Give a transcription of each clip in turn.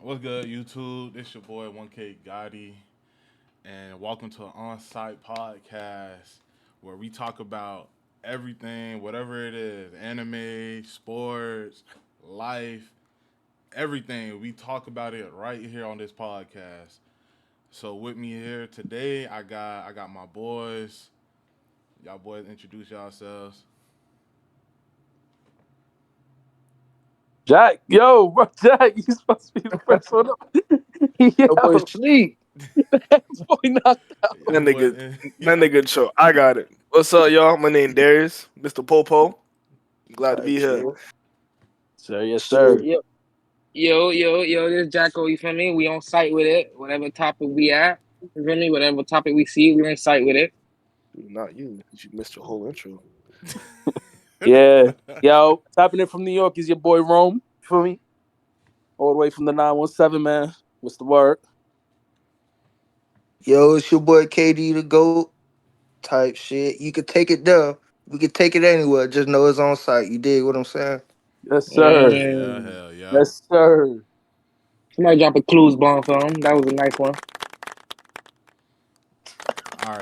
What's good, YouTube? This your boy 1K Gotti, and welcome to Onsight Podcast, where we talk about everything, whatever it is anime, sports, life, everything. We talk about it right here on this podcast. So, with me here today, I got my boys. Y'all boys introduce yourselves. Jack, yo, bro, Jack, you supposed to be the first one up. That boy Yo, sleep. boy knocked out. Y'all That nigga, boys, that nigga show. I got it. What's up, y'all? My name Darius, Mr. Popo. Glad to Type be here. shit. Sir, yes, Shit. sir. Yo, this Jacko, you feel me? We on site with it. Whatever topic we at, you feel me? Whatever topic we see, we on site with it. Not you. You missed your whole intro. Yeah. Yo, tapping in from New York is your boy Rome. You feel me? All the way from the 917, man. What's the word? Yo, it's your boy KD the GOAT type shit. You could take it there. We could take it anywhere. Just know it's on site. You dig what I'm saying? Yes, sir. hell yeah, Mm. hell yeah. Yes, sir. Somebody drop a clues bomb for him. That was a nice one. All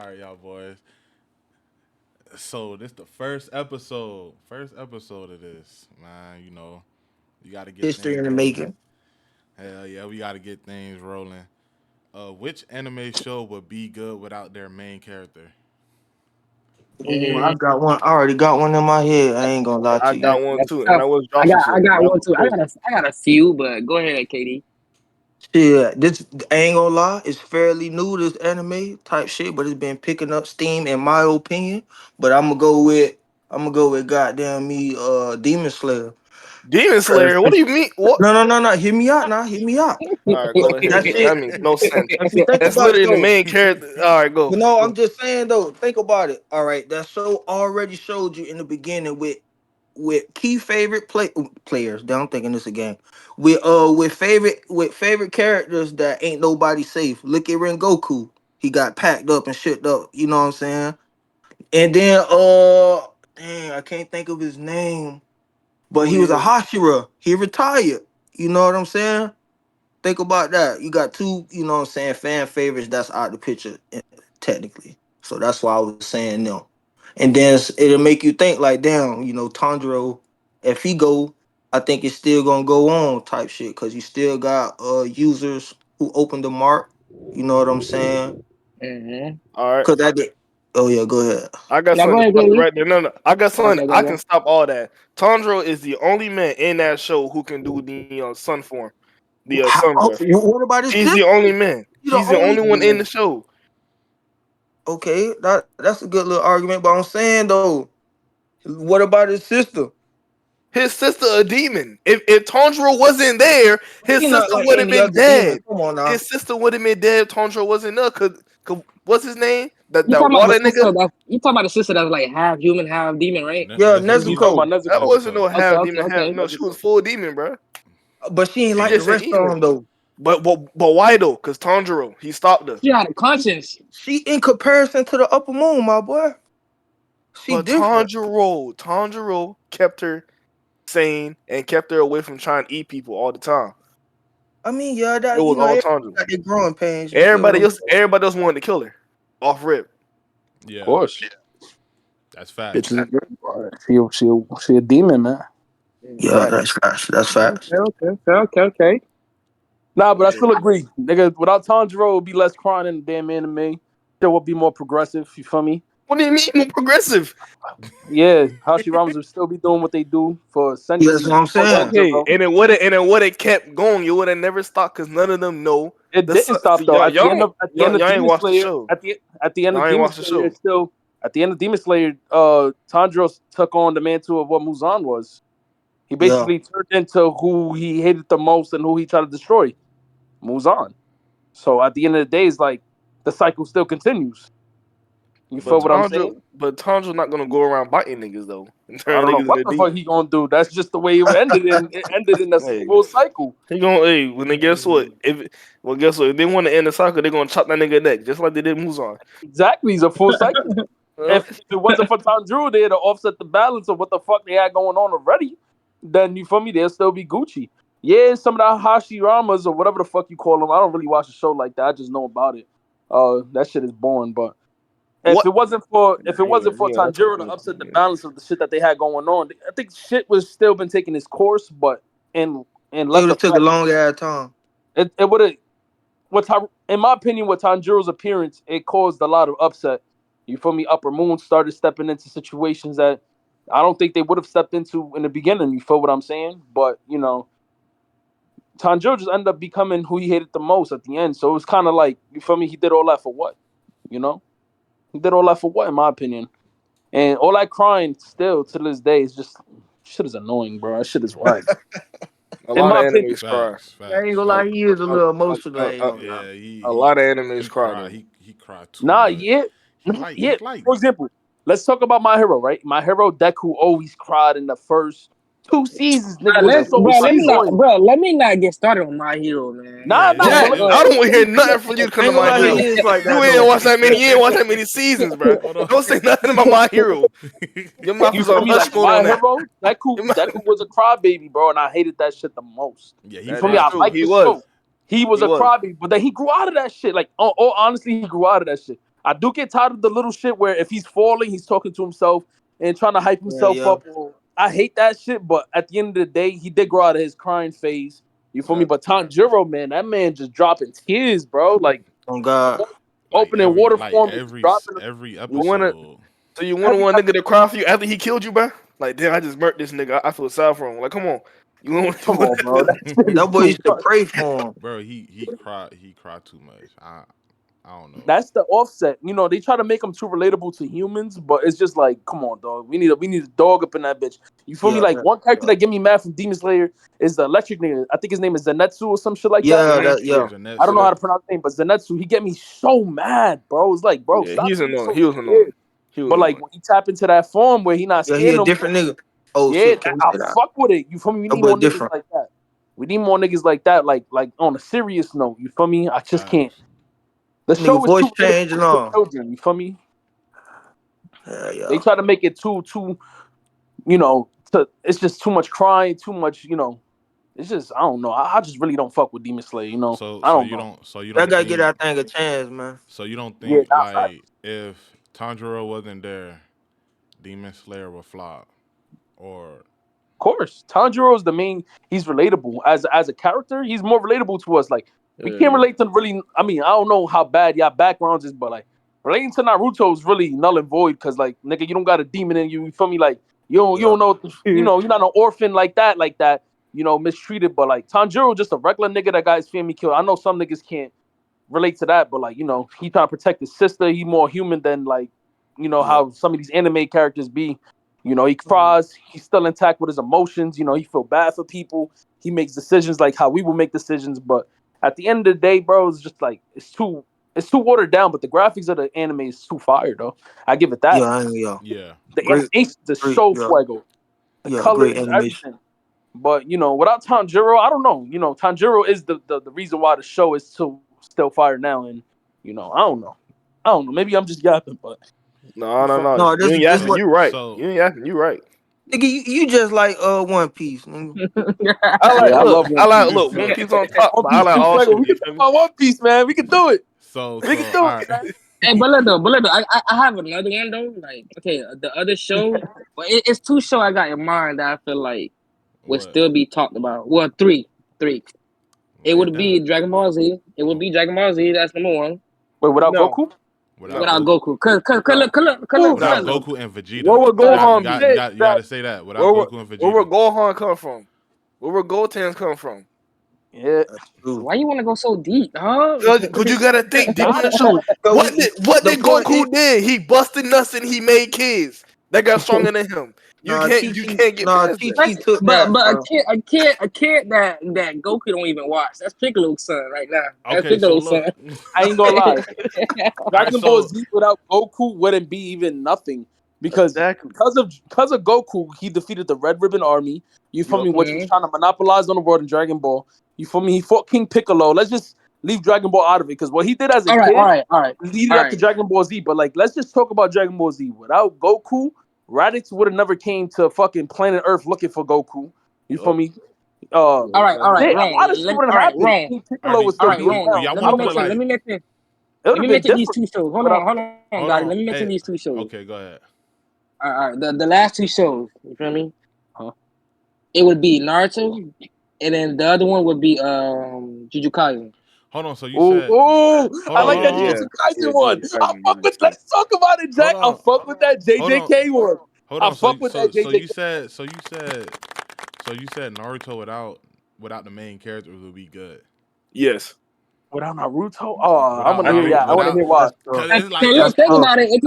right, y'all boys. So this the first episode of this, man. You got to get History things in the rolling. making. Hell yeah, we got to get things rolling. Which anime show would be good without their main character? Ooh, I Mm. got one. I already got one in my head. I ain't gonna lie I to you. got one That's too, and tough. that was I Joshua got, I shit. got That one was too. crazy. I got a few, but go ahead, Katie. Shit, this I ain't gonna lie. It's fairly new. This anime type shit, but it's been picking up steam in my opinion. But I'm gonna go with goddamn me, Demon Slayer. Demon Slayer. What do you mean? What? No. Hear me out now. Hear me out. All right, go That ahead. That shit. makes no sense. If you think That's about it literally the though. main character. All right, go. You know, I'm Go. just saying though. Think about it. All right, that show already showed you in the beginning with key favorite players. Now I'm thinking this again. With favorite characters that ain't nobody safe. Look at Rengoku. He got packed up and shipped up. You know what I'm saying? And then dang, I can't think of his name. But Who he he was a is? Hashira. He retired. You know what I'm saying? Think about that. You got two, you know what I'm saying, fan favorites that's out the picture technically. So that's why I was saying no. And then it'll make you think like, damn, Tandro, if he go, I think it's still gonna go on type shit because you still got users who open the mark. You know what I'm saying? Mm-hmm. All right. Cause I did. Oh yeah, go ahead. I got Now go something to ahead, stop you Katie. right there. No. I got something. Okay, I go. can stop all that. Tondro is the only man in that show who can do the sun form, the sun breath. What about his He's sister? the only man. He the He's the only. only one in Yeah. the show. Okay, that's a good little argument. But I'm saying though, what about his sister? His sister a demon. If Tondro wasn't there, his He not sister like would have any been other demon. dead. Come on now. His sister would have been dead if Tondro wasn't there. Cause what's his name? That You that talking about the water nigga? sister that you talking about the sister that's like half human, half demon, right? Yeah, You talking Nezuko. about Nezuko. That Nezuko? wasn't no Nezuko. Okay, half okay, demon. Half okay. no, she was Nezuko. full demon, bro. But she ain't She like the just ain't rest eating of it. them though. But why though? Cause Tondro, he stopped her. She had a conscience. She in comparison to the upper moon, my boy. She But different. Tanjiro kept her sane and kept her away from trying to eat people all the time. I mean, yeah, It that was all everybody Tanjiro. got their growing pains. You feel what I'm saying? Everybody else wanted to kill her off rip. Of Yeah, course. that's Bitch facts. is she a demon, man. Yeah, Exactly. that's facts. That's facts. Okay. Nah, but I still agree. Nigga, without Tanjiro, it would be less crying in the damn anime. It would be more progressive, you feel me? What do you mean more progressive? Yeah, Hashiramas would still be doing what they do for Yeah, that's what centuries I'm before saying. Okay, Tanjiro. and it would have kept going. You would have never stopped because none of them know It the didn't sun. stop See, though. y'all ain't Demon watched the Slayer, show. at the end of Y'all ain't Demon watched the Slayer, show. it's still at the end of Demon Slayer, Tanjiro took on the mantle of what Muzan was. He Yeah. basically turned into who he hated the most and who he tried to destroy, Muzan. So at the end of the day, it's like the cycle still continues. You feel what I'm saying? But Tanjiro not gonna go around biting niggas though and I turn don't know niggas what into the fuck demons. he gonna do. That's just the way it ended. In it ended in a Hey, full cycle. he gonna hey when they guess what guess what if they want to end the cycle they gonna chop that nigga neck just like they did Muzan. Exactly, it's a full cycle. Uh, If it wasn't for Tanjiro there to offset the balance of what the fuck they had going on already, then you feel me, they'll still be Gucci. Yeah, some of the Hashiramas or whatever the fuck you call them. I don't really watch the show like that. I just know about it. That shit is boring. But if What? it wasn't for That's Tanjiro to good. upset the balance of the shit that they had going on, I think shit was still been taking its course. But and It let would the have took a fact long ass time. it would have in my opinion, with Tanjiro's appearance, it caused a lot of upset. You feel me? Upper Moon started stepping into situations that I don't think they would have stepped into in the beginning. You feel what I'm saying? But Tanjiro just ended up becoming who he hated the most at the end. So it was kind of like, you feel me? He did all that for what? You know? He did all that for what, in my opinion? And all that crying still to this day is just shit is annoying, bro. That shit is whack. A In lot my of opinion, animes cry. I ain't Facts. gonna A, lie, he is a a, little a, emotional. I a, ain't a, gonna lie. Yeah, a lot of animes he cry cried. though. He cried too nah, much. yeah. He like For example, let's talk about My Hero, right? My Hero Deku always cried in the first 2 seasons. Nigga was so annoying. Let me not get started on My Hero, man. Nah, Yeah, nah, yeah. but Jack, let It me was. I let don't me want to let hear me nothing from you to I come to ain't gonna My lie, Hero. he is like You that ain't though. watched that many. You ain't watched that many seasons, bro. Hold on. Don't say nothing about My Hero. Your mouth you is feel on me hush like mode My on that. Hero Your mouth- Deku was a crybaby, bro, and I hated that shit the most. Yeah, he You That feel me? is cried I too true. liked much. He the was. show. He was He a was. crybaby, but then he grew out of that shit. Like, honestly, he grew out of that shit. I do get tired of the little shit where if he's falling, he's talking to himself and trying to hype Yeah, himself yeah. up. I hate that shit, but at the end of the day, he did grow out of his crying phase. You feel me? Facts. But Tanjiro, man, that man just dropping tears, bro. Like On God. opening water for him, just dropping. every You wanna? episode. So you want Every one nigga to cry for you after he killed you, bro? Like, damn, I just murked this nigga. I feel sad for him. Like, come on. You want? come on, bro. That shit is That boy too used to much. pray for him. Bro, he cried too much. I don't know. That's the offset. They try to make him too relatable to humans, but it's just like, come on, dog. We need a dog up in that bitch. You feel me? Yeah, Like yeah, one character yeah. that get me mad from Demon Slayer is the electric nigga. I think his name is Zenetsu or some shit like that. Yeah, Mhm. that yeah. I don't know Janetsu. how to pronounce his name, but Zenetsu, he get me so mad, bro. It's like, bro, Yeah, stop he's being annoying. so He was scared. annoying. He was But like annoying. when he tap into that form where he not Yeah, he scared a no more, different nigga. Oh yeah, shit, can we I say that? fuck with it. You feel me? We That need boy more niggas different. like that. We need more niggas like that, like on a serious note. You feel me? I just can't. Facts. The Nigga show is voice too change and relatable to all. children. You feel me? Yeah, They yeah. try to make it too, it's just too much crying, too much. It's just I don't know. I just really don't fuck with Demon Slayer. So I so don't you know. don't so you That don't guy get think that thing a chance, man. so you don't Yeah, think not fact. like if Tanjiro wasn't there, Demon Slayer would flop or Of course, Tanjiro is the main. He's relatable as a character. He's more relatable to us. Like we can't Yeah. relate to really. I mean, I don't know how bad your backgrounds is, but like relating to Naruto is really null and void because like nigga, you don't got a demon in you. You feel me? Like you Yeah. don't know. You're not an orphan like that. Mistreated. But like Tanjiro, just a regular nigga that got his family killed. I know some niggas can't relate to that, but like he trying to protect his sister. He more human than like Yeah. how some of these anime characters be. He Mhm. cries. He's still intact with his emotions. He feel bad for people. He makes decisions like how we will make decisions. But at the end of the day, bro, it's just like it's too watered down. But the graphics of the anime is too fire, though. I give it that. Yeah. yeah. The Great, animation is great, so yeah, fuego. The yeah, great colors, animation. everything. But without Tanjiro, I don't know. Tanjiro is the reason why the show is still fire now. And I don't know. I don't know. Maybe I'm just yapping, but No, you no, feel no. me? No, You ain't this yapping. what You right. So You ain't yapping. You right. nigga, you just like One Piece, nigga. I like. Yeah, I Look. love I One like. Piece. Look. One Piece on top, One but I Piece like too all fuego. shows. We You can talk feel me? about One Piece, man. We can do it. so We can so do all it, right. man. Hey, but I have another one though. Like, okay, the other show, but it's two show I got in mind that I feel like would What? still be talked about. Well, three. It Lay it would down. be Dragon Ball Z. It would Oh, be Dragon Ball Z. That's number one. Wait, without No. Goku? without Without No. Goku. Goku, cause No. look, Oof. Without No. look. Goku and Where Vegeta. would You got you Gohan got be? you Shit, got you got that to say that. Without Where would Goku and where would Vegeta. Gohan come from? Where would Gotenks come from? yeah. Dude. Why you want to go so deep, huh? Cause you gotta think deep in Got the show. to. So What the did point is, Goku did? He busted nuts and he made kids that got stronger than him. You can't get past Chi that. Chi took But that, but bro. a kid that Goku don't even watch. That's Piccolo's son right now. That's Okay, so Piccolo's look. son. I ain't gonna lie. All right, Dragon Ball so Z without Goku wouldn't be even nothing because Exactly. because of Goku, he defeated the Red Ribbon Army. You feel Yup. me? Which was trying to monopolize on the world in Dragon Ball. You feel me? He fought King Piccolo. Let's just leave Dragon Ball out of it because what he did as a All right, all kid right, all right, leaded all up to right. Dragon Ball Z. But like, let's just talk about Dragon Ball Z. Without Goku, Raditz would have never came to fucking planet Earth looking for Goku. You feel Yup. me? Uh, All right, they wrong. honestly wouldn't All right, happen. wrong. King All right, Piccolo would All still right, be wrong. do around. y'all Let want me I to put wouldn't. like? mention. It would Let have me been mention these different two shows. Hold on, Hold Gotti. on. Let me mention Hey, these two shows. okay, go ahead. All right, the last two shows. You feel me? Huh? It would be Naruto, and then the other one would be Jujutsu Kaisen. Hold on. So you Oh, said, oh! hold I on, like hold on, that hold Yeah, on, Jujutsu Kaisen yeah, one. I fuck with. Let's talk about it, hold Jack. I on, fuck with that hold on, JJK one. hold I on. So fuck with so that so JJK. you said Naruto without the main characters would be good. Yes. Without Naruto, oh, I Without want to I hear. think Yeah, Naruto, I want to without hear why. That's tough. because Cause it's like That's look, think tough. about it. It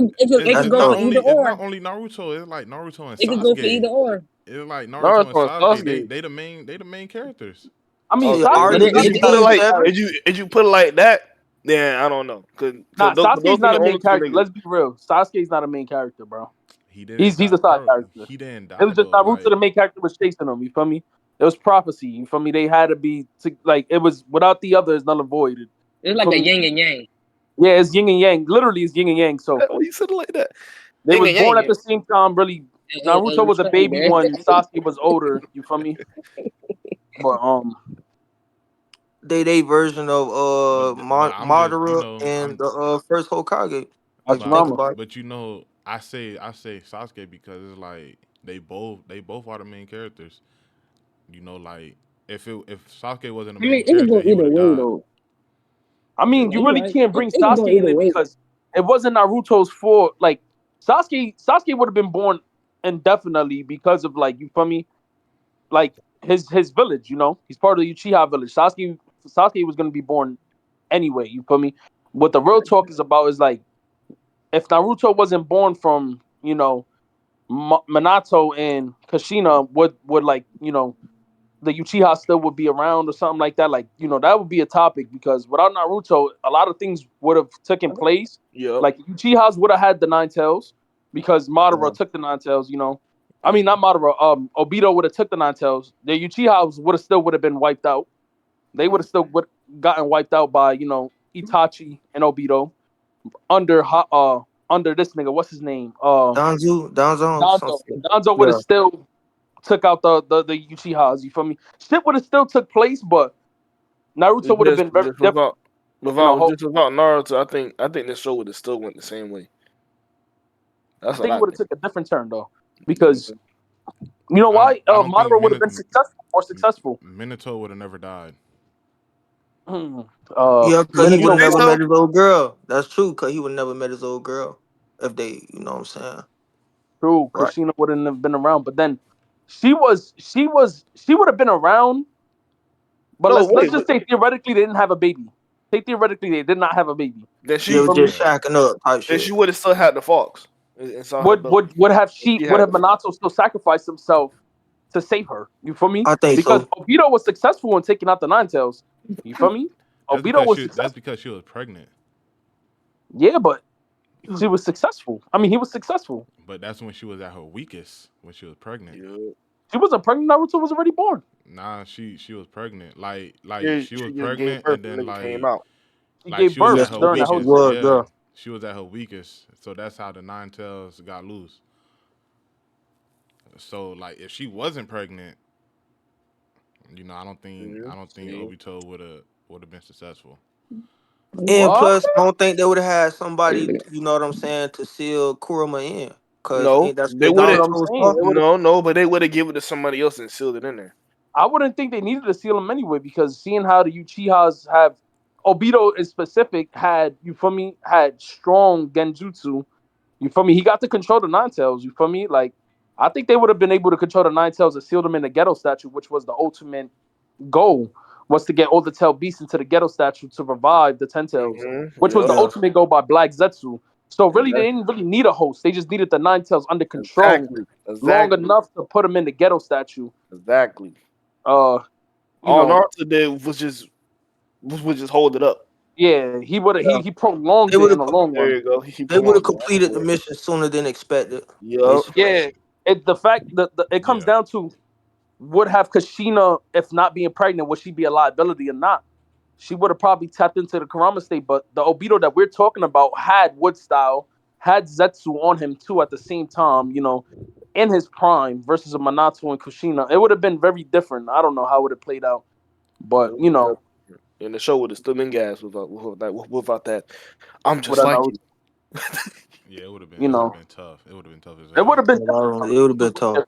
That's could it's go not for tough. either only it's or. not only Naruto. It's like Naruto and It could go for Sasuke. either or. It's like Naruto and Naruto and Sasuke. They Sasuke. they the main characters. I mean, Oh, Shit, Sasuke But is arc it, not if the you it, put main it begins main like seven. character. if you put it like that, then I don't know. Cause Nah, Sasuke is those be not the a main only two character. niggas. Let's be real. Sasuke is not a main character, bro. He didn't He's die, a side bro. character. He didn't It die was just though. Naruto. The Like main character was chasing him. You feel me? It was prophecy. You feel me? They had to be like it was without the other is null and void. it's You like feel a me? yin and yang. Yeah, it's yin and yang. Literally, it's yin and yang. So Well, you said it like that. they Yang was and yang. born at the same time. Really, Hey, Naruto was a respect me, baby man. when Sasuke was older. You feel me? But They version of but I'm just Madara and I'm the first Hokage. If you think Hashirama. about it. but I say Sasuke because it's like they both are the main characters. Like if Sasuke wasn't the I mean, main it could character, go he would either have way died. though. I mean, Yeah, you you really right. can't bring It could go Sasuke in either it way. because it wasn't Naruto's fault. Like Sasuke would have been born indefinitely because of like you feel me, like his village. You know, he's part of the Uchiha village. Sasuke was gonna be born anyway. You feel me? What the real talk is about is like if Naruto wasn't born from Minato and Kushina, would like the Uchiha still would be around or something like that. Like, that would be a topic because without Naruto, a lot of things would have taken place. Yep. Like Uchihas would have had the nine tails because Madara took the nine tails. I mean not Madara, Obito would have took the nine tails. The Uchihas would have been wiped out. They would have still gotten wiped out by, Itachi and Obito under under this nigga, what's his name? Danzo, Danzo. something. Danzo would have Yeah. still took out the Uchihas. You feel me? Shit would have still took place, but Naruto would have been very Just different. without just without Naruto, I think this show would have still went the same way. I That's what think it I would have think. took a different turn though, because you know I don't why? I don't think Madara would have been more successful. Minato would have never died. Yeah, because he You You would know have think never what? so? met his old girl. That's true, because he would never met his old girl if they, you know what I'm saying? True, Right. Kushina wouldn't have been around, but then she would have been around. But No, let's wait. just say theoretically they didn't have a baby. Say theoretically they did not have a baby. That They You she were feel me? just Yeah, shacking up type that shit. she would have still had the fox inside her belly. Would have If she would had have the fox. Minato still sacrificed himself to save her? You feel me? I think Because so. Obito was successful in taking out the Nine Tails. You feel me? that's Obito because was that's successful. because she was pregnant. Yeah, but she was successful. I mean, he was successful. But that's when she was at her weakest when she was pregnant. Yeah. She wasn't pregnant. Naruto was already born. Nah, she was pregnant. Like Yeah, she was she just gave pregnant birth and and then nigga came like out. She like gave she was birth at Yes, her during that whole she shit. weakest. was, Yeah, yeah. she was at her weakest. So that's how the nine tails got loose. So like if she wasn't pregnant, I don't think See? Obito would have been successful. And What? plus, I don't think they would have had somebody, you know what I'm saying, to seal Kurama in. Because No, ain't that's they what That's what wouldn't. I'm Danzo was saying. They talking. would have. No, but they would have given it to somebody else and sealed it in there. I wouldn't think they needed to seal him anyway because seeing how the Uchihas have Obito in specific had you feel me had strong genjutsu. You feel me? He got to control the Nine Tails. You feel me? Like I think they would have been able to control the Nine Tails and seal them in the ghetto statue, which was the ultimate goal, was to get all the tail beasts into the ghetto statue to revive the Ten Tails, which was Yep. the Yeah. ultimate goal by Black Zetsu. So really, they Exactly. didn't really need a host. They just needed the Nine Tails under control Exactly. long Exactly. enough to put them in the ghetto statue. Exactly. Uh, you All know, Naruto did was just hold it up. yeah, he would have Yeah. he prolonged They it would in have the long There run. you go. He they would have prolonged it all completed the the way. mission sooner than expected, Yep. basically. Yeah, the fact that it comes Yeah, down to would have Kushina, if not being pregnant, would she be a liability or not? She would have probably tapped into the Kurama state, but the Obito that we're talking about had Wood Style, had Zetsu on him too at the same time, in his prime versus a Minato and Kushina, it would have been very different. I don't know how it would have played out, but you know, And the show would have still been gas without that. I'm just without like Naruto, you. Yeah, it would have been. you It would know, have been tough. It would have been tough as it would hell. have been It would have been tough.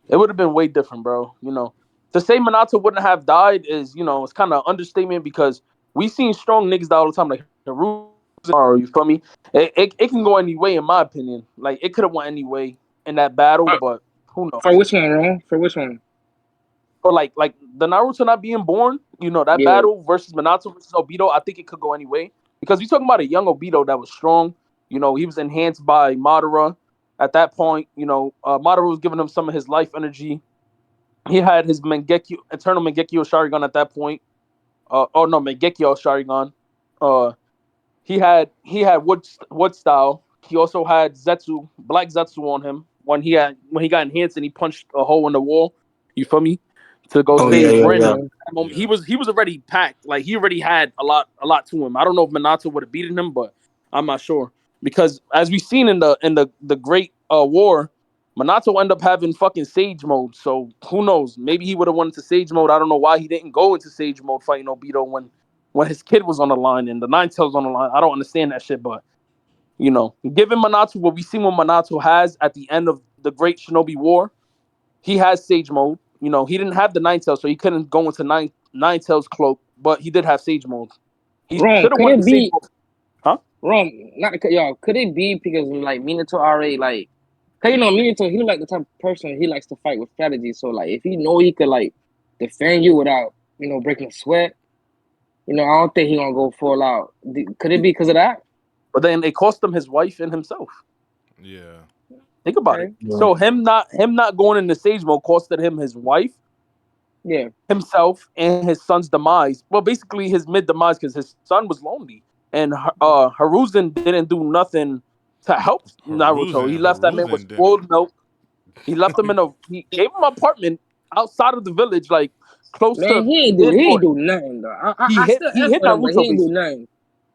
it would have been way different, bro. You know, to say Minato wouldn't have died is, you know, it's kind of understatement because we seen strong niggas die all the time, like Haru's or you feel me? It can go any way, in my opinion. Like it could have went any way in that battle, Uh, but who For knows? which one, Ron? For which one? But like the Naruto not being born, you know, that Yeah. battle versus Minato versus Obito, I think it could go any way because we talking about a young Obito that was strong. You know, he was enhanced by Madara. At that point, you know, Madara was giving him some of his life energy. He had his Mangekyo, Eternal Mangekyo Sharingan at that point. Oh no, Mangekyo Sharingan. Uh, he had wood style. He also had Zetsu, Black Zetsu on him when he got enhanced and he punched a hole in the wall. You feel me? To go Oh save yeah, Rin. yeah. Yeah. He was already packed. Like he already had a lot to him. I don't know if Minato would have beaten him, but I'm not sure because as we seen in the Great War, Minato ended up having fucking Sage mode. So who knows? Maybe he would have went into Sage mode. I don't know why he didn't go into Sage mode fighting Obito when his kid was on the line and the Nine Tails on the line. I don't understand that shit, but you know, given Minato what we seen what Minato has at the end of the Great Shinobi War, he has Sage mode. You know, he didn't have the Nine Tails, so he couldn't go into Nine Tails cloak, but he did have Sage mode. He Ron, should have could went to it Sage be mode, huh? Ron? Not y'all. Could it be because like Minato already like, cause you know Minato, he like the type of person he likes to fight with strategy. So like, if he know he could like defend you without breaking a sweat, I don't think he gonna go full out. Could it be because of that? But then it cost him his wife and himself. Yeah. Think about it. Okay. Yeah. So him not going into Sage mode costed him his wife, Yeah. himself, and his son's demise. Well, basically his mid demise because his son was lonely, and Hiruzen didn't do nothing to help Naruto. He left that man with Haruzen didn't. spoiled milk. He left him he gave him an apartment outside of the village, like close Man, to he mid ain't north. do nothing though. I still He F hit with him, but he Naruto ain't do basically. nothing.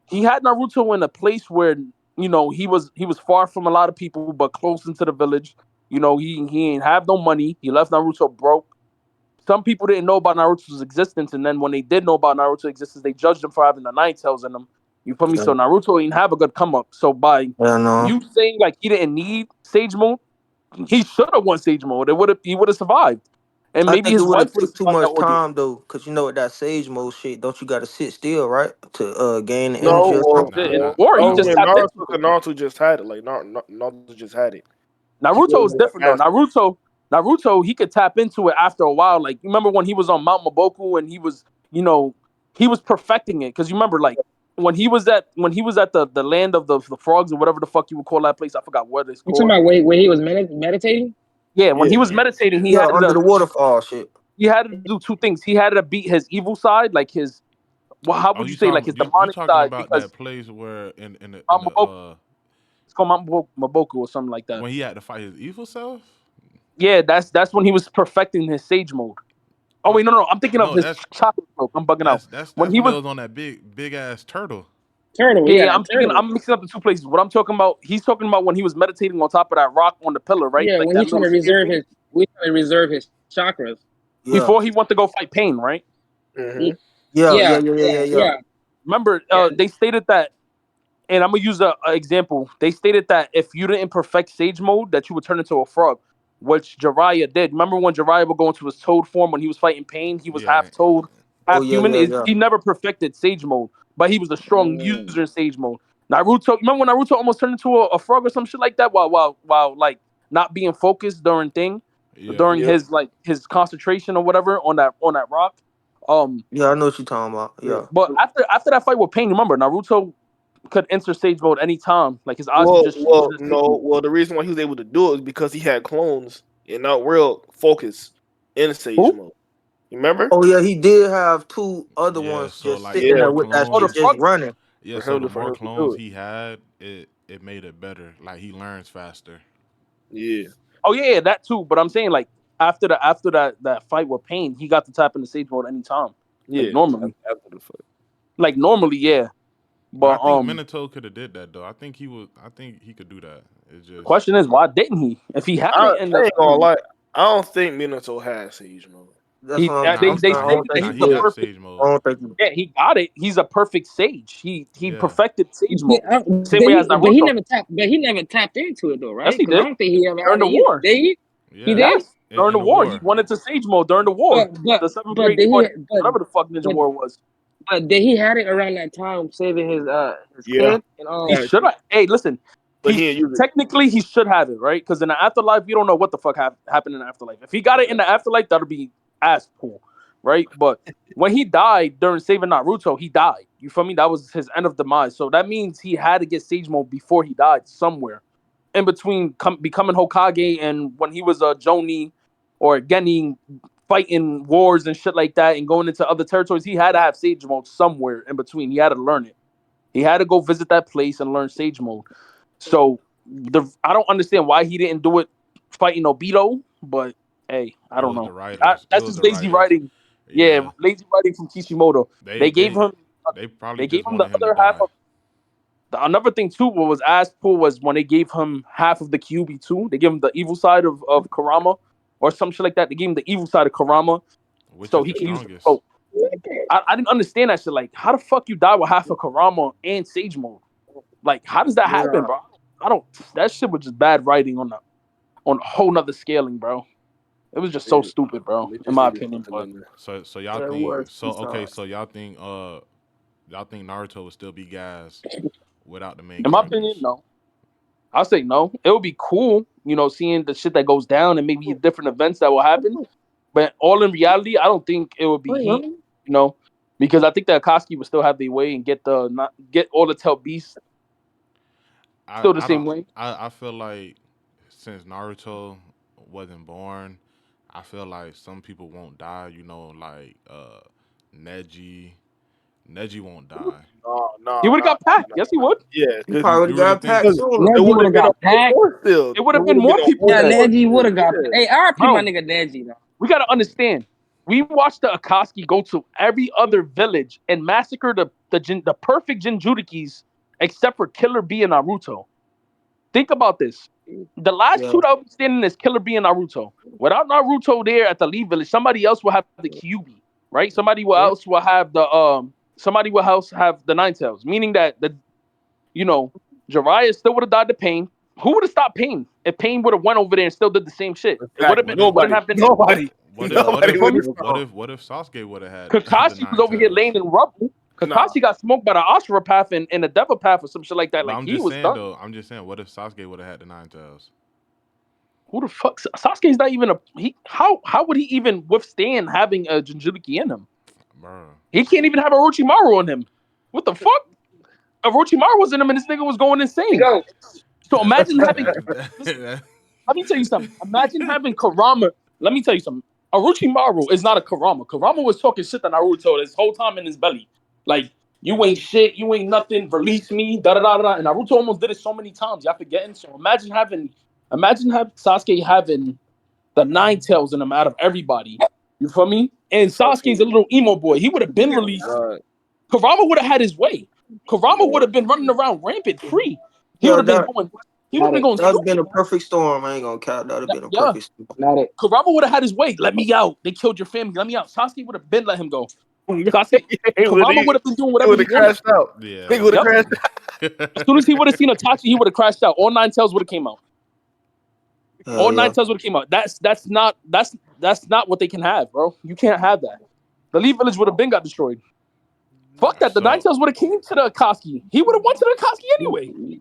He had Naruto in a place where he was far from a lot of people, but close into the village. You know, he ain't have no money. He left Naruto broke. Some people didn't know about Naruto's existence, and then when they did know about Naruto's existence, they judged him for having the Nine Tails in him. You feel me? Yeah. So Naruto didn't have a good come up. So by Yeah, no. you saying like he didn't need Sage Mode, he should have won Sage Mode. He would have survived, and I maybe think it his would wife have would have take too survived that much ordeal. time though, cause you know with that sage mode shit, don't you got to sit still, right, to gain the energy No, or well, something? Nah, well, Or I he don't just mean tapped into it. Naruto just had it. Like Naruto just had it. He Naruto is wasn't different though. that fast. Naruto, he could tap into it after a while. Like you remember when he was on Mount Maboku and he was perfecting it. Because you remember like when he was at the land of the frogs or whatever the fuck you would call that place. I forgot what it's You talking called. about where he was meditating? Yeah, when he Yeah, was yeah. meditating, Yeah, under the waterfall shit. he had to do two things. He had to beat his evil side, like his how Oh, would you say like his you demonic talking side, about because that place where in Mount the Maboku, it's called Mount Maboku or something like that. when he had to fight his evil self? Yeah, that's when he was perfecting his sage mode. Oh Uh, wait, no, I'm thinking of no, his chocolate milk. I'm bugging out. When that's he when it was, was on that big ass turtle. Turtle, yeah, yeah, yeah, that turtle. I'm mixing up the two places. What I'm talking about, he's talking about when he was meditating on top of that rock on the pillar, right? Yeah, Like when he that trying little to sphere reserve thing. his chakras. Yeah, Before he went to go fight Pain, right? hmm yeah, yeah, Yeah, yeah, yeah, yeah, yeah, yeah. yeah, Remember, yeah. they stated that, and I'm gonna use a example. They stated that if you didn't perfect Sage mode, that you would turn into a frog, which Jiraiya did. Remember when Jiraiya would go into his Toad form when he was fighting Pain? He was Yeah. half Toad, Oh half yeah, human. yeah, yeah. He never perfected Sage mode, but he was a strong Mm. user in Sage mode. Naruto, remember when Naruto almost turned into a frog or some shit like that while like not being focused Yeah. during Yep. his concentration or whatever on that rock. Um, Yeah, I know what you're talking about. Yeah. Yeah. but after that fight with Pain, remember Naruto could enter Sage mode anytime. Like his eyes would Well, just shoot well, into Sage no. mode. Well, the reason why he was able to do it is because he had clones and not real focus in Sage Who? mode. You remember? Oh yeah, he did have two other Yeah. ones So just like sitting the Yeah, there more with that Oh, the shit clones, just frog. running. yeah, for so him the to for more him to do clones it. he had, it made it better. Like he learns faster. Yeah. Oh yeah, that too. But I'm saying like after that fight with Pain, he got to tap into Sage mode anytime. Like Yeah. normally. After the fight. Like normally, yeah. But I But think Minato could have did that though. I think he would. I think he could do that. It's the just question is, why didn't he? If he had I it in the ain't gonna lie. I don't think Minato has Sage Mode. That's what I'm, they I'm nah, they saying. I nah, he, stated don't that think nah, he he's he a did. got perfect. sage I mode. don't think he. Yeah, he got it. He's a perfect sage. He Yeah, perfected sage Yeah, mode. Same way as but he Naruto. never tapped. But he never tapped into it though, Yes, right? he Because I did don't think he ever during had the it either. war. Did he? He yeah. did. Yes, during In the the war, he war, went into sage mode during the war. But The seventh but grade did war, he? whatever the fuck Ninja But War was. but did he had it around that time saving his Yeah, kid and He should have. Hey, listen. but he ain't use it. Technically he should have it, right? Because in the afterlife, we don't know what the fuck happened in the afterlife. If he got it in the afterlife, that'll be ass cool, right? But when he died during saving Naruto, he died. You feel me? That was his end of demise. So that means he had to get sage mode before he died somewhere in between becoming Hokage and when he was a Jonin or Genin fighting wars and shit like that and going into other territories. He had to have sage mode somewhere in between. He had to learn it. He had to go visit that place and learn sage mode. So I don't understand why he didn't do it fighting Obito, but hey, I it don't was the know. writers. It That's was just the lazy writers. writing. Yeah, Yeah, lazy writing from Kishimoto. they They gave they him they probably they gave just him the wanted him to other half die. of another thing too. What was ass cool was when they gave him half of the Kyuubi too. They gave him the evil side of Kurama or some shit like that. They gave him the evil side of Kurama Which so is he the can use the strongest? float. I didn't understand that shit. Like, how the fuck you die with half of Kurama and Sage Mode? Like, how does that happen, Yeah. bro? I don't. That shit was just bad writing on a whole nother scaling, bro. It was just so stupid, bro, They in just my needed opinion. something But in there. So y'all Yeah, it think was. okay? So y'all think Naruto would still be guys without the main in my opinion, characters? no. I'll say no. It would be cool, seeing the shit that goes down and maybe different events that will happen. But all in reality, I don't think it would be heat, you know, because I think that Akatsuki would still have their way and get all the Tell Beasts still the I same don't. way. I feel like since Naruto wasn't born, I feel like some people won't die. You know, like Neji. Neji won't die. He would have got packed. Nah. Yes, he would. Yeah, He because probably would You have really got think? packed it sooner. Neji would would have have been a got whole packed. force field. It would have would been have more been a people whole Yeah, dead. force Neji would field. have got. Yeah. Hey, RP my Bro, nigga Neji though. we gotta understand. We watched the Akatsuki go to every other village and massacre the perfect Jinjurikis except for Killer B and Naruto. Think about this. The last Yeah. two that will be standing is Killer B and Naruto. Without Naruto there at the Lee Village, somebody else will have the Kyuubi, right? Else will have somebody will else have the Nine Tails, meaning that you know Jiraiya still would have died to Pain. Who would have stopped Pain if Pain would have went over there and still did the same shit? It would have Exactly. been. What It if? wouldn't Nobody. have been. Nobody. What if? What Nobody if? For would me, have stopped. What if Sasuke would have had the Kakashi was nine over here tails? laying in rubble. Nah. Kakashi got smoked by the Ashura path and the Deva path or some shit like that. But Like I'm he just was saying done. though. I'm just saying. What if Sasuke would have had the nine tails? Who the fuck? Sasuke's not even a he. How would he even withstand having a Jinchuriki in him? Bro. He can't even have Orochimaru on him. What the fuck? Orochimaru was in him and this nigga was going insane. Go. So imagine having. Listen, That, let me tell you something. Imagine having Kurama. Let me tell you something. Orochimaru is not a Kurama. Kurama was talking shit to Naruto this whole time in his belly. Like, you ain't shit, you ain't nothing, release me, da da da da. And Naruto almost did it so many times. Y'all forgetting? So imagine have Sasuke having the nine tails in him out of everybody. You feel me? And Sasuke's a little emo boy. He would have been released. Kurama would have had his way. Kurama would have been running around rampant free. He would Yeah, have been that going. He would have been going that would have stupid. been a perfect storm. I ain't gonna count. That would have been a Yeah, perfect storm. Not it. Kurama would have had his way. Let me out. They killed your family. Let me out. Sasuke would have been let him go. Sasuke, Kurama would have been doing He whatever would he have wanted. crashed out. He yeah. would have Yep. crashed out. As soon as he would have seen Itachi, he would have crashed out. All nine tails would have came out. All nine Yeah. tails would have came out. That's not what they can have, bro. You can't have that. The Lee Village would have been got destroyed. Fuck that. The nine So tails would have came to the Akatsuki. He would have went to the Akatsuki anyway.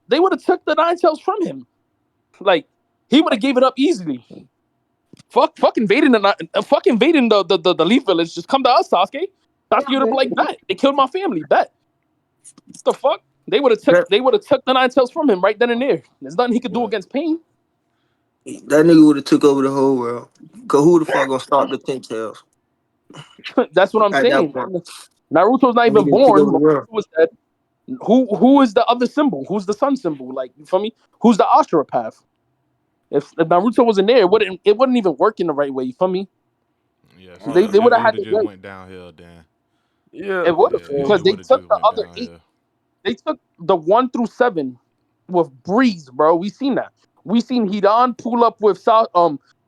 They would have took the nine tails from him. Like he would have gave it up easily. Fuck invading the Leaf Village. Just come to us, Sasuke. Sasuke would have been like, bet. They killed my family. Bet. What the fuck? They would have That took the nine tails from him right then and there. There's nothing he could do what? against Pain. that nigga would have took over the whole world. Cause who the fuck gonna stop the ten tails That's what I'm at that saying. point? Naruto's not That even nigga took born. over the Naruto world. was dead. Who is the other symbol? Who's the sun symbol? Like, you feel me? Who's the Ashura path? If Naruto wasn't there, it wouldn't even work in the right way. You feel me? Yeah. So They it would have would had have to just wait. went downhill then. Yeah. It would have Yeah, because it they would have took just the went other down 8. here. They took the 1 through 7 with breeze, bro. We seen that. We seen Hidan pull up with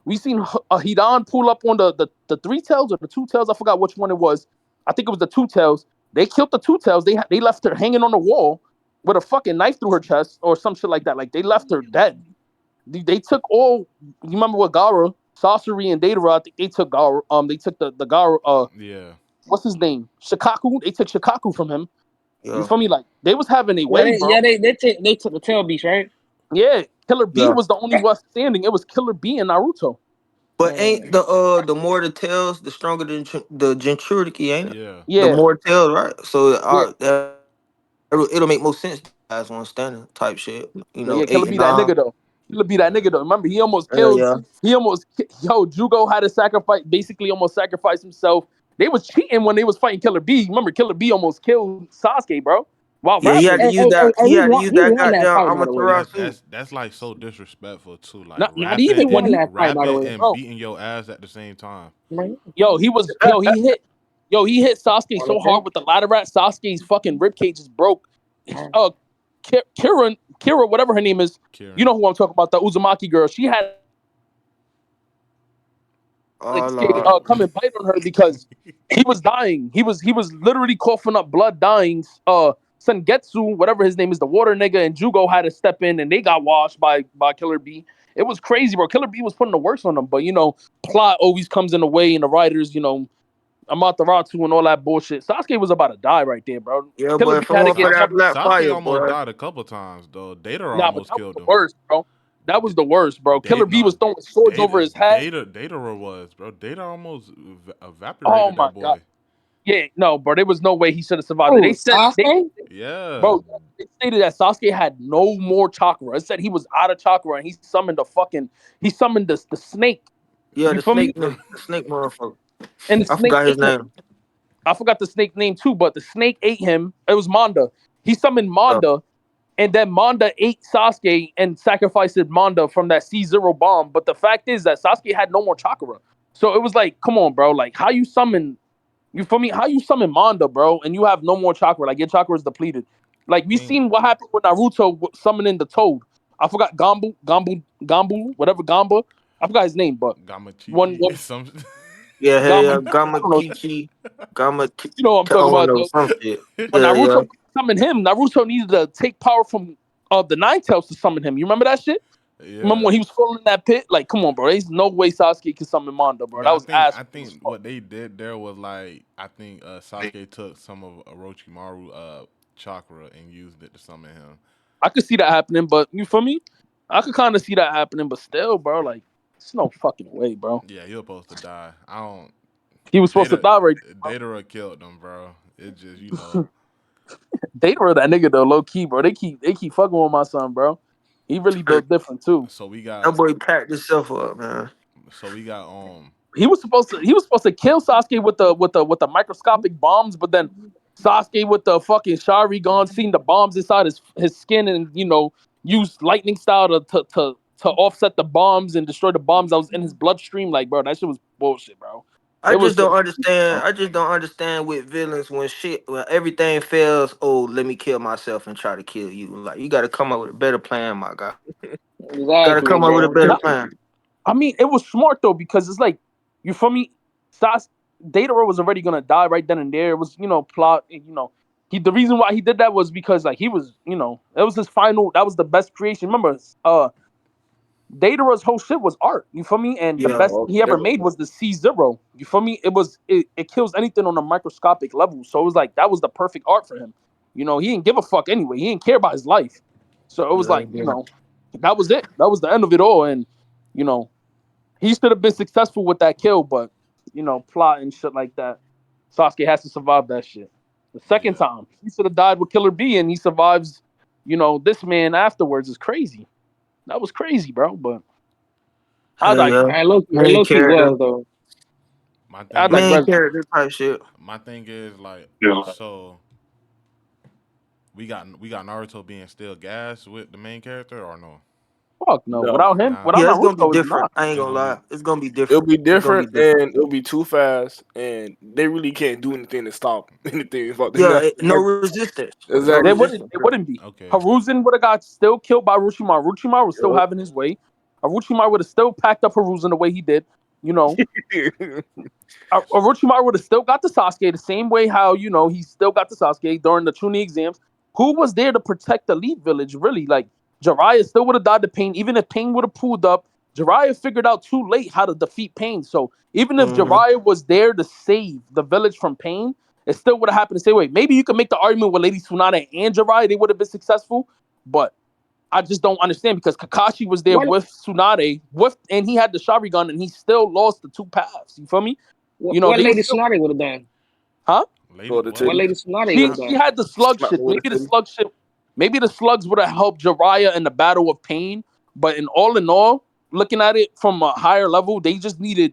We seen Hidan pull up on the 3 tails or the 2 tails. I forgot which one it was. I think it was the 2 tails. They killed the 2 tails. They left her hanging on the wall with a fucking knife through her chest or some shit like that. Like they left her dead. They took all. You remember what Gara, Sorcery, and Datara? I think they took Gara. They took the Gara. Yeah. What's his name? Shikaku. They took Shikaku from him. You Yeah, feel me? Like they was having a Yeah, way, bro. they took the tail beast, right? Yeah, Killer B yeah. was the only one standing. It was Killer B and Naruto. But ain't Mm. the more the tails, the stronger the Jinchuriki, ain't it? Yeah. The Yeah, more tails, right? So yeah, it'll make more sense as one standing type shit. yeah. Killer 8 and B that 9. nigga though. Killer B that Yeah. nigga though. Remember, he almost Yeah, killed. yeah. He almost Jugo had to sacrifice, basically almost sacrifice himself. They was cheating when they was fighting Killer B. Remember, Killer B almost killed Sasuke, bro, while Yeah, he had to rapping. use that. Hey, He had to use he that won that goddamn fight, by the way. Amaterasu. That's like so disrespectful too. Like Not even He when won that fight, by the rapping way. and bro. beating your ass at the same time. Right? He hit Sasuke All so okay. hard with the ladder rat. Sasuke's fucking ribcage just broke. Uh, Kira, whatever her name is, you Kieran. know who I'm talking about, the Uzumaki girl. She had Oh Sasuke Lord. come and bite on her because he was dying. He was literally coughing up blood, dying. Sengetsu, whatever his name is, the water nigga, and Jugo had to step in, and they got washed by Killer B. It was crazy, bro. Killer B was putting the works on them, but plot always comes in the way, and the writers, Amaterasu and all that bullshit. Sasuke was about to die right there, bro. Yeah, Killer but B if it had to weren't for get that jumped. black Sasuke fire, almost boy. died a couple times though. Data Nah, but almost that was killed the him. worst, bro. That was the worst, bro. Killer Data, B no, was throwing swords over Data, his head. Data was, bro. Data almost Oh evaporated my that god. boy. Yeah, no, bro. There was no way he should have survived it. Oh, Sasuke? Yeah, Bro, they stated that Sasuke had no more chakra. It said he was out of chakra, and he summoned the snake. Yeah, You the feel me? snake, the snake motherfucker. And the I snake forgot his ate him. name. I forgot the snake name too, but the snake ate him. It was Manda. He summoned Yeah. Manda, and then Manda ate Sasuke and sacrificed Manda from that C0 bomb. But the fact is that Sasuke had no more chakra. So it was like, come on, bro. Like, how you summon, you feel me? How you summon Manda, bro, and you have no more chakra? Like, your chakra is depleted. I Like, we think seen what happened with Naruto summoning the Toad. I forgot Gambu, whatever Gamba. I forgot his name, but one, Gamachiki one some. Yeah, hell Gamba. yeah. I Gama don't know. Kichi. Gama T- You know what I'm I talking don't about, know, though. some shit. But Yeah, yeah. Naruto summoned him. Naruto needed to take power from the Nine Tails to summon him. You remember that shit? Remember Yeah, when he was falling in that pit? Like, come on, bro. There's no way Sasuke can summon Manda, bro. but That I was think ass I as think fuck. what they did there was like I think Sasuke took some of Orochimaru chakra and used it to summon him. I could see that happening, but you feel me? I could kind of see that happening, but still, bro, like, it's no fucking way, bro. Yeah, he was supposed to die. I don't. He was supposed to Data die right there, bro. Data killed him, bro. It just you know. They were that nigga though, low key, bro. They keep fucking with my son, bro. He really built different too. So we That got boy packed himself up, man. so we got He was supposed to kill Sasuke with the microscopic bombs, but then Sasuke with the fucking Sharingan seen the bombs inside his skin and used lightning style to offset the bombs and destroy the bombs that was in his bloodstream. Like, bro, that shit was bullshit, bro. I It was just don't so understand. bro. I just don't understand with villains when everything fails. Oh, let me kill myself and try to kill you. Like you got to come up with a better plan, my guy. Got to Exactly, come up with a bro. better Not, plan. I mean, it was smart though because it's like you feel me. Sas Datara was already gonna die right then and there. It was plot. The reason why he did that was because like he was it was his final. That was the best creation. Remember, Datara's whole shit was art. You feel me? And the Yeah. best he ever made was the C0. You feel me? It kills anything on a microscopic level. So it was like that was the perfect art for him. He didn't give a fuck anyway. He didn't care about his life. So it was Yeah. like that was it. That was the end of it all. And you know he should have been successful with that kill, but plot and shit like that. Sasuke has to survive that shit. The second yeah. time, he should have died with Killer B, and he survives. This man afterwards is crazy. That was crazy, bro. But I Hell yeah. digress. I low key, it Main low key character. was though. My I thing Main is digress. character type shit. my thing is like so we got Naruto being still gas with the main character or no? Fuck no. No. Without him, Nah. without Yeah, it's gonna be Naruto, it's different. not. I ain't It's gonna gonna lie. be It's gonna be different. It'll be It's gonna be different, different. and it'll be too fast, and they really can't do anything to stop anything about this. Yeah, no resistance. No Exactly. resistance. They wouldn't be. okay. Haruzen would have got still killed by Orochimaru. Orochimaru was still Yup. having his way. Orochimaru would have still packed up Haruzen the way he did. You know, Orochimaru would have still got the Sasuke the same way how, you know, he still got the Sasuke during the Chunin exams. Who was there to protect the Elite Village, really? Like, Jiraiya still would have died to Pain. Even if Pain would have pulled up, Jiraiya figured out too late how to defeat Pain. So even if Mhm. Jiraiya was there to save the village from Pain, it still would have happened the same way. Maybe you could make the argument with Lady Tsunade and Jiraiya, they would have been successful. But I just don't understand because Kakashi was there What with Tsunade, and he had the Sharingan, and he still lost the two paths. You feel me? You know, what they were Lady still, Tsunade would have done? huh? Lady, Or the what? titties. What Lady Tsunade She would have she done? had the slug Slap shit. with Maybe the the titty. slug shit. Maybe the slugs would have helped Jiraiya in the battle of Pain. But in all, looking at it from a higher level, they needed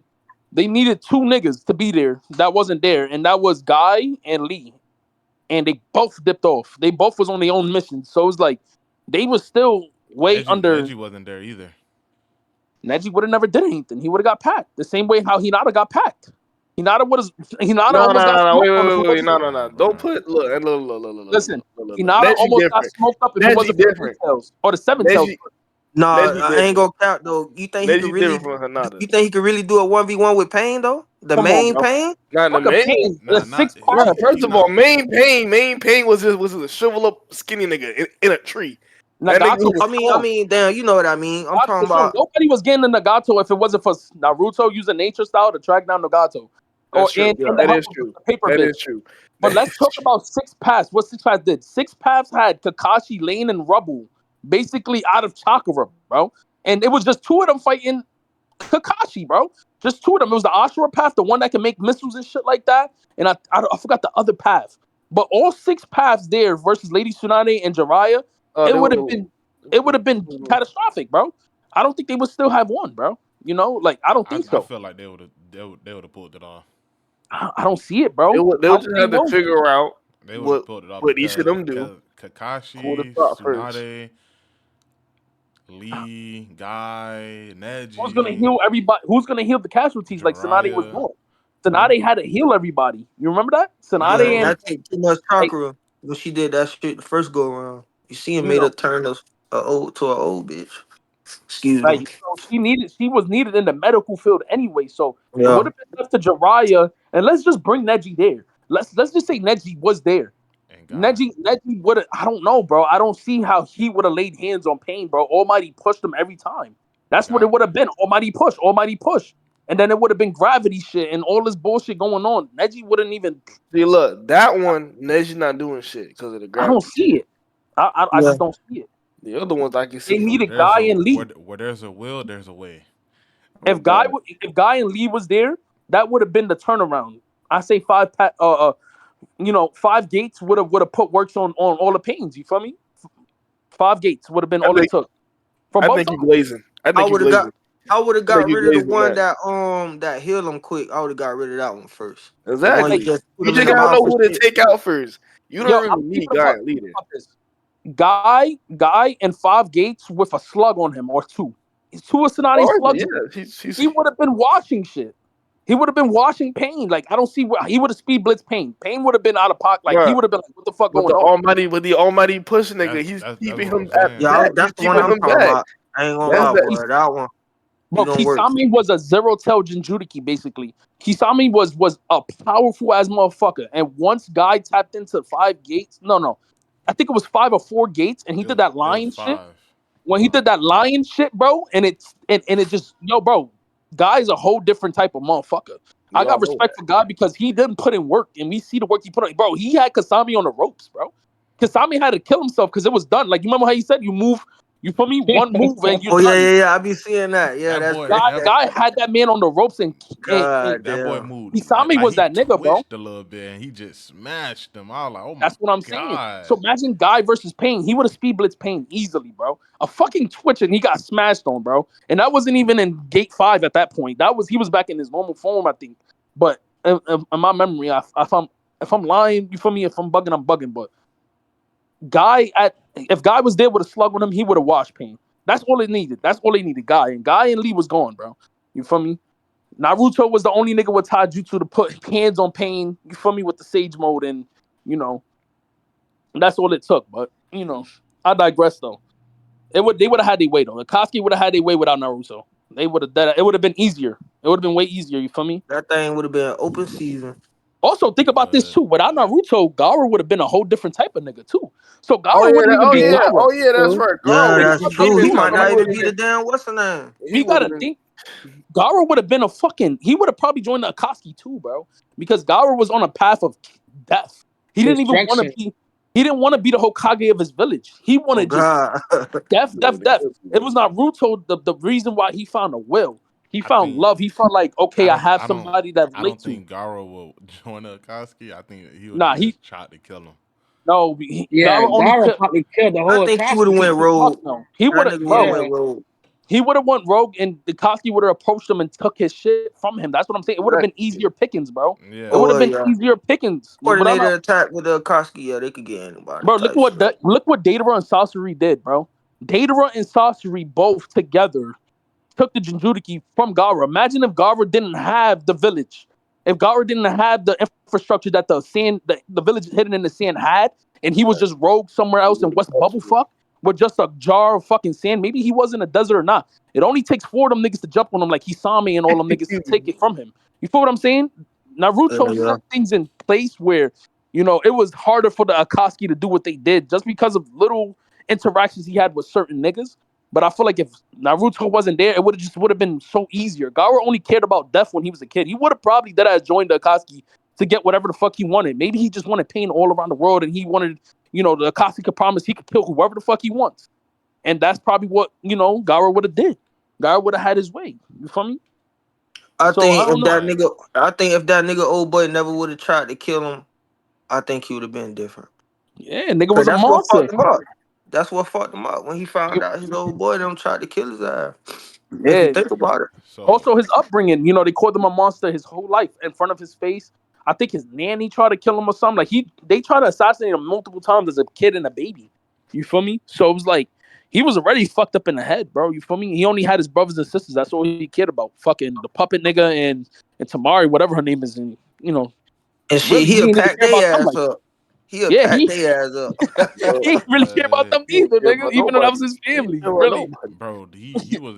two niggas to be there that wasn't there, and that was Guy and Lee. And they both dipped off. They both was on their own mission. So it's like they was still way under. Neji wasn't there either. Neji would have never did anything. He would have got packed the same way how Hinata got packed. Hinata No, almost got no, smoked wait, on wait, if it wait, wait, wasn't. no. Don't put Listen, look. Hinata Neji almost got different. smoked up if it Neji wasn't for the different. details or the seven tails. Neji, Nah, Neji I ain't different. gonna count though. You think he could Neji really? different from Hanada. You think he could really do a 1v1 with Pain though? The Come on, main bro. Pain? Not the Fuck a main. Pain. Nah, The six not pack. Nah, first he of all, not. main pain was a shrivel up skinny nigga in a tree. That nigga Nagato was was I strong. mean, damn, you know what I mean. I'm Nagato talking was strong. about. Nobody was getting the Nagato if it wasn't for Naruto using nature style to track down Nagato. that's true. Yeah. And the That help is of true. the paper That bit. is true. But That let's is talk true. about Six Paths. What Six Paths did? Six Paths had Kakashi, Lane, and Rubble basically out of chakra, bro. And it was just two of them fighting Kakashi, bro. Just two of them. It was the Ashura path, the one that can make missiles and shit like that. And I forgot the other path. But all six paths there versus Lady Tsunade and Jiraiya, They it would have been catastrophic, bro. I don't think they would still have won, bro. You know, like I don't think I so. feel like they would have pulled it off. I don't see it, bro. would How just would they have to know? figure out They would have pulled it off what each of them do. because Who to Kakashi, stop first? Tsunade, Lee, Guy, Who's gonna Neji, heal everybody? Who's gonna heal the casualties like Tsunade was Jiraiya. doing? Tsunade had to heal everybody. You remember that? Yeah, Tsunade and that take too much like, chakra when she did that shit the first go around. You see, it you made know, her turn a old to an old bitch. Excuse like me. she was needed in the medical field anyway. So it would Yeah. have been left to Jiraiya, and let's just bring Neji there. Let's just say Neji was there. And Guy. Neji would have. I don't know, bro. I don't see how he would have laid hands on Pain, bro. Almighty pushed him every time. That's what Guy. it would have been. Almighty push. And then it would have been gravity shit and all this bullshit going on. Neji wouldn't even. See, look, that one Neji not doing shit because of the I don't gravity. see it. I Yeah. just don't see it. The other ones I can They see. needed Guy and Lee. Where there's a will, there's a way. Oh, God. If Guy and Lee was there, that would have been the turnaround. I say 5 gates would have put works on all the Pains. You feel me? 5 gates would have been all it took. From I both think sides. you glazing. I I think you would have glazing. I would have I think got you rid of the glazing one that. that healed him quick. I would have got rid of that one first. The one Exactly. you just put You him in just the gotta mouth know and who to shit. take out first. You Yo, don't I'm really need thinking Guy about, and leader. this. Guy, and 5 gates with a slug on him or two. It's two of Tsunade's Oh, slugs. yeah, He would have been washing shit. He would have been washing Pain. Like I don't see what he would have speed blitz Pain. Pain would have been out of pocket. Like he bruh, would have been like, what the fuck with going on? the almighty push nigga. That's He's that's keeping what I'm him at saying. Yeah, back. He's that's the one keeping I'm him talking back. about. I ain't gonna That's lie, that. boy. That one Bro, he gonna work. Kisame was a zero tail Jinjuriki, basically. Kisame was a powerful ass motherfucker. And once Guy tapped into 5 gates, no. I think it was 5 or 4 gates, and he did that It was lion shit. 5. When he did that lion shit, bro, and it just bro, Guy's a whole different type of motherfucker. We I all got know respect for Guy because he didn't put in work, and we see the work he put on. Bro, he had Kasami on the ropes, bro. Kasami had to kill himself because it was done. Like you remember how he said, you put me one move and you're Oh done. yeah. I be seeing that. Yeah, That that's boy, crazy. Guy had that man on the ropes, and God that boy damn. moved Kisame like was he that nigga, bro. twitched a little bit and he just smashed him. I was like, oh my That's what I'm saying. god. So imagine Guy versus Pain. He would have speed blitz Pain easily, bro. A fucking twitch and he got smashed on, bro. And that wasn't even in Gate 5 at that point. He was back in his normal form, I think. But in my memory, if I'm lying, you feel me? If I'm bugging, I'm bugging. But if Guy was there with a slug on him, he would have washed Pain. That's all it needed. That's all they needed. Guy and Lee was gone, bro. You feel me? Naruto was the only nigga with taijutsu to put hands on pain. You feel me? With the sage mode, and you know that's all it took. But you know, I digress though. They would have had their way though. Akatsuki would have had their way without Naruto. They would have done it. It would have been easier. It would have been way easier. You feel me? That thing would have been open season. Also, think about this But too. Without Naruto, Gaara would have been a whole different type of nigga too. So Gaara Oh yeah, wouldn't even be Gaara. that's right. Yeah, Garo would have that's been true. He Demon might Son. not even be the damn what's the name. He We would have gotta been. think. Gaara would have been he would have probably joined the Akatsuki too, bro. Because Gaara was on a path of death. He didn't even want to Destruction. be. He didn't want to be the Hokage of his village. He Oh wanted just God. death. It was Naruto the reason why he found a will. He I found think love. He felt like, okay, I have I don't somebody that I relate don't to. think Garo will join Akatsuki. I think he would Nah, have just tried to kill him. no, Yeah, Gaara only Gara probably killed the I whole think he would have Akatsuki. went rogue. no. He That would have, nigga would have bro. Yeah. went rogue. He would have went rogue, and the Akatsuki would have approached him and took his shit from him. That's what I'm saying. It would have been easier pickings, bro. Yeah. It would have Oh been yeah. easier pickings. But I'm Coordinated not, attack with the Akatsuki. Yeah, they could get anybody. bro. Type shit. Look what Datara and Sasori did, bro. Datara and Sasori both together took the Jinchuriki from Gaara. Imagine if Gaara didn't have the village. If Gaara didn't have the infrastructure that the village hidden in the sand had, and he was just rogue somewhere else in West Bubblefuck with just a jar of fucking sand. Maybe he was in a desert or not. It only takes 4 of them niggas to jump on him like Hisami and all them niggas to take it from him. You feel what I'm saying? Naruto Yeah. set things in place where, you know, it was harder for the Akatsuki to do what they did just because of little interactions he had with certain niggas. But I feel like if Naruto wasn't there, it would have been so easier. Gaara only cared about death when he was a kid. He would have probably joined the Akatsuki to get whatever the fuck he wanted. Maybe he just wanted pain all around the world, and he wanted, you know, the Akatsuki could promise he could kill whoever the fuck he wants. And that's probably what, you know, Gaara would have did. Gaara would have had his way. You feel me? I So, think I don't if that nigga old boy never would have tried to kill him, I think he would have been different. Yeah, nigga 'Cause was a that's what monster. fucked him up. That's what fucked him up when he found out his old boy them tried to kill his ass. If you Yeah. think about it. So Also, his upbringing, you know, they called him a monster his whole life in front of his face. I think his nanny tried to kill him or something. Like they tried to assassinate him multiple times as a kid and a baby. You feel me? So it was like he was already fucked up in the head, bro. You feel me? He only had his brothers and sisters. That's all he cared about. Fucking the puppet nigga and Tamari, whatever her name is, and you know, And shit, really, he he'll didn't even pack care about their them. ass like up. He'll Yeah, pack he their ass up. he didn't really care about them He didn't either, care nigga. about Even though that was nobody. his He didn't family, care about really. nobody. bro,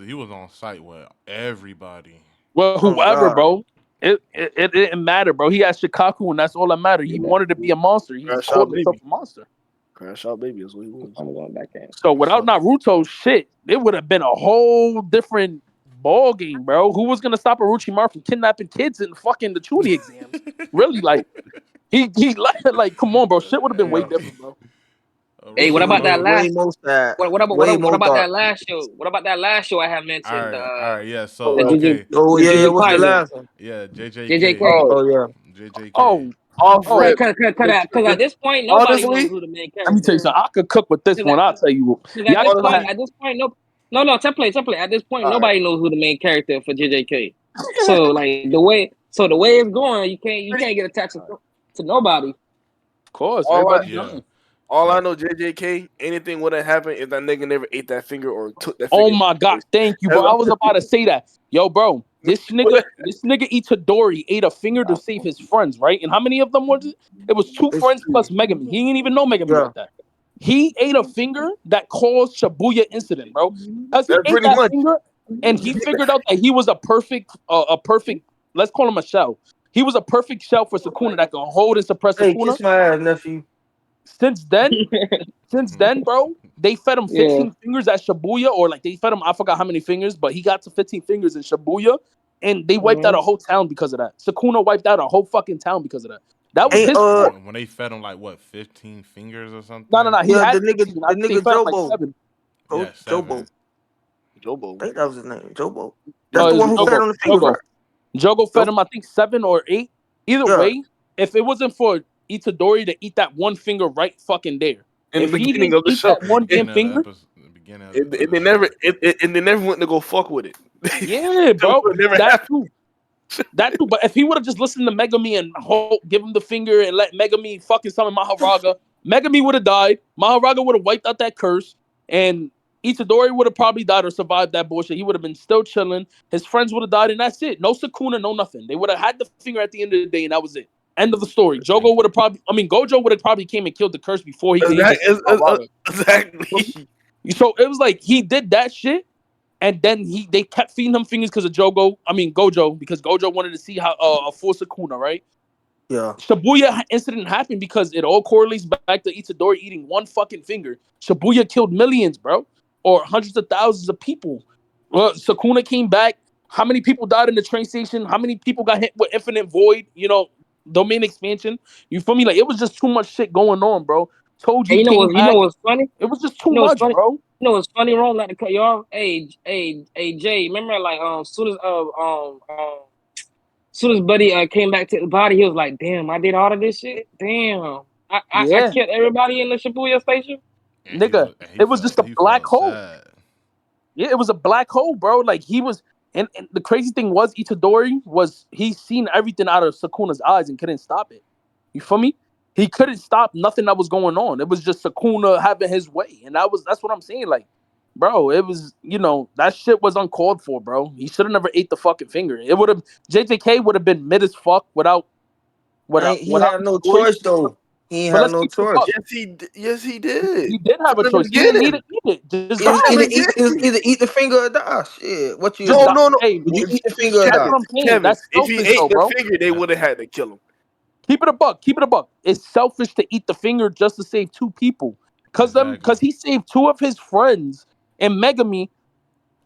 he was on site with everybody. Well, Oh my whoever, God. bro. It didn't matter, bro. He had Shikaku, and that's all that mattered. He wanted to be a monster. He Crash called out himself baby. a monster. Crash out baby is what he was. I'm going back in. So without So Naruto, shit, it would have been a whole different ball game, bro. Who was gonna stop Orochimaru from kidnapping kids and fucking the Chunin exams? Really, like he like come on, bro. Shit would have been way Yeah. different, bro. Hey, This what shit would about have that been way last? more sad. What Way more about that dark. last show? What about that last show I had all mentioned? right, yeah. So The Juju, okay, Oh the yeah, Juju what's the Kaisen, last one? yeah, JJK, JJK. Oh yeah. JJK. Oh, Off oh, rip. Because at this point nobody knows Honestly, who the main let me tell character you is. something. I could cook with this one. I'll tell you. Because Y'all need to have, at this point, no, template. At this point, All right. nobody knows who the main character for JJK. So like the way it's going, you can't get attached to nobody. of course, All everybody Yeah. knows. all I So know, JJK, anything would have happened if that nigga never ate that finger or took that Oh finger. my god, thank you, bro. I was about to say that. Yo, bro, this nigga Itadori ate a finger to save his friends, right? And how many of them was it? It was 2 It's friends plus Megami. He didn't even know Megami yeah. like that. He ate a finger that caused Shibuya incident, bro. As he That's ate pretty that much. finger, and he figured out that he was a perfect, let's call him a shell. He was a perfect shell for Sukuna that can hold and suppress Hey, Sukuna. kiss my ass, nephew. Since then, bro, they fed him 15 fingers at Shibuya, or like they fed him, I forgot how many fingers, but he got to 15 fingers in Shibuya, and they wiped out a whole town because of that. Sukuna wiped out a whole fucking town because of that. That was Hey, his fault. when they fed him like what 15 fingers or something. No. He yeah, had the nigga 15. I think they the nigga fed him like Jobo. 7. Yeah, 7. Jobo. Jobo. I think that was his name. Jobo. No, That's the it one was who fed on the finger, right? Jogo fed him, I think, 7 or 8. Either Yeah. way, if it wasn't for Itadori to eat that one finger right fucking there, In if the he beginning didn't of the eat show, that one damn the finger, beginning of and the they show. never and they never went to go fuck with it. yeah, bro, would never that happen. too. That too. But if he would have just listened to Megami and give him the finger and let Megami fucking summon Maharaga, Megami would have died. Maharaga would have wiped out that curse, and Itadori would have probably died or survived that bullshit. He would have been still chilling. His friends would have died, and that's it. No Sukuna, no nothing. They would have had the finger at the end of the day, and that was it. End of the story. Gojo would have probably came and killed the curse before he could Exactly. So it was like he did that shit, and then they kept feeding him fingers because of Gojo, because Gojo wanted to see how a full Sukuna, right? Yeah. Shibuya incident happened because it all correlates back to Itadori eating one fucking finger. Shibuya killed millions, bro, or hundreds of thousands of people. Sukuna came back. How many people died in the train station? How many people got hit with Infinite Void? Domain expansion. You feel me? Like it was just too much shit going on, bro. Told you. Hey, you know what's funny? It was just too much, bro. You know what's funny, wrong? Not to cut you off. Hey, Jay, remember like soon as Buddy came back to the body, he was like, "Damn, I did all of this shit. Damn, I killed everybody in the Shibuya station." Nigga, it was just a black hole. Yeah, it was a black hole, bro. Like he was, and the crazy thing was Itadori he seen everything out of Sukuna's eyes and couldn't stop it. You feel me? He couldn't stop nothing that was going on. It was just Sukuna having his way, and that's what I'm saying. Like, bro, it was that shit was uncalled for, bro. He should have never ate the fucking finger. It would have JJK would have been mid as fuck without. He had no choice though. He had no choice. Yes, he did. He did have a choice. He didn't need to eat it. Just either eat the finger or die. Shit, what you? No. Hey, would you eat the finger or die? Kevin, that's if he ate the finger, they would have had to kill him. Keep it a buck. It's selfish to eat the finger just to save two people. Because he saved two of his friends, and Megami,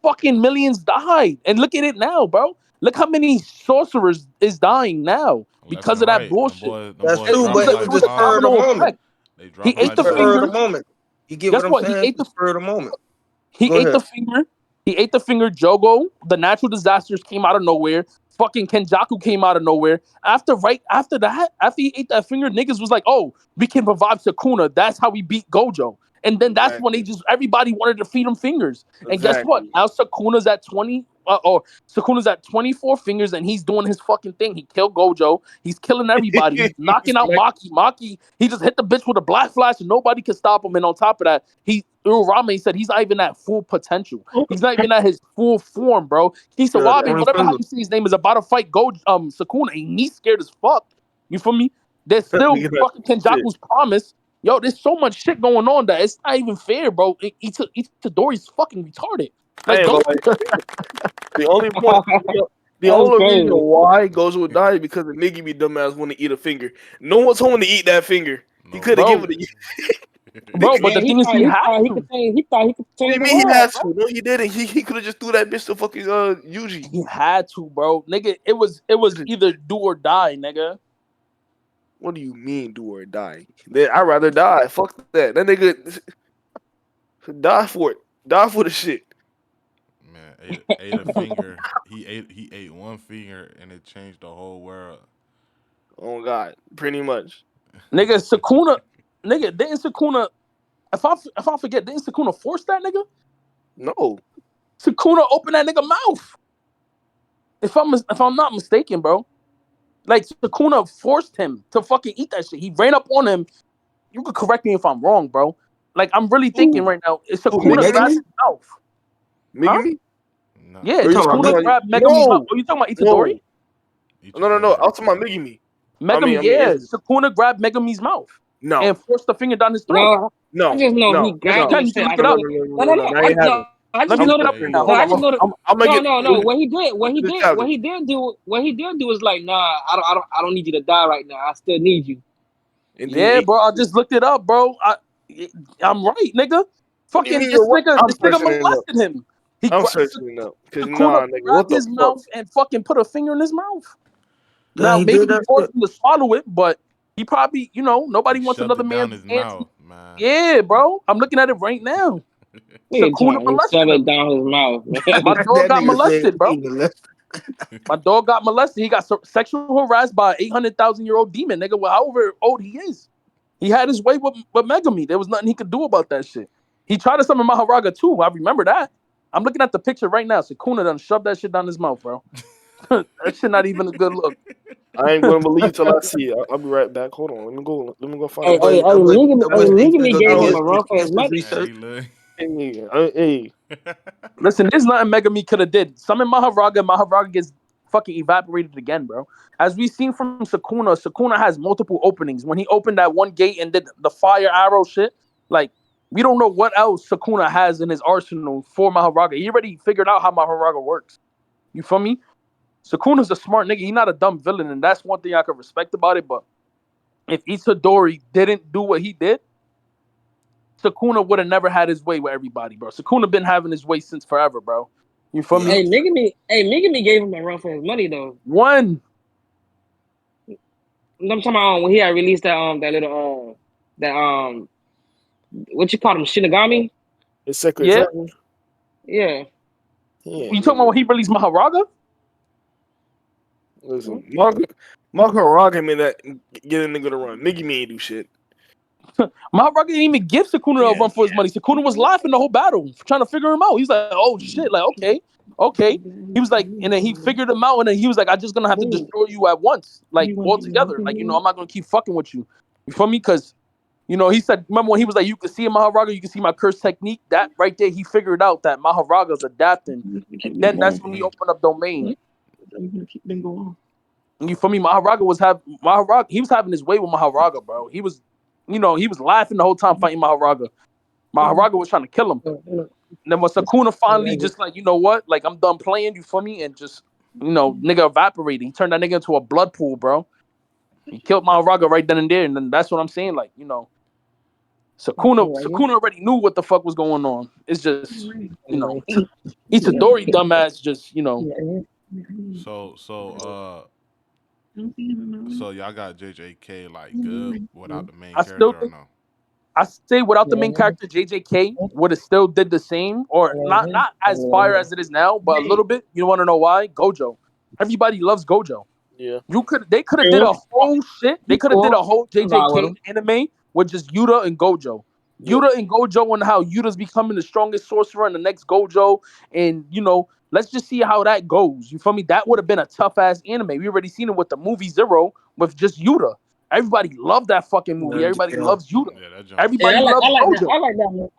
fucking millions died. And look at it now, bro. Look how many sorcerers is dying now because of that bullshit. That's true, but it was just spur of the moment. He ate the finger. Moment. You get what I'm saying? He ate the spur of the moment. He ate the finger. He ate the finger. Jogo, the natural disasters came out of nowhere. Fucking Kenjaku came out of nowhere. After he ate that finger, niggas was like, "Oh, we can revive Sukuna. That's how we beat Gojo." And then that's when everybody wanted to feed him fingers. And guess what? Now Sukuna's at 20, Sukuna's at 24 fingers, and he's doing his fucking thing. He killed Gojo. He's killing everybody. He's knocking out Maki. Maki, he just hit the bitch with a black flash, and nobody could stop him. And on top of that, Urarame said he's not even at full potential. He's not even at his full form, bro. Kisawabe, whatever how you say his name, is about to fight Sukuna, and he's scared as fuck. You feel me? There's still fucking Kenjaku's promise. Yo, there's so much shit going on that it's not even fair, bro. Itadori's fucking retarded. Like, the only reason why Gojo would die is because the nigga be dumbass want to eat a finger. No one told him to eat that finger. He could have given it. Bro, but the thing is, he thought he could change the he had to. No, he didn't. He could have just threw that bitch to fucking Yuji. He had to, bro. Nigga, it was either do or die, nigga. What do you mean, do or die? I'd rather die. Fuck that. That nigga die for it. Die for the shit. Man, ate a finger. He ate one finger and it changed the whole world. Oh God, pretty much. Nigga, Sukuna. Nigga, didn't Sukuna? If I forget, didn't Sukuna force that nigga? No. Sukuna opened that nigga mouth. If I'm not mistaken, bro. Like, Sukuna forced him to fucking eat that shit. He ran up on him. You could correct me if I'm wrong, bro. Like, I'm really thinking right now. It's Sukuna grabbed his mouth. Megami? No. Yeah, Sukuna grabbed Megami's mouth. Oh, you talking about Itadori? No. I was talking about Megami. Sukuna grabbed Megami's mouth. No. And forced the finger down his throat. No. I just know he grabbed him. You can look it up. I just know that. No. What he did do was like, nah, I don't need you to die right now. I still need you. Yeah, bro. I just looked it up, bro. I'm right, nigga. Fucking this nigga molested him. I'm searching it up. Sukuna grabbed his mouth and fucking put a finger in his mouth. Now maybe he forced him to swallow it, but he probably, nobody wants another man's mouth, man. Yeah, bro. I'm looking at it right now. Sukuna molested him down his mouth. My dog got molested, bro. My dog got molested. He got sexual harassed by an 800,000-year-old demon, nigga. However old he is, he had his way with Megami. There was nothing he could do about that shit. He tried to summon Maharaga too. I remember that. I'm looking at the picture right now. Sukuna done shoved that shit down his mouth, bro. That shit not even a good look. I ain't gonna believe till I see it. I'll be right back. Hold on. Let me go find it. Megami gave him a run for his money. Hey. Listen, there's nothing Megami could have did. Summon Maharaga gets fucking evaporated again, bro. As we seen from Sukuna, Sukuna has multiple openings. When he opened that one gate and did the fire arrow shit, like we don't know what else Sukuna has in his arsenal for Maharaga. He already figured out how Maharaga works. You feel me? Sukuna's a smart nigga. He's not a dumb villain, and that's one thing I could respect about it. But if Itadori didn't do what he did, Sukuna would have never had his way with everybody, bro. Sukuna been having his way since forever, bro. You feel Yeah. me? Hey, Megami gave him a run for his money though. One. I'm talking about when he had released that little what you call him, Shinigami? His secret Yeah. dragon. Yeah. You talking about when he released Maharaga? Listen, Maharaga made that get a nigga to run. Nigga me ain't do shit. Maharaga didn't even give Sukuna a run for his money. Sukuna was laughing the whole battle, trying to figure him out. He's like, oh shit, like, okay. He was like, and then he figured him out, and then he was like, I'm just gonna have to destroy you at once, like all together. Like, I'm not gonna keep fucking with you. You feel me? Because, he said, remember when he was like, you can see Maharaga, you can see my curse technique? That right there, he figured out that Maharaga's adapting. And then that's when he opened up domain. You feel me? Maharaga was having his way with Maharaga, bro. He was laughing the whole time fighting Maharaga. Maharaga was trying to kill him. And then when Sukuna finally just like, you know what? Like, I'm done playing, you feel me? And just, nigga evaporated. He turned that nigga into a blood pool, bro. He killed Maharaga right then and there. And then that's what I'm saying. Like, Sukuna already knew what the fuck was going on. It's just, Itadori dumbass just, So y'all got JJK like good without the main I character still or think no? I say without the main character, JJK would have still did the same, or not as fire as it is now, but a little bit. You want to know why? Gojo. Everybody loves Gojo. Yeah. They could have did a whole shit. They could have did a whole JJK anime with just Yuta and Gojo. Yuta and Gojo, and how Yuta's becoming the strongest sorcerer in the next Gojo, and let's just see how that goes. You feel me? That would have been a tough ass anime. We already seen it with the movie Zero with just Yuta. Everybody loved that fucking movie. Everybody loves Yuta. Yeah, that jump. Everybody loves Gojo. I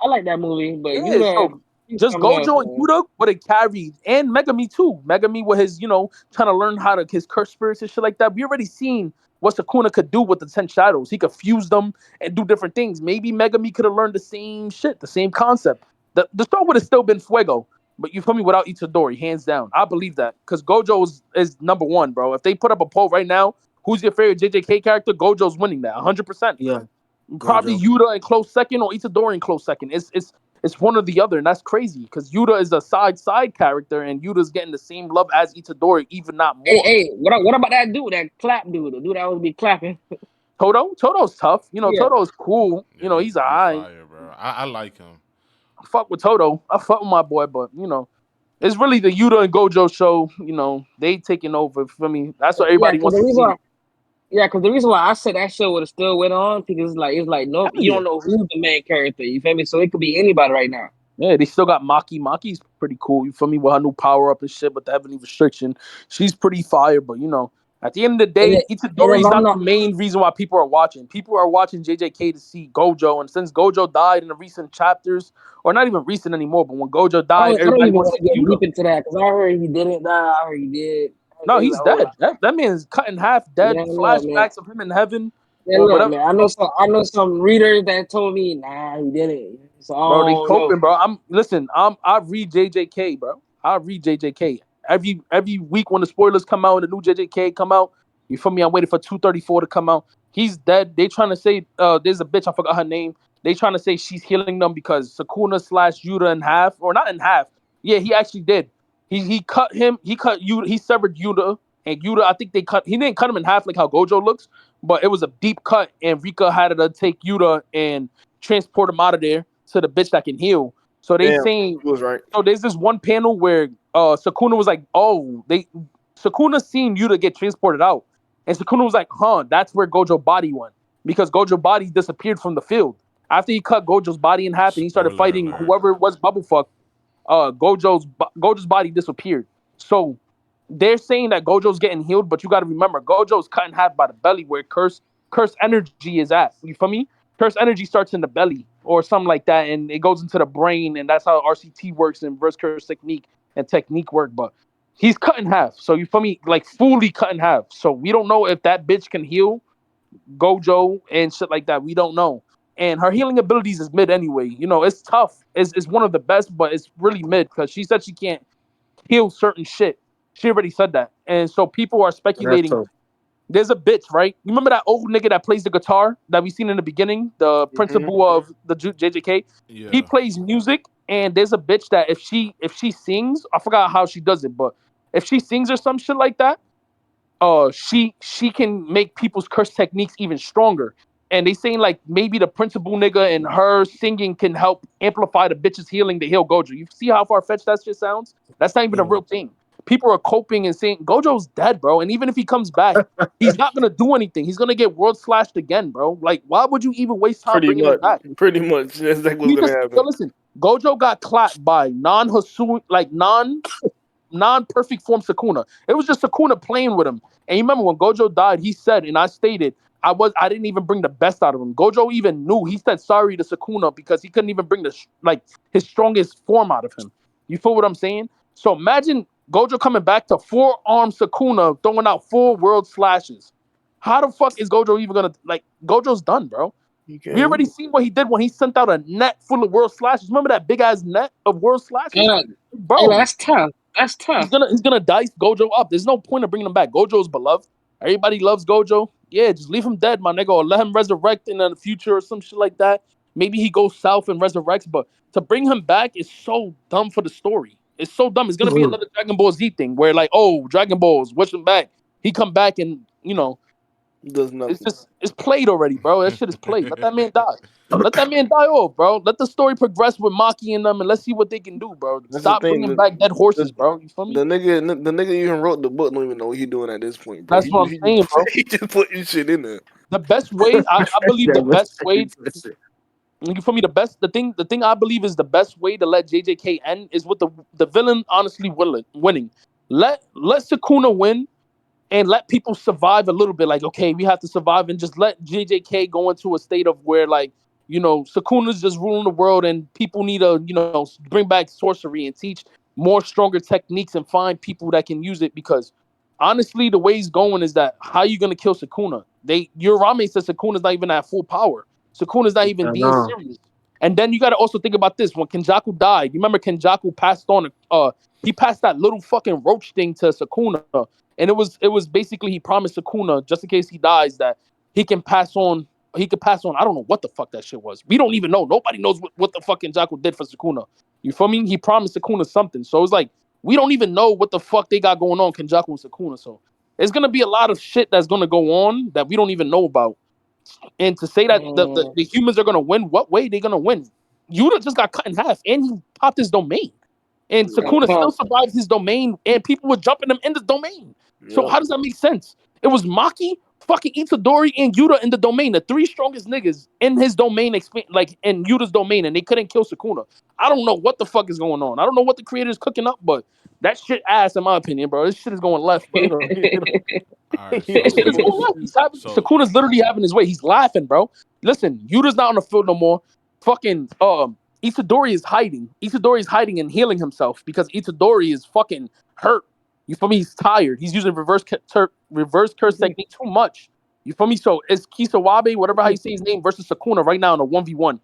like that movie, but So just Gojo and Yuta would have carried, and Megami too. Megami with his, trying to learn how to his curse spirits and shit like that. We already seen what Sukuna could do with the 10 shadows. He could fuse them and do different things. Maybe Megami could have learned the same shit, the same concept. The show would have still been Fuego, but you feel me, without Itadori, hands down. I believe that because Gojo is number one, bro. If they put up a poll right now, who's your favorite JJK character? Gojo's winning that 100%. Yeah. Probably Yuta in close second or Itadori in close second. It's one or the other, and that's crazy because Yuta is a side character, and Yuta's getting the same love as Itadori, even not more. Hey, what about that dude, that clap dude? The dude that would be clapping. Toto's tough. Toto's cool. Yeah, He's alright. Fire, bro. I like him. I fuck with Toto. I fuck with my boy, but it's really the Yuta and Gojo show. They taking over for me. That's what everybody wants to see. Yeah, because the reason why I said that show would have still went on because it's like no, you don't know who's the main character. You feel me? So it could be anybody right now. Yeah, they still got Maki. Maki's pretty cool. You feel me? With her new power up and shit, but the heavenly restriction, she's pretty fire. But at the end of the day, Itadori's not the main reason why people are watching. People are watching JJK to see Gojo, and since Gojo died in the recent chapters, or not even recent anymore, but when Gojo died, everybody wants to get deep into that because I heard he didn't die. I heard he did. No, he's dead. That man's cut in half, dead. Flashbacks of him in heaven. Yeah, look, man, I know some readers that told me, nah, he didn't. So, bro, they coping, bro. I read JJK, bro. I read JJK every week when the spoilers come out and the new JJK come out. You feel me? I'm waiting for 234 to come out. He's dead. They trying to say there's a bitch, I forgot her name. They trying to say she's healing them because Sukuna / Yuta in half, or not in half. Yeah, he actually did. He cut him. He cut Yuta. He severed Yuta, and Yuta. I think he didn't cut him in half like how Gojo looks, but it was a deep cut. And Rika had to take Yuta and transport him out of there to the bitch that can heal. So they saying he was right. So there's this one panel where Sukuna was like, Sukuna seen Yuta get transported out, and Sukuna was like, that's where Gojo body went because Gojo body disappeared from the field after he cut Gojo's body in half and he started fighting whoever was Bubblefuck. Gojo's body disappeared. So they're saying that Gojo's getting healed, but you got to remember Gojo's cut in half by the belly where curse energy is at. You feel me? Curse energy starts in the belly. or something like that, and it goes into the brain, and that's how RCT works and reverse curse technique and technique work. But he's cut in half, so you feel me, like fully cut in half. So we don't know if that bitch can heal Gojo and shit like that. We don't know. And her healing abilities is mid anyway. You know, it's tough. It's one of the best, but it's really mid because she said she can't heal certain shit. She already said that. And so people are That's speculating. tough. There's a bitch, right? You remember that old nigga that plays the guitar that we seen in the beginning, the Mhm. principal of the JJK? He Yeah. plays music, and there's a bitch that if she sings, I forgot how she does it, but if she sings or some shit like that, she can make people's curse techniques even stronger. And they saying like maybe the principal nigga and her singing can help amplify the bitch's healing to heal Gojo. You see how far fetched that shit sounds? That's not even a real thing. People are coping and saying Gojo's dead, bro. And even if he comes back, he's not gonna do anything. He's gonna get world slashed again, bro. Like, why would you even waste time Pretty bringing him much. back? Pretty much. That's exactly He what's just gonna so happen. listen. Gojo got clapped by non-perfect form Sukuna. It was just Sukuna playing with him. And you remember when Gojo died, he said, and I stated, I didn't even bring the best out of him. Gojo even knew. He said sorry to Sukuna because he couldn't even bring his strongest form out of him. You feel what I'm saying? So imagine Gojo coming back to four-arm Sukuna throwing out 4 world slashes. How the fuck is Gojo even gonna Gojo's done, bro? You We can't. already seen what he did when he sent out a net full of world slashes. Remember that big ass net of world slashes, Hey, bro? that's tough. That's He's tough. gonna dice Gojo up. There's no point of bringing him back. Gojo's beloved. Everybody loves Gojo. Yeah, just leave him dead, my nigga, or let him resurrect in the future or some shit like that. Maybe he goes south and resurrects, but to bring him back is so dumb for the story. It's so dumb. It's gonna be another Dragon Ball Z thing where like, oh, Dragon Balls, wish him back. He come back and Does it's nothing. just it's played already, bro. That shit is played. Let that man die. Let that man die off, bro. Let the story progress with Maki and them, and let's see what they can do, bro. That's the Stop thing. bringing back dead The, horses, bro. You feel me? the nigga even wrote the book. Don't even know what he doing at this point, bro. That's what I'm saying, bro. He just putting shit in there. The best way, I believe, Yeah, the best listen, way. listen. For me, the thing I believe is the best way to let JJK end is with the villain honestly winning. Let Sukuna win and let people survive a little bit. Like, okay, we have to survive, and just let JJK go into a state of where, like, Sukuna's just ruling the world, and people need to, bring back sorcery and teach more stronger techniques and find people that can use it. Because honestly, the way he's going is that how you gonna kill Sukuna? Urame says Sukuna's not even at full power. Sukuna's not even I being know. serious. And then you got to also think about this: when Kenjaku died, you remember Kenjaku passed on. He passed that little fucking roach thing to Sukuna, and it was basically he promised Sukuna just in case he dies that he can pass on. He could pass on. I don't know what the fuck that shit was. We don't even know. Nobody knows what the fucking Jackal did for Sukuna. You feel me? He promised Sukuna something. So it's like we don't even know what the fuck they got going on, Kenjaku and Sukuna. So there's gonna be a lot of shit that's gonna go on that we don't even know about. And to say that Mm, the humans are gonna win, what way they gonna win? Yuta just got cut in half, and he popped his domain. And Yep. Sukuna still tough. survives his domain, and people were jumping him in the domain. So Yep. how does that make sense? It was Maki, fucking Itadori, and Yuta in the domain, the 3 strongest niggas in his domain, like in Yuta's domain, and they couldn't kill Sukuna. I don't know what the fuck is going on. I don't know what the creator is cooking up, but that shit ass, in my opinion, bro. This shit is going left, bro. All right. This So shit is going left. so Sakuna's literally having his way. He's laughing, bro. Listen, Yuta's not on the field no more. Fucking Itadori is hiding. Itadori is hiding and healing himself because Itadori is fucking hurt. You feel me? He's tired. He's using reverse curse technique too much. You feel me? So it's Kisawabe, whatever how you say his name, versus Sakuna right now in a 1v1.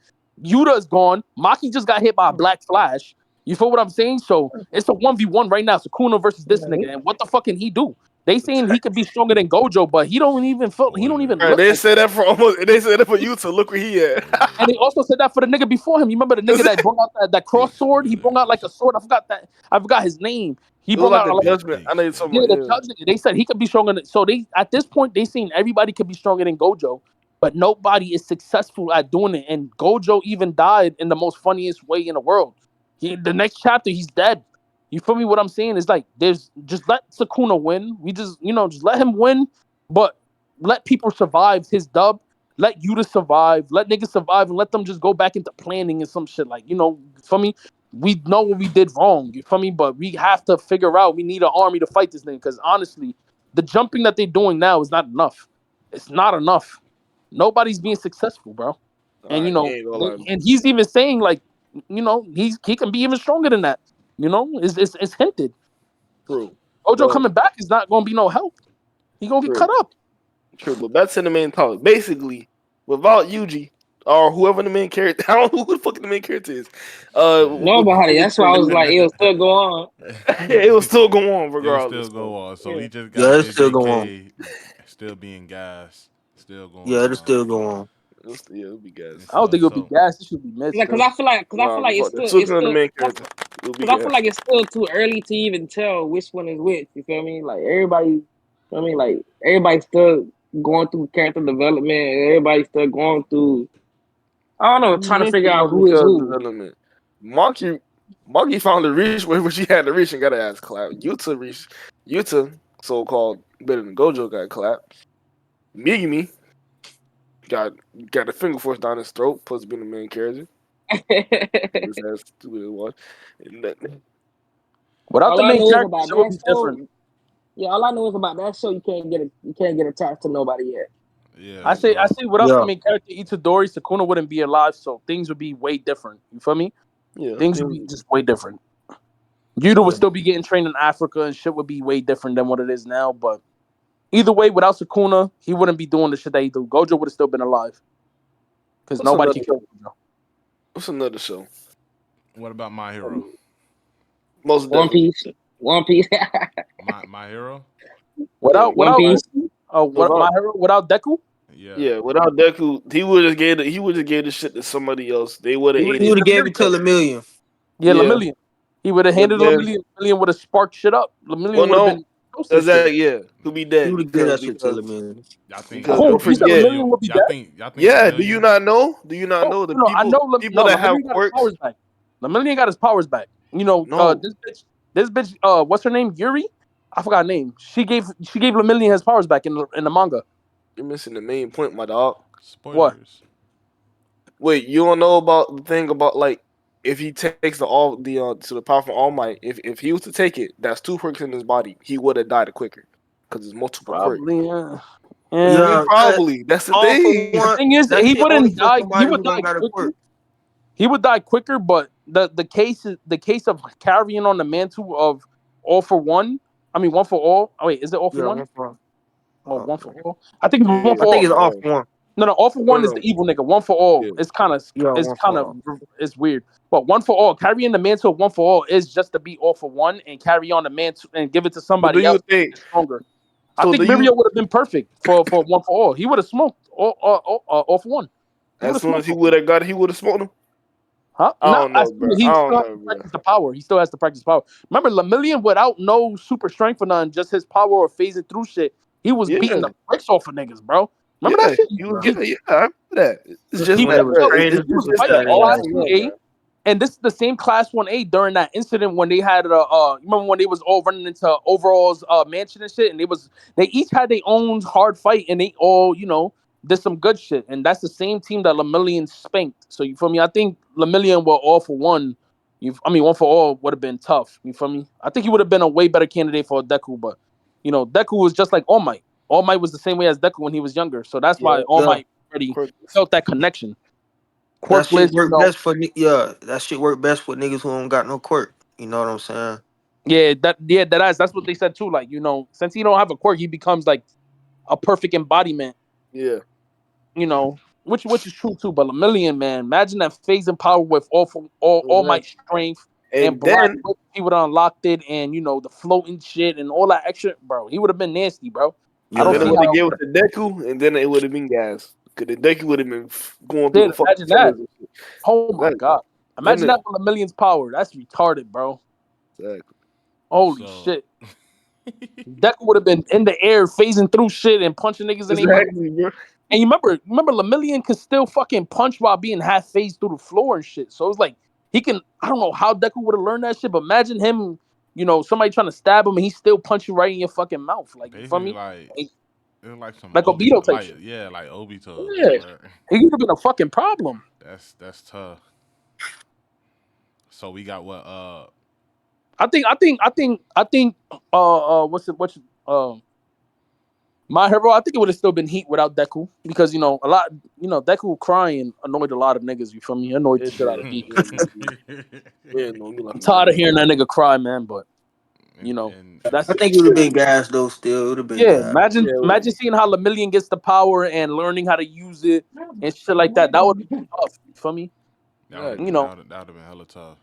Yuta is gone. Maki just got hit by a black flash. You feel what I'm saying? So it's a 1v1 right now. Sakuna versus this nigga. And what the fuck can he do? They saying he could be stronger than Gojo, but he don't even Right, look they like. said that for almost. They said that for you to look where he at. And they also said that for the nigga before him. You remember the nigga that brought out that cross sword? He brought out like a sword. I forgot his name. He It was brought like out a like judgment. I know you're talking yeah, about. the Yeah. judge nigga. They said he could be stronger than so they at this point they seen everybody could be stronger than Gojo, but nobody is successful at doing it. And Gojo even died in the most funniest way in the world. The next chapter, he's dead. You feel me? What I'm saying is like there's just let Sukuna win. We just let him win, but let people survive his dub. Let Yuta survive. Let niggas survive and let them just go back into planning and some shit. Like, for me, we know what we did wrong. You feel me? But we have to figure out we need an army to fight this thing. Because honestly, the jumping that they're doing now is not enough. It's not enough. Nobody's being successful, bro. And you I know, ain't gonna lie. and he's even saying like, you know, he can be even stronger than that. You know, it's hinted. True. Ojo But coming back is not gonna be no help. He gonna get cut true. up. True. But back to the main topic. Basically, without Yuji or whoever the main character, I don't know who the fuck the main character is. Nobody. That's why I was like, it'll still go on. It will still go on It'll regardless. still go on. So Yeah. we just Yeah, got it still go on. JJK still being gas, still going Yeah, it'll on. still go on. It'll be guys. And I don't think it'll be so gas. It should be mid Like, cause still. I feel like, Nah, it's fuck that. still, Sukuna the main character. It'll be cause I feel gas. like it's still too early to even tell which one is which. You feel me? Like everybody, you know what I mean, like everybody's still going through character development. Everybody's still going through. I don't know, trying to figure out who is who. Development. Monkey found the reach where she had to reach and got her ass clapped. Yuta, so called better than Gojo, got clapped. Megumi got a finger force down his throat, supposed to be the main character. This ass stupid as was. And Without All the I main know is character, about it would that be show. different. Yeah, all I know is about that show. You can't get attached to nobody yet. yeah, I say without the Yeah. main character Itadori, Sukuna wouldn't be alive, so things would be way different. You feel me? yeah, Things would be just way different. Yuta would still be getting trained in Africa and shit would be way different than what it is now. But either way, without Sukuna, he wouldn't be doing the shit that he do. Gojo would have still been alive. Because What's nobody another- can kill Gojo. What's another show? What about My Hero? Most One definitely. Piece. One Piece. My Hero? Without One Piece. my hero, without Deku, Yeah, without Deku, he would just gave the shit to somebody else. They would have He ate He it. would have gave it to Lemillion. yeah, Yeah. Lemillion. He would have But handed then- Lemillion. Lemillion would have sparked shit up. Lemillion Well, would have no, been toasted shit. exactly. Yeah, he'll be He dead would have given that because shit to Lemillion. Y'all think Because Oh, don't you said forget. Lemillion would be dead? Y'all think Yeah, Lemillion? do you not know? Do you not Oh, know the no, I know. people that have Lemillion got his quirks? powers back. Lemillion got his powers back. You know, No. this bitch, what's her name? Yuri. I forgot her name. She gave Lemillion his powers back in the manga. You're missing the main point, my dog. Spoilers. Wait, you don't know about the thing about like if he takes to the powerful All Might, if he was to take it, that's 2 quirks in his body, he would have died quicker because there's multiple quirks. Probably. Yeah. Yeah, Probably. That's the all for thing. The one. thing is, That he shit only wouldn't for die. He somebody would who die don't got a quicker. quirk. He would die quicker, but the case of carrying on the mantle of all for one. I mean, one for all. Oh wait, is it all for Yeah, one? one for Or one for all? I think it's Yeah, one for I think all. it's all for one. No, all for one No, is no. the evil nigga. One for all. Yeah. It's kind of Yeah, it's one kind for of all. it's weird. But one for all, carrying the mantle of one for all is just to be all for one and carry on the mantle and give it to But do somebody you else think? stronger. I So think do you? Mirio would have been perfect for one for all. He would have smoked all for one. He would As have soon as smoked. he would have smoked him. Huh? I No, don't know, bro. he I still don't has know, to bro. practice the power. He still has to practice power. Remember, Lemillion without no super strength or nothing, just his power or phasing through shit, he was Yeah. beating the bricks off of niggas, bro. Remember Yeah, that shit? I remember that. It's Just just when that, they was bro. training, He was just fighting started Class acting. 1A, and this is the same Class 1A during that incident when they had remember when they was all running into Overall's mansion and shit, and they each had their own hard fight, and they all did some good shit, and that's the same team that Lemillion spanked. So you feel me? I think Lemillion were all for one. One for all would have been tough. You feel me? I think he would have been a way better candidate for Deku, but Deku was just like All Might. All Might was the same way as Deku when he was younger, so that's why All Yeah. Might already felt that connection. That shit Quirkless, work best for that shit work best for niggas who don't got no quirk. You know what I'm saying? that's what they said too. Like, since he don't have a quirk, he becomes like a perfect embodiment, Yeah. Which is true too. But Lemillion, man, imagine that phasing power with all might strength and And black then whip, he would have unlocked it, and the floating shit and all that extra, bro. He would have been nasty, bro. I don't then it see would have how. gave it to Deku, and then it would have been gas. Because the Deku would have been going through Dude, the fucking imagine that. fillers and shit. Oh my Exactly. god. Imagine Then that with Lemillion's power. That's retarded, bro. Exactly. Holy So- shit. Deku would have been in the air, phasing through shit and punching niggas in their mouth. Exactly, bro. And you remember Lemillion can still fucking punch while being half phased through the floor and shit. So it's like he can. I don't know how Deku would have learned that shit, but imagine him, somebody trying to stab him and he still punch you right in your fucking mouth. Like, you feel Basically, me? it's like some Like Obito type shit. Yeah, like Obito. Yeah. He would have been a fucking problem. That's tough. So we got what? I think. What's it? My Hero, I think it would have still been Heat without Deku because Deku crying annoyed a lot of niggas. You feel me? Annoyed the It shit out did. of me. Yeah, no, me I'm like tired of that. hearing that nigga cry, man. But I that's think it would have been gas though. Still, it would have been yeah. gas. Imagine, Yeah, imagine seeing how Lemillion gets the power and learning how to use it and shit like that. That would be tough. You feel me? that would have You been know, hella tough.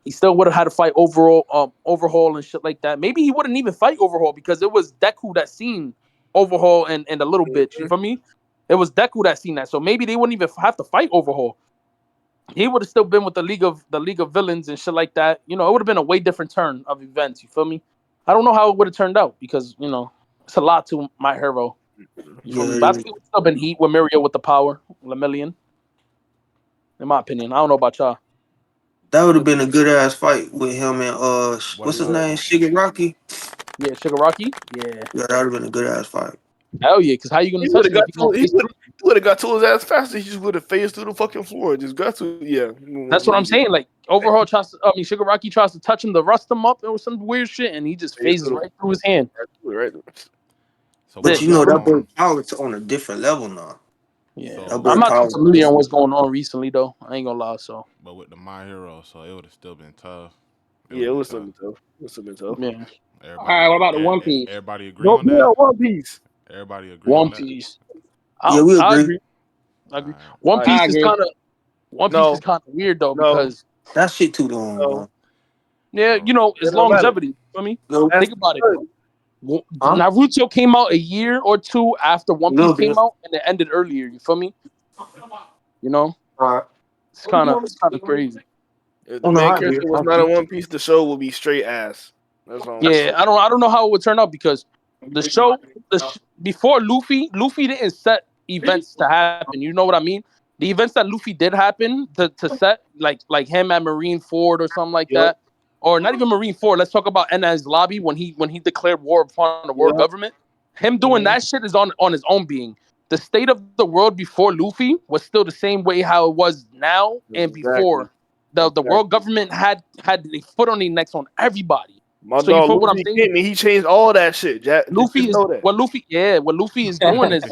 he still would have had to fight Overhaul and shit like that. Maybe he wouldn't even fight Overhaul because it was Deku that seen Overhaul and the little bitch. You feel me? It was Deku that seen that. So maybe they wouldn't even have to fight Overhaul. He would have still been with the League of Villains and shit like that. You know, it would have been a way different turn of events. You feel me? I don't know how it would have turned out because it's a lot to My Hero. You feel me? But I Yeah, think it would still been Heat with Mirio with the power, Lemillion. In my opinion, I don't know about y'all. that would have been a good ass fight with him and What what's his about name, Shigaraki. Yeah, Shigaraki. Yeah, Yeah, that would have been a good ass fight. hell yeah. Because how you gonna He touch would have him if got you to don't face through? he would have got to his ass faster. He just would have phased through the fucking floor. Just got to That's what I'm saying. Like Overhaul Shigaraki tries to touch him to rust him up or some weird shit, and he just Phased phases through right through his hand. the right. so But what That's you it. know that about boy power on a different level now. Yeah, That so boy I'm not too power. familiar on what's going on recently though. I ain't gonna lie. So but with the My Hero, so it would have still been tough. It would Yeah, it have been was tough. something tough. It was something tough. yeah, All right, what about the One Piece? Everybody agree No, on yeah, that. One Piece. Everybody agree One on that. Piece. Yeah, we I agree. agree. I All agree. right. One I Piece I is agree. kind of no, weird though no, because That shit too long, no. bro. yeah, So It it's don't matter. longevity. For me, Little, That's think about it. good. huh? Naruto came out a year or two after One Piece Little came bit. out, and it ended earlier. You feel me? You know, All right. it's kind of crazy. If the Oh no, main I agree. character was I not agree. in One Piece, the show would be straight ass. That's all I'm Yeah, saying. I don't know how it would turn out because the show before Luffy didn't set events to happen. You know what I mean? The events that Luffy did happen to set like him at Marine Ford or something like Yup, that, or not even Marine Ford. Let's talk about Enna's lobby when he declared war upon the world yup. government. Him doing Mm-hmm. that shit is on his own being. The state of the world before Luffy was still the same way how it was now and Exactly. before. The world Exactly. government had a foot on their necks on everybody. My So you dog feel what I'm Luffy saying? came and he changed all that shit. Jack, Luffy just is know that. what Luffy is doing is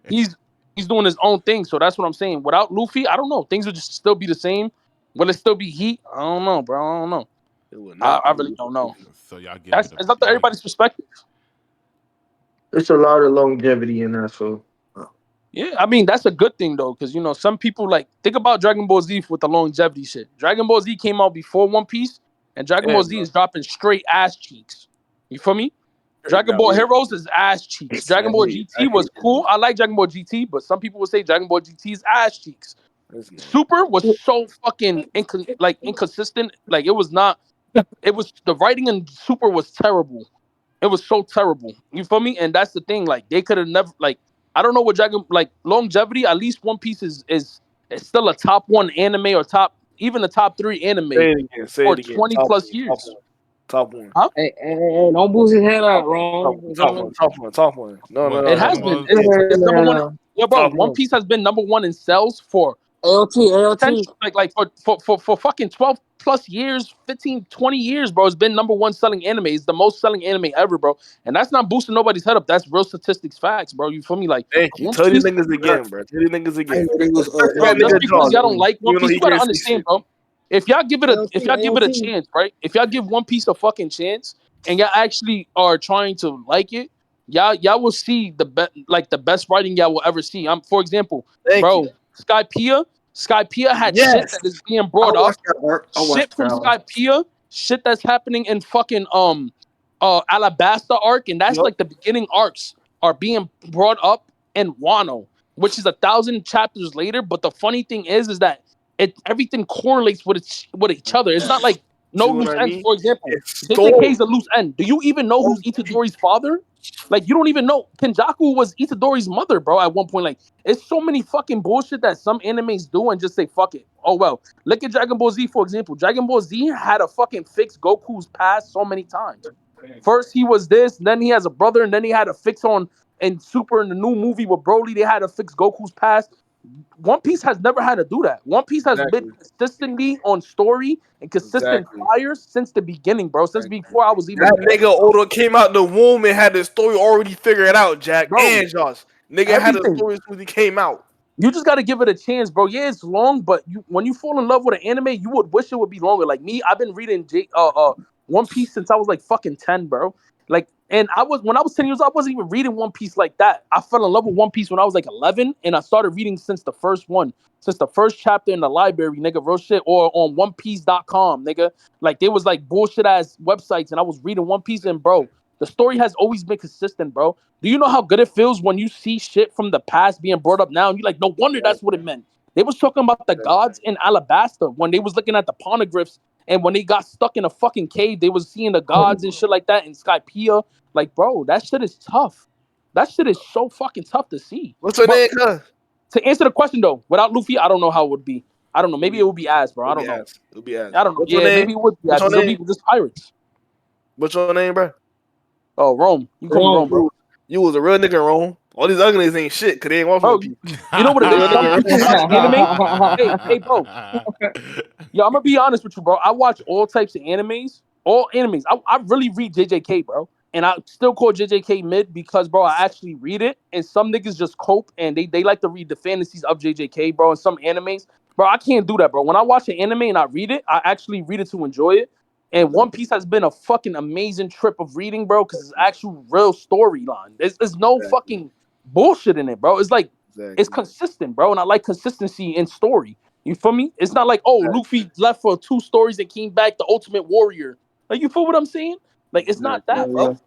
he's he's doing his own thing. So that's what I'm saying. Without Luffy, I don't know. Things would just still be the same. Will it still be heat? I don't know, bro. I don't know. It will I, not I be. really don't know. so y'all give That's it a it's up to y'all. everybody's perspective. It's a lot of longevity in that, so Yeah, I mean that's a good thing though, because some people like think about Dragon Ball Z with the longevity shit. Dragon Ball Z came out before One Piece, and Dragon Ball Damn, Z bro. is dropping straight ass cheeks. You feel me? Dragon Nah, Ball we, Heroes is ass cheeks. Dragon I Ball hate, I GT was hate cool. I like Dragon Ball GT, but some people would say Dragon Ball GT is ass cheeks. this man. Super was so fucking inconsistent. Like it was not. It was the writing in Super was terrible. It was so terrible. You feel me? And that's the thing. Like they could have never. Like I don't know what Dragon like longevity. At least One Piece is still a top one anime or even a top three anime Say it again. Say for it again. 20 Top plus one. Top years. one. Top one. Huh? Hey, don't boost his head out, Top wrong, one. Top one. gentlemen. Top one. Top one. No, no, What It no, no, has Dragon no. been. Ball? It's number one. Yeah, bro. Top One one. Piece has been number one in sales for AOT. potential for fucking 12 plus years, 15, 20 years, bro. It's been number one selling anime. It's the most selling anime ever, bro. And that's not boosting nobody's head up. That's real statistics facts, bro. You feel me? Like Thank you. One Tell these Piece, niggas again, bro. Tell these niggas I again. know they was bro. That Just nigga because Jaws, y'all don't like One even though Piece, he you gotta can't say understand, shit. bro. If y'all give it a if y'all give it a AOT. chance, right? If y'all give One Piece a fucking chance and y'all actually are trying to like it, y'all will see the best writing y'all will ever see. For example, Thank you. bro, Skypiea had shit Yes. that is being I brought up, watched that arc. I shit watched from that one. Skypiea, shit that's happening in fucking Alabasta arc, and that's Yup. like the beginning arcs are being brought up in Wano, which is 1,000 chapters later. But the funny thing is that everything correlates with each other. It's not like no See what loose I ends. mean? For example, It's JJK is story. a loose end. Do you even know who's Itadori's father? Like you don't even know Kenjaku was Itadori's mother, bro. At one point, like it's so many fucking bullshit that some animes do and just say fuck it. Oh well, look at Dragon Ball Z for example. Dragon Ball Z had a fucking fix Goku's past so many times. First he was this, then he has a brother, and then he had a fix on in Super in the new movie with Broly. They had to fix Goku's past. One Piece has never had to do that. One Piece has Exactly. been consistently on story and consistent Exactly. fires since the beginning, bro. Since before I was even That nigga Oda came out the womb and had the story already figured out, Jack Bro, and Josh. Nigga had the everything. story as soon as he came out. You just got to give it a chance, bro. Yeah, it's long, but when you fall in love with an anime, you would wish it would be longer. Like me, I've been reading One Piece since I was like fucking 10, bro. Like, and when I was 10 years old, I wasn't even reading One Piece like that. I fell in love with One Piece when I was like 11, and I started reading since the first chapter in the library, nigga, real shit, or on OnePiece.com, nigga. Like, there was like bullshit ass websites, and I was reading One Piece, and bro, the story has always been consistent, bro. Do you know how good it feels when you see shit from the past being brought up now? And you're like, no wonder that's what it meant. They was talking about the gods in Alabasta when they was looking at the poneglyphs, and when they got stuck in a fucking cave, they was seeing the gods and shit like that in Skypiea. Like, bro, that shit is tough. That shit is so fucking tough to see. What's her name, cuz? To answer the question though, without Luffy, I don't know how it would be. I don't know. Maybe it would be ass, bro. I don't know. It'll be ass. I don't know. What's your Yeah, name? maybe it would be What's ass. your It'll be just pirates. What's your name, bro? Oh, Rome. You call me Rome, bro. You was a real nigga, Rome. All these uglies ain't shit because they ain't want Bro, from people. you know what it is? Some people watch anime. Hey, bro. Yo, I'm gonna be honest with you, bro. I watch all types of animes. All animes. I really read JJK, bro. And I still call JJK mid because, bro, I actually read it. And some niggas just cope and they like to read the fantasies of JJK, bro. And some animes, bro, I can't do that, bro. When I watch an anime and I read it, I actually read it to enjoy it. And One Piece has been a fucking amazing trip of reading, bro, because it's actual real storyline. There's no fucking bullshit in it, bro. It's like, it's consistent, bro. And I like consistency in story. You feel me? It's not like, oh, Luffy left for 2 stories and came back the Ultimate Warrior. Like, you feel what I'm saying? Like, it's not that, bro.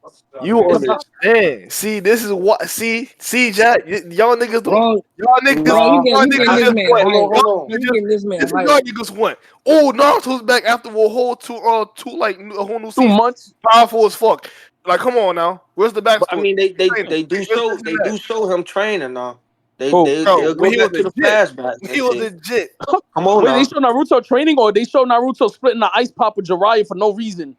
You It's not- understand? See, this is what. See, Jack. Y'all niggas don't. Bro, Y'all niggas. bro, Y'all you get niggas this just man want. hype. Y'all You niggas get this man this is hype. y'all niggas want. Oh, Naruto's back after a whole two like a whole new 2 season. months. Powerful as fuck. Like, come on now. Where's the backstory? But I mean, they Training. do show him training now. Who? They'll When go he was back to the legit. flashbacks When and he was shit. legit. Come on Wait, now. they show Naruto training or they show Naruto splitting the ice pop with Jiraiya for no reason?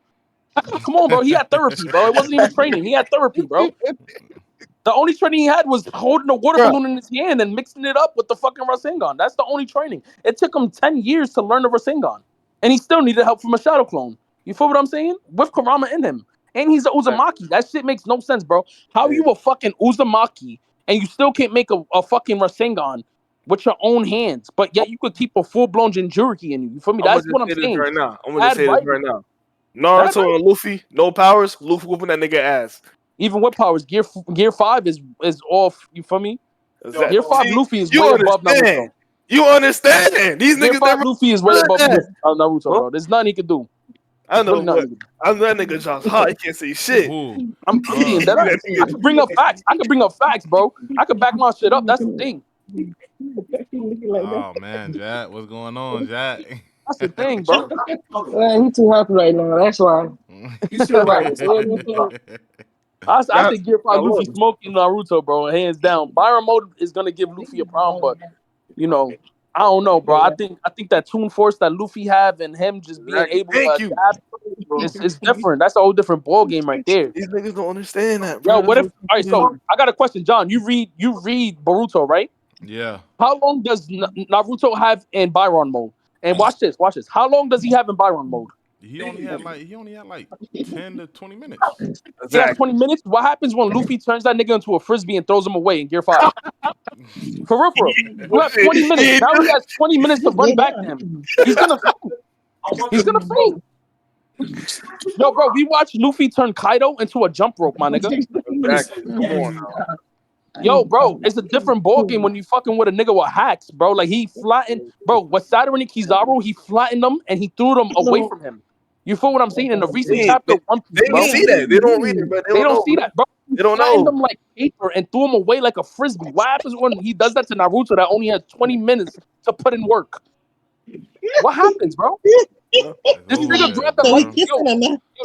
Come on, bro. He had therapy, bro. It wasn't even training. He had therapy, bro. The only training he had was holding a water balloon in his hand and mixing it up with the fucking Rasengan. That's the only training. It took him 10 years to learn the Rasengan. And he still needed help from a shadow clone. You feel what I'm saying? With Kurama in him. And he's a Uzumaki. That shit makes no sense, bro. How you a fucking Uzumaki and you still can't make a fucking Rasengan with your own hands, but yet you could keep a full-blown Jinchuriki in you. You feel me? That's what I'm saying. Right now. I'm gonna say this right now. Naruto and Luffy, no powers. Luffy whooping that nigga ass. Even with powers, Gear 5 is off. You feel me? Exactly. Gear 5 Luffy is you way understand. above Naruto. You understand? These Gear niggas 5 Luffy is way above Naruto, bro. Huh? There's nothing he could do. I know Really what. nothing. I'm that nigga Josh Hart. He can't say shit. Ooh. I'm being that I can bring up facts. I can bring up facts, bro. I can back my shit up. That's the thing. Oh man, Jack, what's going on, Jack? That's the thing, bro. Man, he too happy right now. That's why. You still right. I think Gear 5 Luffy smoking Naruto, bro, hands down. Byron mode is gonna give Luffy a problem, but you know, I don't know, bro. I think that Toon Force that Luffy have and him just being able to adapt is different. That's a whole different ball game right there. These niggas don't understand that, bro. Yo, what if? All right, so I got a question, John. You read Boruto, right? Yeah. How long does Naruto have in Byron mode? And watch this. How long does he have in Byron mode? He only had like 10 to 20 minutes. He has 20 minutes. What happens when Luffy turns that nigga into a frisbee and throws him away in Gear 5? For real. You have 20 minutes. Now he has 20 minutes to run back to him. He's gonna faint. Yo, bro, we watched Luffy turn Kaido into a jump rope, my nigga. Exactly. Come on now. Yo, bro, it's a different ball game when you fucking with a nigga with hacks, bro. Like he flattened, bro. With Saturn and Kizaru, he flattened them and he threw them away from him. You feel what I'm saying? In the recent chapter, One Piece, They don't see that. They don't read it, but they don't see that, bro. They don't Flattened know. them like paper and threw them away like a frisbee. What happens when he does that to Naruto that only has 20 minutes to put in work? What happens, bro? This nigga grabbed the light. Yo,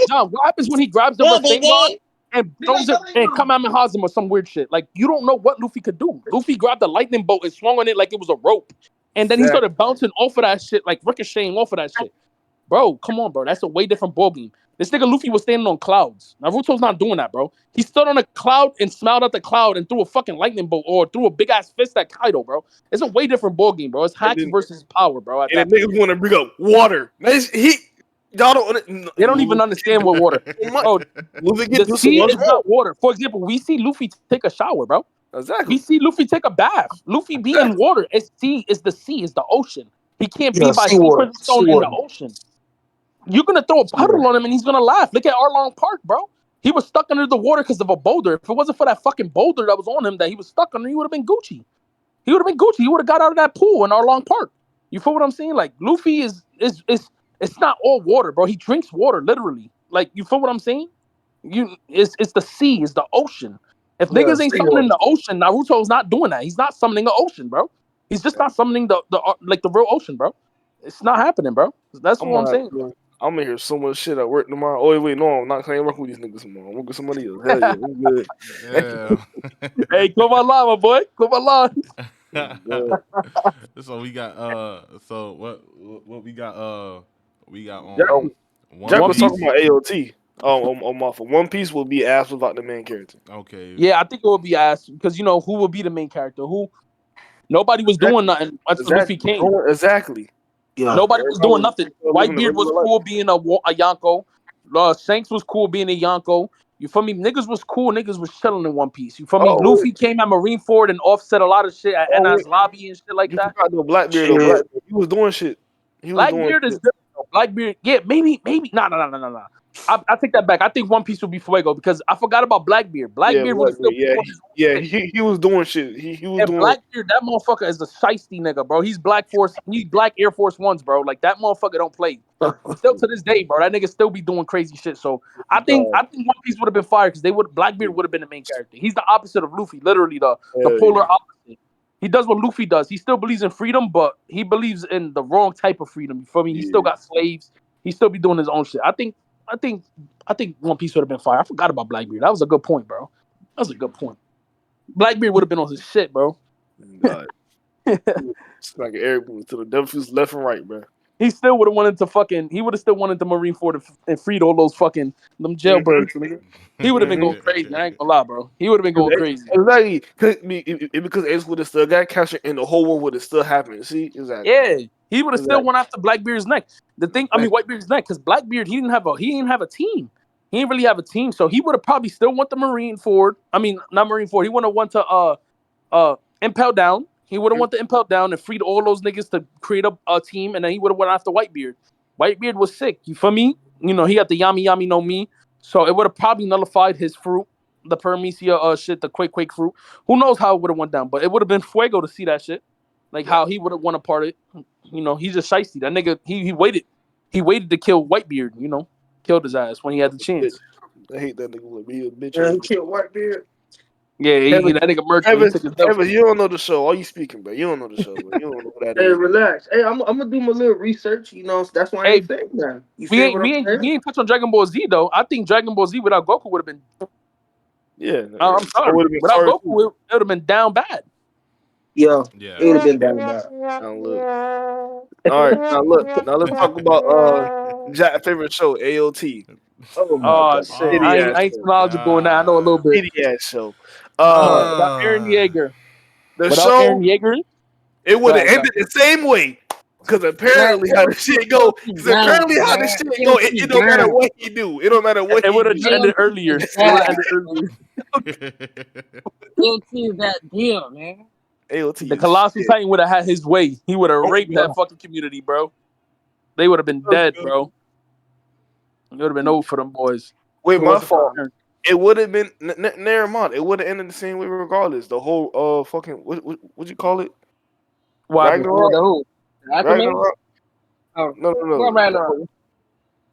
John, what happens when he grabs the Rasengan and throws it and Kamehameha or some weird shit? Like, you don't know what Luffy could do. Luffy grabbed the lightning bolt and swung on it like it was a rope. And then he started bouncing off of that shit, like ricocheting off of that shit. Bro, come on, bro. That's a way different ball game. This nigga Luffy was standing on clouds. Naruto's not doing that, bro. He stood on a cloud and smiled at the cloud and threw a fucking lightning bolt or threw a big ass fist at Kaido, bro. It's a way different ball game, bro. It's hacks versus power, bro. At And that niggas want to bring up water. Y'all don't. they don't even understand what water. Bro, the sea is not water. For example, we see Luffy take a shower, bro. Exactly. We see Luffy take a bath. Luffy be in water. It's the sea, is the ocean. He can't be by Sea Stone in the ocean. You're gonna throw a puddle on him and he's gonna laugh. Look at Arlong Park, bro. He was stuck under the water because of a boulder. If it wasn't for that fucking boulder that was on him that he was stuck under, he would have been Gucci. He would have been Gucci. He would have got out of that pool in Arlong Park. You feel what I'm saying? Like Luffy is it's not all water, bro. He drinks water literally. Like you feel what I'm saying? It's the sea, it's the ocean. If niggas ain't summoning the ocean, Naruto's not doing that. He's not summoning the ocean, bro. He's just not summoning the real ocean, bro. It's not happening, bro. That's what I'm saying. Bro. I'm gonna hear so much shit at work tomorrow. Oh wait, no, I'm not gonna work with these niggas tomorrow. I'm working with somebody else. Hell yeah, I'm good. Yeah. Hey, come on, my boy. Come on. So we got so what we got on Jack was talking about AOT. For One Piece will be ass without the main character. Okay. Yeah, I think it will be ass because who will be the main character? Nobody was doing nothing until Luffy came. Exactly. Yeah. Nobody was doing nothing. Whitebeard was cool being a Yonko. Shanks was cool being a Yonko. You feel me? Niggas was cool. Niggas was chilling in One Piece. You feel me? Luffy came at Marineford and offset a lot of shit at NS Lobby and shit like that. Blackbeard, he was doing shit. Blackbeard is different. Blackbeard, yeah, maybe. Nah. I take that back. I think One Piece will be Fuego because I forgot about Blackbeard. Blackbeard was still he was doing shit. He was doing Blackbeard. That motherfucker is a shiesty nigga, bro. He's Black Air Force Ones, bro. Like that motherfucker don't play. Still to this day, bro. That nigga still be doing crazy shit. So I think One Piece would have been fired because Blackbeard would have been the main character. He's the opposite of Luffy, literally the polar opposite. He does what Luffy does. He still believes in freedom, but he believes in the wrong type of freedom. You feel me? He still got slaves. He still be doing his own shit. I think One Piece would have been fire. I forgot about Blackbeard. That was a good point, bro. That was a good point. Blackbeard would have been on his shit, bro. It's like an air move to the W's left and right, bro. He still would have wanted to Marineford and freed all those fucking them jailbirds. He would have been going crazy. I ain't gonna lie, bro. He would have been going crazy. Exactly. Because Ace would have still got captured and the whole world would have still happened. See? Exactly. Yeah. He would have still went after Blackbeard's neck. Whitebeard's neck, because Blackbeard, he didn't have a team. He didn't really have a team, so he would have probably still went to Marineford. I mean, not Marineford. He would have went to Impel Down. He would have went to Impel Down and freed all those niggas to create a team, and then he would have went after Whitebeard. Whitebeard was sick. You feel me? He had the Yami Yami no Mi, so it would have probably nullified his fruit, the Paramecia shit, the Quake fruit. Who knows how it would have went down? But it would have been Fuego to see that shit, like how he would have won a part of it. He's just shiesty. That nigga, he waited. He waited to kill Whitebeard. Killed his ass when he had the chance. I hate that nigga. He a bitch. Yeah, he killed Whitebeard. Yeah, that nigga murdered. Evan, you don't know the show. All you speaking, bro. You don't know the show, bro. You don't know who that Hey, is. relax. Hey, I'm gonna do my little research. That's why I ain't saying that. We ain't touch on Dragon Ball Z though. I think Dragon Ball Z without Goku would have been. Yeah, I'm sorry. Without Goku, it would have been down bad. Yeah, it would have been down bad. All right, now let's talk about Jack's favorite show, AOT. Oh my God! I ain't knowledgeable in that. I know a little bit. Idiot show. Without Eren Yeager. Show, it would have ended the same way. Because apparently how the shit go. It don't matter what he do. It don't matter what he do. It would have ended earlier. AOT is that deal, man. AOT. The Colossal Titan would have had his way. He would have raped that fucking community, bro. They would have been dead, bro. It would have been over for them boys. Wait, my fault. It would have been never mind. It would have ended the same way regardless. The whole fucking what you call it? Ragnarok. Ragnarok? Oh no. Ragnarok?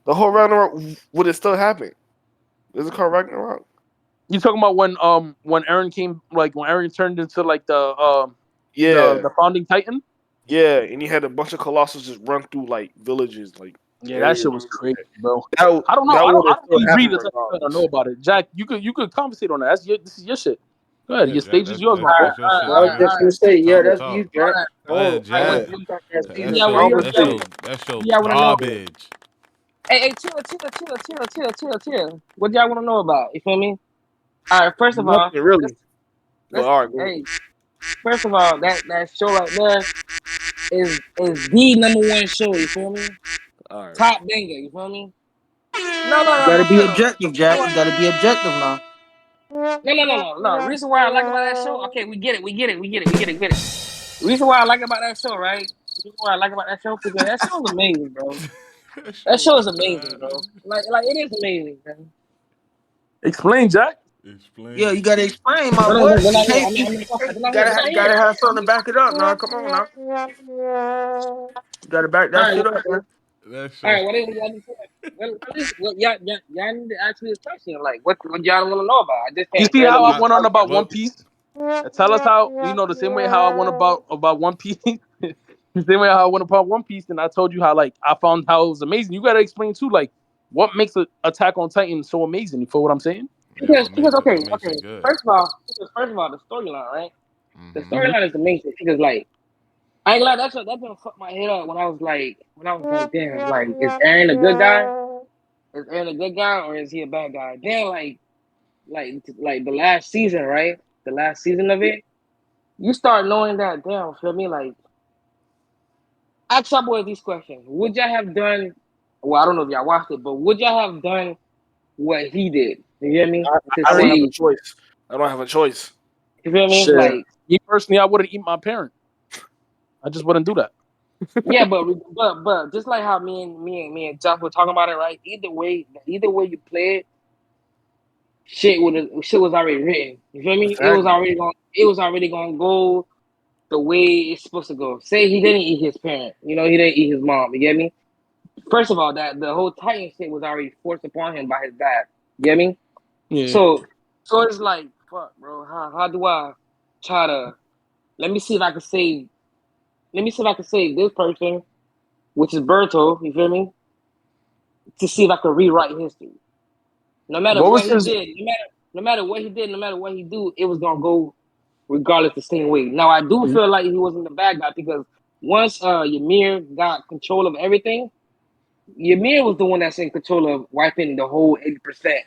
The whole Ragnarok would have still happened. Is it called Ragnarok? You talking about when Eren came, like when Eren turned into like the founding Titan? Yeah, and he had a bunch of Colossus just run through like villages, like. Yeah, that shit was crazy, bro. I don't know. I don't really read it. I don't know about it. Jack, you could conversate on that. This is your shit. Go ahead. Your stage is yours, my boy. I was just gonna say, that's you, Jack. That show garbage. chill. What y'all want to know about? You feel me? All right. First of all, Nothing really. But let's all right, go ahead. hey. First of all, that show right there is the number one show. You feel me? All right. Top banger. You feel me? No, no, You no, gotta no, be no. objective, Jack. You gotta be objective now. No. Reason why I like about that show. Okay, we get it. Reason why I like about that show, right? Reason why I like about that show because that show is amazing, bro. That show is amazing, bro. Like it is amazing, man. Explain, Jack. Yeah, Explain. you gotta explain, my No, no, boy. no, we're You not here. can't. I'm You, not here. you We're not here. gotta We're not gotta here. have something to back it up. Now, come on, now. You gotta back All that right, shit up, man. That all show. right. What is y'all need to y'all need to ask me this question. Like, what y'all want to know about? I just You can't see how I randomly. I, went on about One what Piece? Tell us how the same way how I went about One Piece. The same way how I went about One Piece, and I told you how like I found how it was amazing. You gotta explain too, like what makes a Attack on Titan so amazing. You feel what I'm saying? yeah, Because what makes okay. it good? First of all, the storyline, right? The Mm-hmm. Mm-hmm. storyline is the main thing. Because like, I ain't like that's gonna fuck my head up when I was like, damn, like, is Aaron a good guy? Is Aaron a good guy or is he a bad guy? Then like the last season, right? The last season of it, you start knowing that. Damn, feel me? Like, ask y'all boys these questions. Would y'all have done? Well, I don't know if y'all watched it, but would y'all have done what he did? You hear me? To I don't have See, a see, choice. I don't have a choice. you feel me? shit. Like, Me personally, I wouldn't eat my parent. I just wouldn't do that. yeah, but just like how me and Jeff were talking about it, right? Either way you play it, shit was already written. You feel me? Exactly. It was already gonna go the way it's supposed to go. Say he didn't eat his parent, he didn't eat his mom. You get me? First of all, that the whole Titan shit was already forced upon him by his dad. You get me? Yeah. So it's like, fuck, bro. How do I try to let me see if I can save this person, which is Berto, you feel me? To see if I can rewrite history. No matter What what was he his? did, no matter what he did, no matter what he do, it was gonna go regardless the same way. Now I do feel like he wasn't the bad guy because once Ymir got control of everything, Ymir was the one that's in control of wiping the whole 80%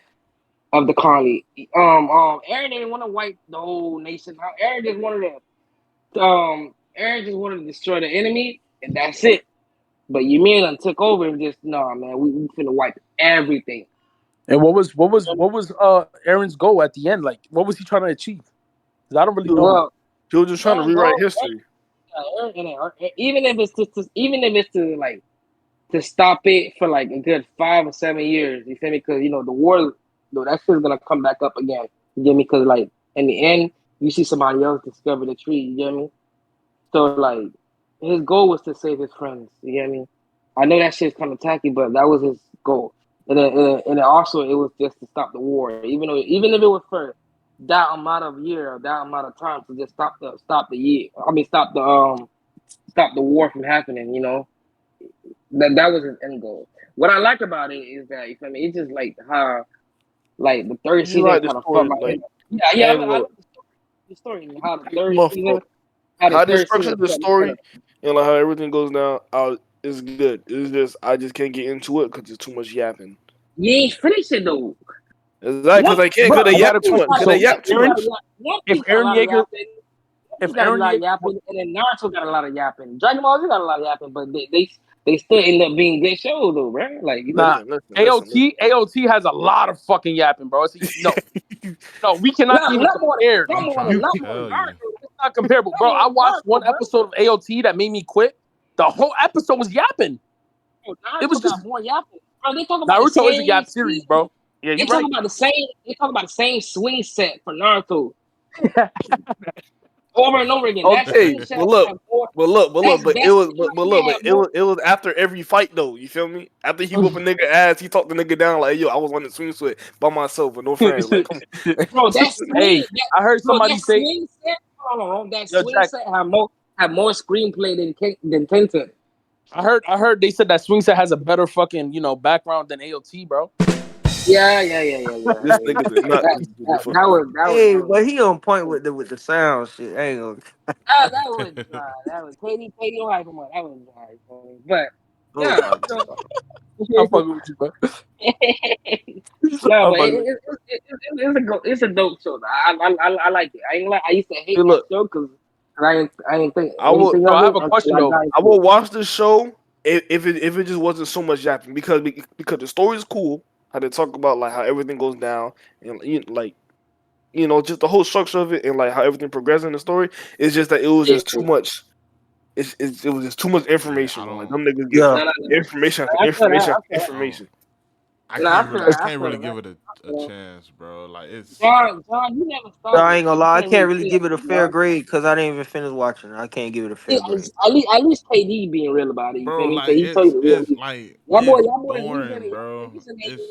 of the colony. Aaron didn't want to wipe the whole nation. Aaron just wanted to destroy the enemy, and that's it. But Ymir done took over and just nah, man, we finna wipe everything. And what was Aaron's goal at the end? Like, what was he trying to achieve? 'Cause I don't really know. Well, He was just trying to Aaron rewrite go, history. even if it's even if it's to like to stop it for like a good 5 or 7 years. You feel me? Because the war, that shit's gonna come back up again. You get me? Because like in the end, you see somebody else discover the tree. You get me? So like his goal was to save his friends. You get me? I know that shit's kind of tacky, but that was his goal. And then also it was just to stop the war. Even if it was for that amount of year or that amount of time to just stop the year. I mean stop the war from happening. That was his end goal. What I like about it is that you feel me. It's just like how like the third You season like the kind of felt story, like like, yeah. and I look, like the story and how the third motherfucker, season how the how they third season structured the felt better. story and like how everything goes down, is good. It's just I just can't get into it because there's too much yapping. You ain't finished it though. Exactly, because One I can't. Bro, Because they I got yap a too much. question. Because One they So yap too Aaron, much. if Piece got a Aaron lot of Yeager, yapping. One if Piece got a Aaron lot of Yeager, yapping, and then Naruto got a lot of yapping. Dragon Ball Z got a lot of yapping, but they still end up being good shows though, bro. Like nah, Listen. AOT has a lot of fucking yapping, bro. No, we cannot even compare. I'm trying to not more than tell you. Naruto. It's not comparable, Not bro. more I than watched one Naruto, bro. episode of AOT that made me quit. The whole episode was yapping. It was Naruto just got more yapping. Bro, they talk about the Naruto is a same yap scene. series, bro. Yeah, They you're talk right. about the same. They talk about the same swing set for Naruto over and over again. That Okay, swing set but look, have more. but look, That's but it that was, swing right but look, there but have more. it was after every fight though. You feel me? After he whoop a nigga ass, he talked the nigga down like, yo, I was on the swing set by myself with no friends. Like, come on. Bro, Hey, I heard somebody that say, swing set. Hold on, that "Yo, swing Jack, set have more screenplay than Tenten. I heard they said that swing set has a better fucking background than AOT, bro." Yeah. This nigga did not That, just do the that, fucking. that was that was Hey, that was but he on point with the sound shit. I ain't gonna. that was dry. That was Katie don't hype him up. That was dry for me. But Oh yeah, my god. I'm fucking with you, bro. No, I'm but fucking with it's a dope show. I like it. I ain't like I used to hate Hey, that look, show because I ain't think I would anything Bro, of I have it a until question I though. got I into would it. watch this show if it just wasn't so much yapping because the story is cool. How they talk about like how everything goes down and just the whole structure of it and like how everything progresses in the story. It's just that it was Yeah, just too much. It was just too much Yeah, information, I bro. Like don't. them niggas give Yeah. no. information after I feel that. information I after feel that. I don't. information. I No, I can't feel really. I that. I can't feel really that. give it a Uh, chance, bro. Like it's. John, you never started I it, ain't so gonna you lie, I can't can't really really say give it a that. fair grade because I didn't even finish watching it. I can't give it a fair grade. At least KD being real about it. You feel Bro, me? So like he told you the real it's reason. like Y'all boy, it's y'all boy, knew better. boring, Y'all boy, bro. listen, It's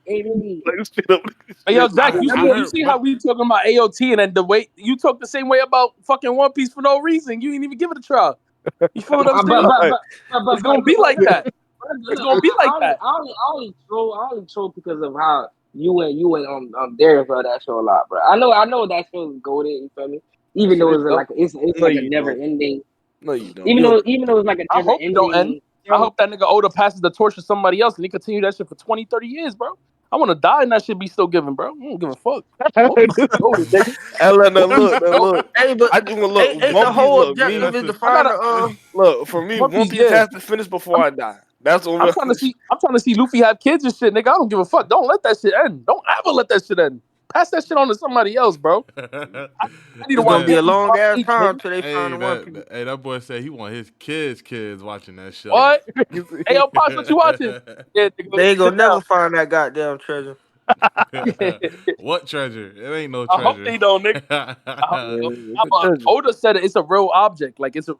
ain't really. Like straight up, Hey, yo, straight Jack, up. I you heard, see how but we talking about AOT and then the way you talk the same way about fucking One Piece for no reason. You ain't even give it a try. You feel what I'm Uh, but saying? but Like, but but but It's but gonna look, be like that. It's look, gonna be like that. I only troll. I only troll because of how you went on Darius for that show a lot, bro. I know that show is goated. You feel me? Even though shit, it's no, like it's no, like a you never don't. ending. No, you don't. Even You though don't. even though it's like a I never hope it don't end. ending I show. hope that nigga Oda passes the torch to somebody else and he continue that shit for 20, 30 years, bro. I want to die and that shit be still giving, bro. I don't give a fuck. One Piece is goated, nigga. Ella, no, One Piece look, is no, goated. look. Hey, but I just want to look. ain't One the Piece, whole look, me. objective that's is to it. I find gotta the Look, for me, One One Piece, Piece yeah. has to finish before I die. That's I'm over. trying to see. I'm trying to see Luffy have kids and shit, nigga. I don't give a fuck. Don't let that shit end. Don't ever let that shit end. Pass that shit on to somebody else, bro. I need to it's watch gonna be that One a Piece long my ass age, time nigga. till they find the One Piece. that boy said he want his kids watching that show. What? Hey, yo, Pops, what you watching? Yeah, nigga, let They me ain't sit gonna never down. find that goddamn treasure. What treasure? It ain't no I hope treasure. they don't, nigga. I hope they Yeah, don't. it's a But treasure. Oda said it's a real object. Like it's an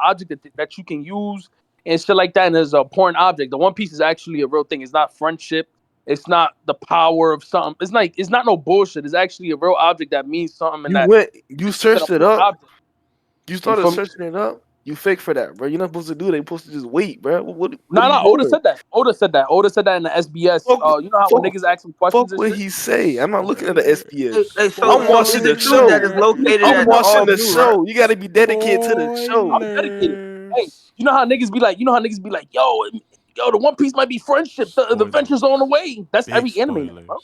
object that you can use and shit like that. And it's a important object. The One Piece is actually a real thing. It's not friendship. It's not the power of something. It's not no bullshit. It's actually a real object that means something and You it's an searched it important up. object. You You started feel me? searching it up. You fake for that, bro. You're not supposed to do that. You're supposed to just wait, bro. What No, are you no. Oda doing? said that. Oda said that. Oda said that in the SBS. Fuck, You know how when fuck, niggas ask him questions fuck and what shit. he say. I'm not looking at the Spoiler. SBS. So I'm so watching is the it true that show. it's Spoiler. located I'm at the watching All the Blue, right? show. You got to be dedicated to the show. I'm dedicated. Hey, Spoilers. yo, the One Piece might be friendship. The Spoilers. adventure's on the way. That's Big every anime now, bro. spoilers.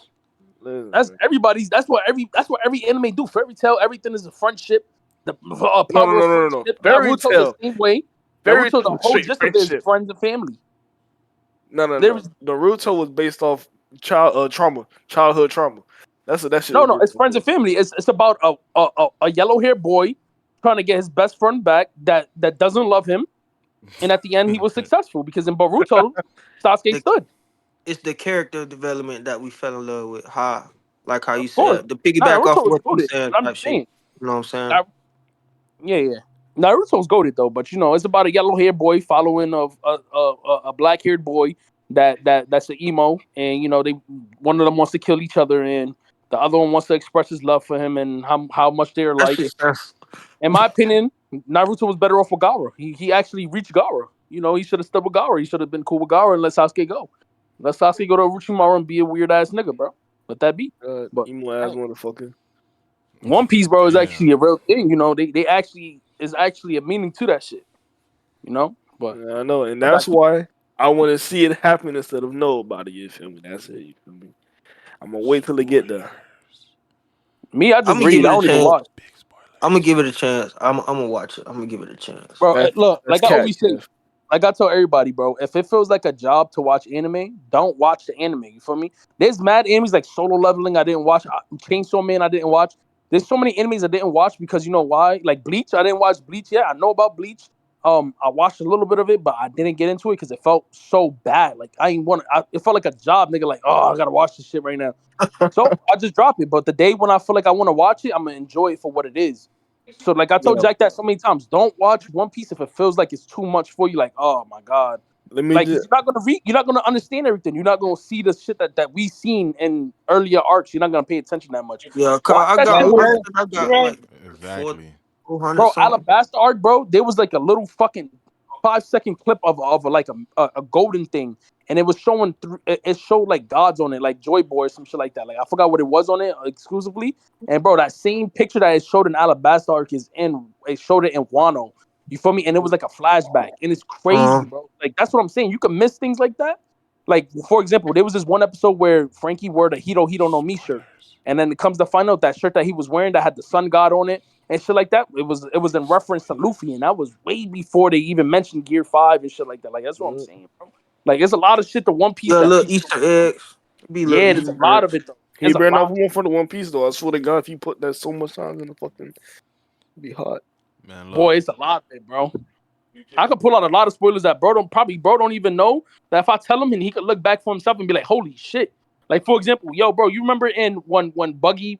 Listen, That's man. everybody's. That's what every anime do. Fairy tale, everything is a friendship. The No, no, power no, of no, no, no. friendship. Fairy Naruto the tale. same way. Fairy Naruto, tale the was whole straight gist of it is friendship. friends and family. No, no, There no. is Naruto was based off trauma, childhood trauma. That's what that shit no, was no. based It's off friends of. and family. It's about a yellow haired boy trying to get his best friend back that doesn't love him, and at the end he was successful because in Boruto, Sasuke The, stood. it's the character development that we fell in love with. How you Of course, said the nah, piggyback off Naruto was what you goaded, saying but I'm type just shit. saying. You know what I'm saying? Na- yeah. Naruto's goaded though, but it's about a yellow haired boy following of a black haired boy that's an emo, and they one of them wants to kill each other, and the other one wants to express his love for him and how much they're That like. shit sounds. In my opinion, Naruto was better off with Gaara. He actually reached Gaara. He should have stood with Gaara. He should have been cool with Gaara and let Sasuke go. Let Sasuke go to Orochimaru and be a weird ass nigga, bro. Let that be. But Emo ass motherfucker. One Piece, bro, is actually Damn. a real thing. They actually is actually a meaning to that shit. But Yeah, I know, and I got that's why I want to see it happen instead of know about it. You feel me? That's it. You feel me? I'm gonna wait till it get there. me, I I'm just gonna give read. I it a don't even chance. watch, Big spoilers. I'm gonna give it a chance. I'm gonna watch it. I'm gonna give it a chance. bro. That's Look, that's like I cat, always say, Kev. like I tell everybody, bro. If it feels like a job to watch anime, don't watch the anime. You feel me? There's mad animes like Solo Leveling. I didn't watch. Chainsaw Man. I didn't watch. There's so many animes I didn't watch because you know why? Like Bleach. I didn't watch Bleach. Yeah, I know about Bleach. I watched a little bit of it, but I didn't get into it because it felt so bad. Like I ain't want. It felt like a job, nigga. Like I gotta watch this shit right now. So I just drop it. But the day when I feel like I want to watch it, I'm gonna enjoy it for what it is. So like I told Yeah. Jack that so many times, don't watch One Piece if it feels like it's too much for you. Like, oh my god, Let me like 'cause just. you're not gonna understand everything. You're not gonna see the shit that we seen in earlier arcs. You're not gonna pay attention that much. Yeah, Watch I that got shit, You bro. most. right. I You got right. like four, Exactly. 400 Bro, something. Alabasta arc, bro. There was like a little fucking 5 second clip of like a golden thing, and it was showing it showed like gods on it, like Joy Boy or some shit like that. Like I forgot what it was on it exclusively. And bro, that same picture that it showed in Alabasta arc is in it showed it in Wano. You feel me? And it was like a flashback, and it's crazy, Uh, bro. Like that's what I'm saying. You can miss things like that, like for example, there was this one episode where Frankie wore the Hito no Mi shirt, and then it comes to find out that shirt that he was wearing that had the sun god on it and shit like that. It was in reference to Luffy, and that was way before they even mentioned Gear 5 and shit like that. Like that's what I'm saying, bro. Like there's a lot of shit to One Piece Yeah, that little people Easter eggs. Be little yeah, there's a Easter lot eggs. of it though. He There's a ran lot. off one for the One Piece though. I swear to God, if you put that so much time in the fucking, it'd be hot. Man, look. Boy, it's a lot of it, bro. I could pull out a lot of spoilers that bro don't even know, that if I tell him and he could look back for himself and be like, holy shit. Like for example, yo, bro, you remember in when Luffy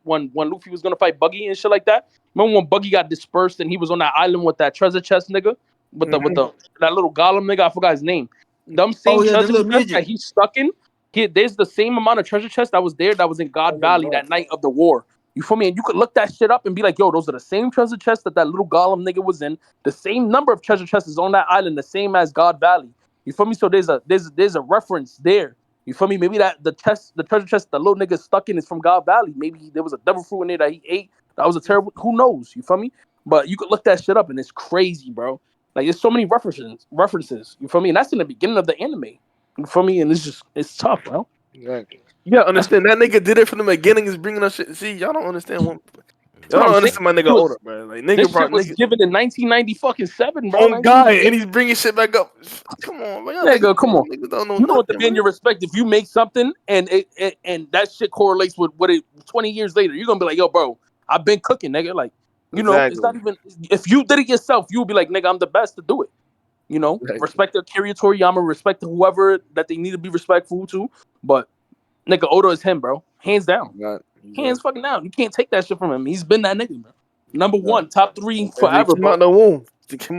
was gonna fight Buggy and shit like that? Remember when Buggy got dispersed and he was on that island with that treasure chest nigga? With the that little golem nigga, I forgot his name. Them same yeah, the treasure little chest that midget. he's stuck in. There's the same amount of treasure chest that was there that was in God Valley that night of the war. You feel me? And you could look that shit up and be like, yo, those are the same treasure chests that little golem nigga was in. The same number of treasure chests is on that island, the same as God Valley. You feel me? So there's a reference there. You feel me? Maybe that the treasure chest the little nigga stuck in is from God Valley. Maybe there was a devil fruit in there that he ate. That was a terrible. Who knows? You feel me? But you could look that shit up and it's crazy, bro. Like there's so many references. You feel me? And that's in the beginning of the anime. You feel me? And it's tough, bro. Exactly. You gotta understand that nigga did it from the beginning. Is bringing us shit. See, y'all don't understand what. Y'all don't understand my nigga older, man. Like nigga, This bro, shit was nigga. given in 1997, bro. On God, and he's bringing shit back up. Come on, man. Nigga, come on. Niggas don't know You know what nothing, demand your respect if you make something and and that shit correlates with what it 20 years later. You're gonna be like, yo, bro, I've been cooking, nigga. Like, you know, it's not even if you did it yourself, you'll be like, nigga, I'm the best to do it. You know, respect the Akira Toriyama, respect whoever that they need to be respectful to. But nigga, Oda is him, bro. Hands down. Hands fucking down. You can't take that shit from him. He's been that nigga, bro. Number one, top 3 forever, bro. Come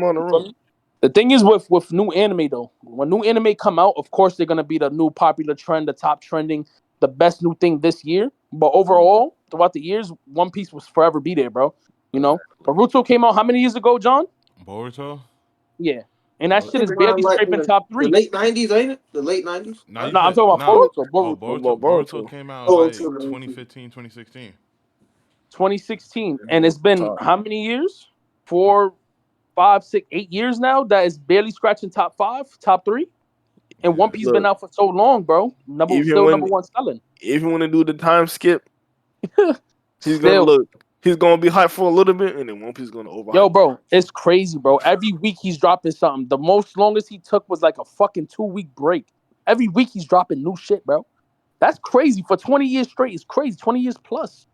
on the room. The thing is with new anime though, when new anime come out, of course they're gonna be the new popular trend, the top trending, the best new thing this year. But overall, throughout the years, One Piece will forever be there, bro. You know, Naruto came out how many years ago, John? Boruto? Yeah. And that shit is barely scraping top 3. The late 90s, ain't it? The late 90s? No, I'm talking about Boruto. Boruto came out like 2015, 2016. 2016. And it's been how many years? 4, 5, 6, 8 years now that is barely scratching top 5, top 3. And One Piece been out for so long, bro. Number one selling. Even when they do the time skip, he's gonna be hyped for a little bit, and then One Piece is gonna over. Yo, bro, it's crazy, bro. Every week he's dropping something. The most longest he took was like a fucking 2-week break. Every week he's dropping new shit, bro. That's crazy for 20 years straight. It's crazy, 20 years plus.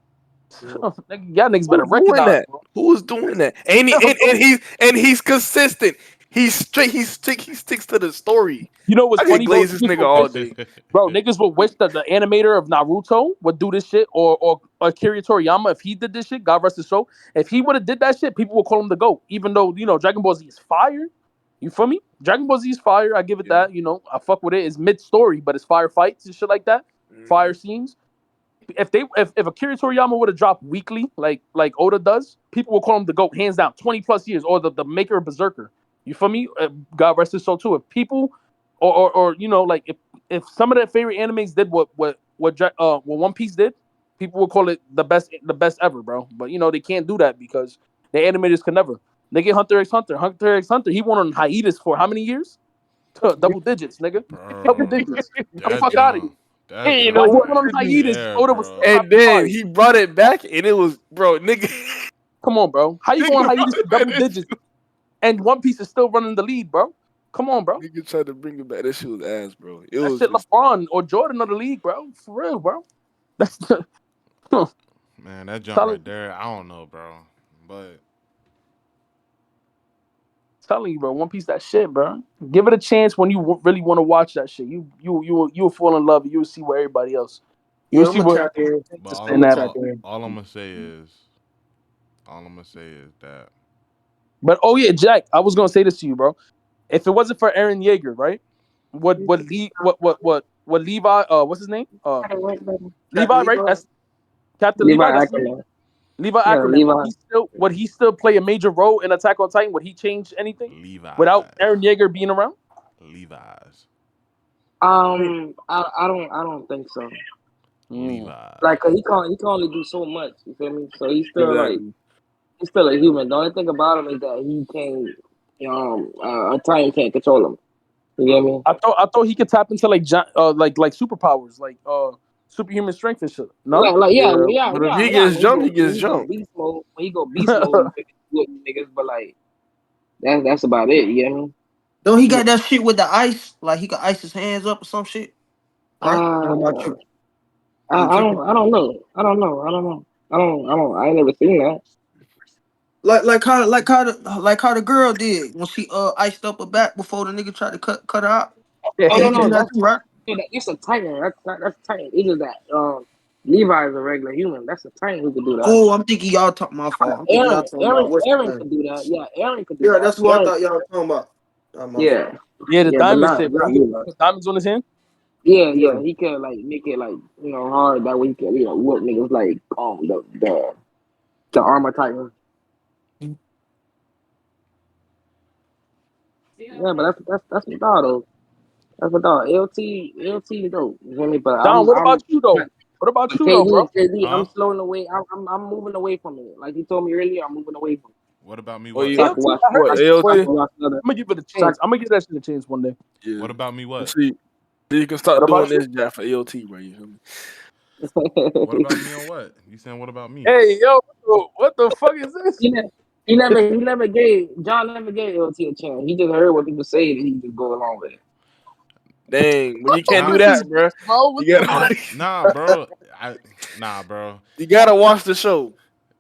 Y'all niggas better recognize that. Who is doing that? And he's consistent. He's straight. He sticks to the story. You know what's funny? Glaze this nigga all day, bro. Niggas would wish that the animator of Naruto would do this shit, or Akira Toriyama, if he did this shit, God rest his soul. If he would have did that shit, people would call him the GOAT. Even though Dragon Ball Z is fire. You feel me? Dragon Ball Z is fire. I give it that. I fuck with it. It's mid story, but it's fire fights and shit like that. Fire scenes. If Akira Toriyama would have dropped weekly like Oda does, people will call him the GOAT, hands down. 20 plus years, or the maker of Berserker. You feel me? God rest his soul too. If people, or like if some of their favorite animes did what One Piece did, people will call it the best ever, bro. But they can't do that because the animators can never. They get Hunter x Hunter. Hunter x Hunter. He went on hiatus for how many years? Double digits, nigga. Bro, Double digits. Get the fuck out of here. Hey, What on hiatus? Oda was and then he brought it back, and it was, bro, nigga. Come on, bro. How you going hiatus for double digits? And One Piece is still running the lead, bro. Come on, bro. Nigga tried to bring it back. That shit was ass, bro. That shit LeBron or Jordan of the league, bro. For real, bro. That's the man. That jump right there. I don't know, bro. But telling you, bro. One Piece, that shit, bro. Give it a chance when you really want to watch that shit. You will fall in love. And you'll see where everybody else. You'll see what. All I'm gonna say is that. But yeah, Jack, I was gonna say this to you, bro. If it wasn't for Eren Yeager, right? What Levi? What's his name? Levi, right? That's Captain Levi. Levi Ackerman. Would he still play a major role in Attack on Titan? Would he change anything without Eren Yeager being around? Levi's. I don't think so. Levi's. Like he can only do so much. You feel me? So he's still he's still a human. The only thing about him is that he can't. A Titan can't control him. You get me? I thought he could tap into like like superpowers, like superhuman strength and shit. No. Like yeah, Yeah, yeah, but if yeah, he yeah. gets jumped, he gets When he go jumped. beast mode, when he go beast mode, he can whoop niggas. But like that's about it. You get me? Don't he got that shit with the ice? Like he can ice his hands up or some shit? Right? Or am I Uh, tripping? I'm I tripping. don't know. I ain't never seen that. Like how the girl did when she iced up her back before the nigga tried to cut her out. Oh Yeah, no, he can no, do that too, right? that's a Titan. That's a Titan. It's just that Levi is a regular human. That's a Titan who could do that. Oh, I'm thinking y'all talking my fault. I'm thinking y'all talking about what's his Aaron name. could do that. Yeah, Aaron could do Yeah, that. that's who I thought y'all were talking about. My fault. Yeah, Yeah, the yeah, but diamond not shit, bro. He Levi. got diamonds on his hand. Yeah, Yeah. he could like make it like hard that way he could whoop niggas like the armor Titan. Yeah, but that's my dog though. That's my dog. LT though. You feel me? But Don, what about you though? but What about you though, bro? KD, I'm Huh? slowing away. I'm moving away from it. Like he told me earlier, I'm moving away from it. What about me? Oh, What? you So I can ALT, watch. I heard what? that shit I twice. ALT? can watch another. I'm gonna give it a So I, chance. I'm gonna give that shit a chance one day. Yeah. What about me? What? See, you can What start about doing you? this, Jack, for ALT, bro. You feel me? What about me on what? You saying what about me? Hey, yo, what the fuck is this? he never gave John never gave LT a chance. He just heard what people say and he just go along with it. Dang, when you can't Nah, do that, bro, Bro, what you the gotta, nah, bro. Nah, bro. you gotta watch the show.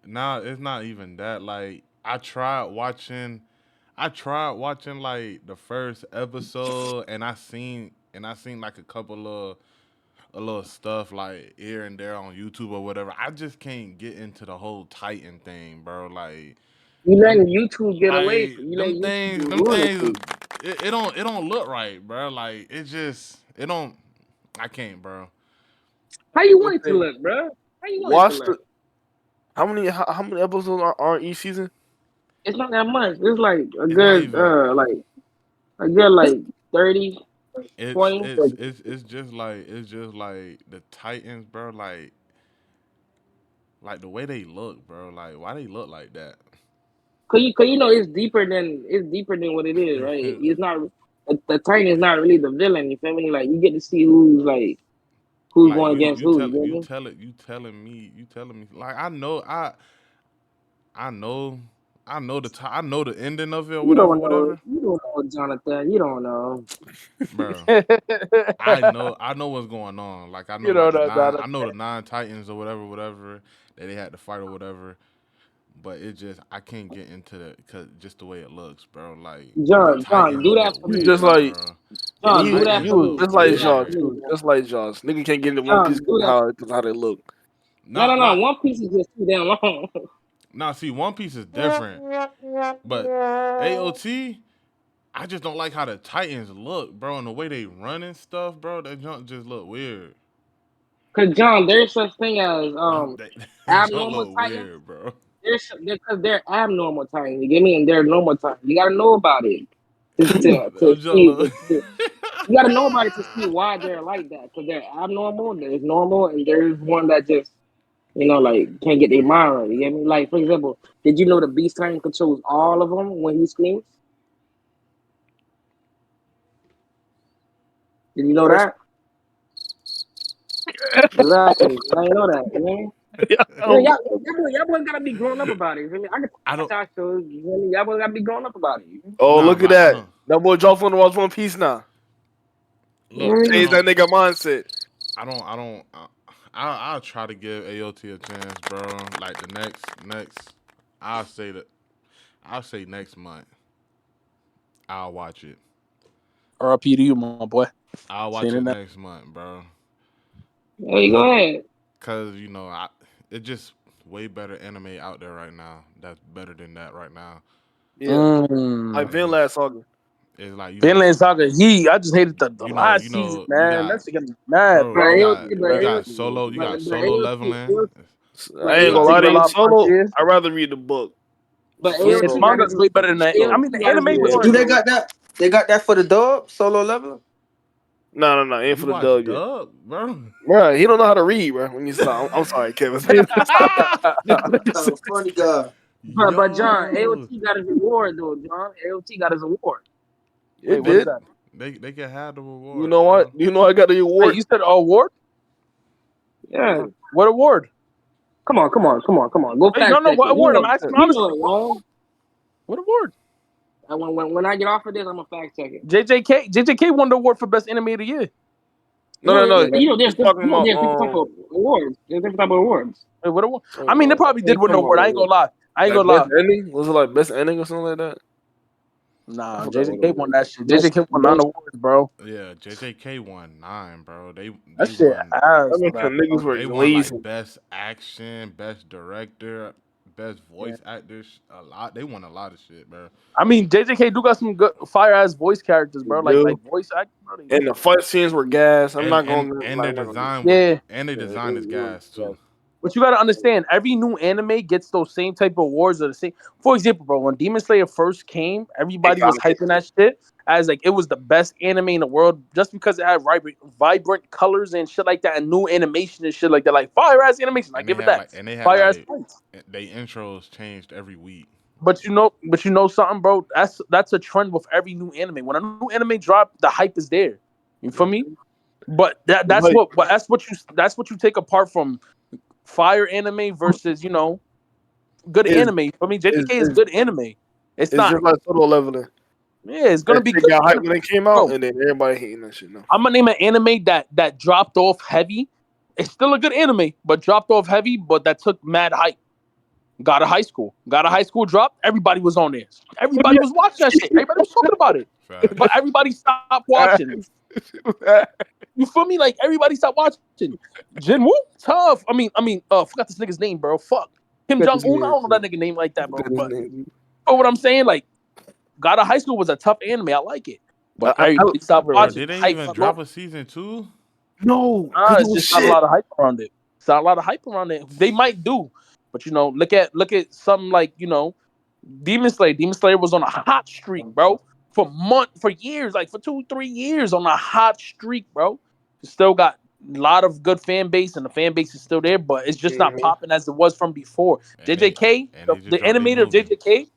Nah, it's not even that. Like, I tried watching like the first episode, and I seen like a little stuff like here and there on YouTube or whatever. I just can't get into the whole Titan thing, bro. Like, You them, letting YouTube get away like from you. Letting YouTube them ruin it for things. you. It don't look right, bro. Like, it don't. I can't, bro. How you want it to Okay, look, bro? How you want it to watch look? the how many episodes are each season? It's not that much. It's like a It's not good even. like 30, 20. It's just like the Titans, bro. Like the way they look, bro. Like why they look like that? Cause it's deeper than what it is, right? It's not the Titan is not really the villain. You feel me? Like you get to see who's Like going against who. You feel me? you telling me like I know I know the ending of it or You don't know. whatever, You don't know, Jonathan. You don't know. bro. I know what's going on. Like I know You know like that. I know the nine Titans or whatever that they had to fight or whatever. But it just I can't get into the cause just the way it looks, bro. Like the John, Titans do that look for me, Just weird, like John. bro. The John, do that Titans for you, me. look just like Do that Jaws for weird. too. me, Just like Jaws, nigga can't get into One Piece John. Do because that. how they look. Not No. not One Piece is just too damn long. Nah, see, One Piece is different, but AOT, I just don't like how the Titans look, bro, and the way they run and stuff, bro. That junk just look weird. Cause John, there's such thing as They, that junk abnormal look Titans. weird, bro. Because they're abnormal Titans. You get me? And they're normal Titans. You gotta know about it to That junk see. look. You gotta know about it to see why they're like that. Because they're abnormal. There's normal, and there's one that just like can't get their mind right. You get me? Like for example, did you know the Beast Titan controls all of them when he screams? Did you know that? Exactly. I didn't know that. You know? Y'all boys gotta be grown up about it. You feel me? I can I watch don't. our shows. You feel me? Y'all boys gotta be grown up about it. You feel me? Oh, Nah, look at but I that. don't. That boy dropped on the watch One Piece now. Look, I Change don't. that nigga mindset. I don't. I'll try to give AOT a chance, bro. Like the next. I'll say that. I'll say next month. I'll watch it. RIP to you, my boy. I'll watch Seen it it now. next month, bro. Hey, go ahead. Cause it's just way better anime out there right now. That's better than that right now. Yeah, like Like Vinland Saga. it's like Vinland Saga. I just hated the last season, you man. got That shit got me mad, bro. But bro. You AOT, got solo. You got but solo leveling. I You ain't gonna got Taking lie a to you. lot of Solo, punches. I'd rather read the book. but For Its AOT solo. got manga's his way better than that. I mean, AOT the got his anime was Yeah. Do reward they decent. though. got that? They got that for the dub solo level? No, ain't you for the watch dub yet. dub, bro. Bro, he don't know how to read, bro. When you stop, I'm sorry, Kevin. Kind of funny guy. But John, Yo, AOT got his reward though. John, AOT got his award. Wait, It what is did. that? They can have the reward. You know what? You know I got the Wait, award. you said award? Yeah. What award? Come on. Go Hey, fact no, check what it. award? I'm asking You honestly. know it, man. What award? When I get off of this, I'm gonna fact check it. JJK won the award for best anime of the year. No. There's He's talking about different type of awards. There's different type of awards. Wait, what award? I mean, they probably did win the award. I ain't gonna lie. Best ending? Was it like best ending or something like that? Nah, forgot what JJK it won was. that shit. JJK won 9 awards, bro. Yeah, JJK won 9, bro. They That shit won. ass. I mean, bro. some niggas were They won lazy. like best action, best director, best voice actors. A lot. They won a lot of shit, bro. I mean, JJK do got some good fire ass voice characters, bro. Like voice actors. Bro, And the fight scenes were gas. I'm not going to. And the design. Yeah. And the design is gas too. But you gotta understand, every new anime gets those same type of awards or the same. For example, bro, when Demon Slayer first came, everybody was hyping that shit as like it was the best anime in the world just because it had vibrant colors and shit like that, and new animation and shit like that, like fire ass animation. I give it that. And they had fire ass fights. They intros changed every week. But you know something, bro. That's a trend with every new anime. When a new anime drop, the hype is there. You feel me? But that's what you take apart from fire anime versus good anime. I mean, JJK is good anime. It's not just like Solo Leveling. Yeah, it's gonna be good. Got hype when it came out, and then everybody hating that shit now. I'm gonna name an anime that dropped off heavy. It's still a good anime, but dropped off heavy, but that took mad hype. Got a high school drop. Everybody was on there. Everybody was watching that shit. Everybody was talking about it. But everybody stopped watching. You feel me? Like everybody stopped watching. Jinwoo, tough. I mean, forgot this nigga's name, bro. Fuck. Kim Jong Un. I don't know that nigga name like that, bro. But what I'm saying, like, God of High School was a tough anime. I like it. But everybody stopped watching. Did they even drop a season 2? No. It's just not a lot of hype around it. It's not a lot of hype around it. They might do. But look at something like, Demon Slayer. Demon Slayer was on a hot streak, bro. For years, like for 2-3 years on a hot streak, bro. Still got a lot of good fan base, and the fan base is still there, but it's just not popping as it was from before. JJK, the animator of JJK,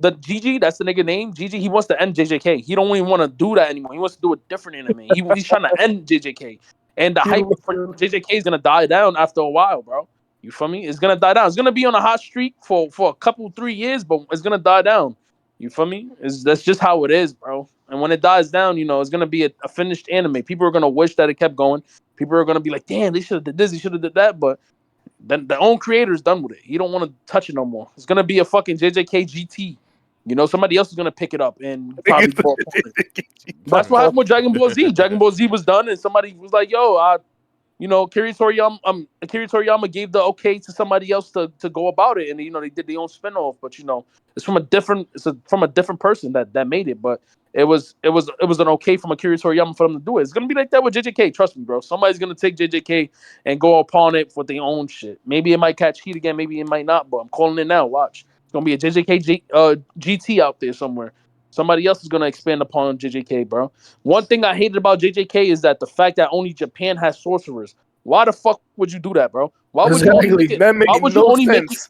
the GG, that's the nigga name. GG, he wants to end JJK. He don't even want to do that anymore. He wants to do a different anime. He's trying to end JJK. And the hype for JJK is going to die down after a while, bro. You feel me? It's going to die down. It's going to be on a hot streak for a couple, 3 years, but it's going to die down. You feel me? That's just how it is, bro. And when it dies down, it's going to be a finished anime. People are going to wish that it kept going. People are going to be like, damn, they should have did this, they should have did that. But then the own creator is done with it. He don't want to touch it no more. It's going to be a fucking JJK GT. Somebody else is going to pick it up and probably fall for it. That's what happened with Dragon Ball Z. Dragon Ball Z was done, and somebody was like, yo, Akira Toriyama gave the okay to somebody else to go about it, and they did their own spinoff. But it's from a different person that made it. But it was an okay from Akira Toriyama for them to do it. It's gonna be like that with JJK. Trust me, bro. Somebody's gonna take JJK and go upon it for their own shit. Maybe it might catch heat again. Maybe it might not. But I'm calling it now. Watch. It's gonna be a JJK GT out there somewhere. Somebody else is gonna expand upon JJK, bro. One thing I hated about JJK is that the fact that only Japan has sorcerers. Why the fuck would you do that, bro? Why would you only make it?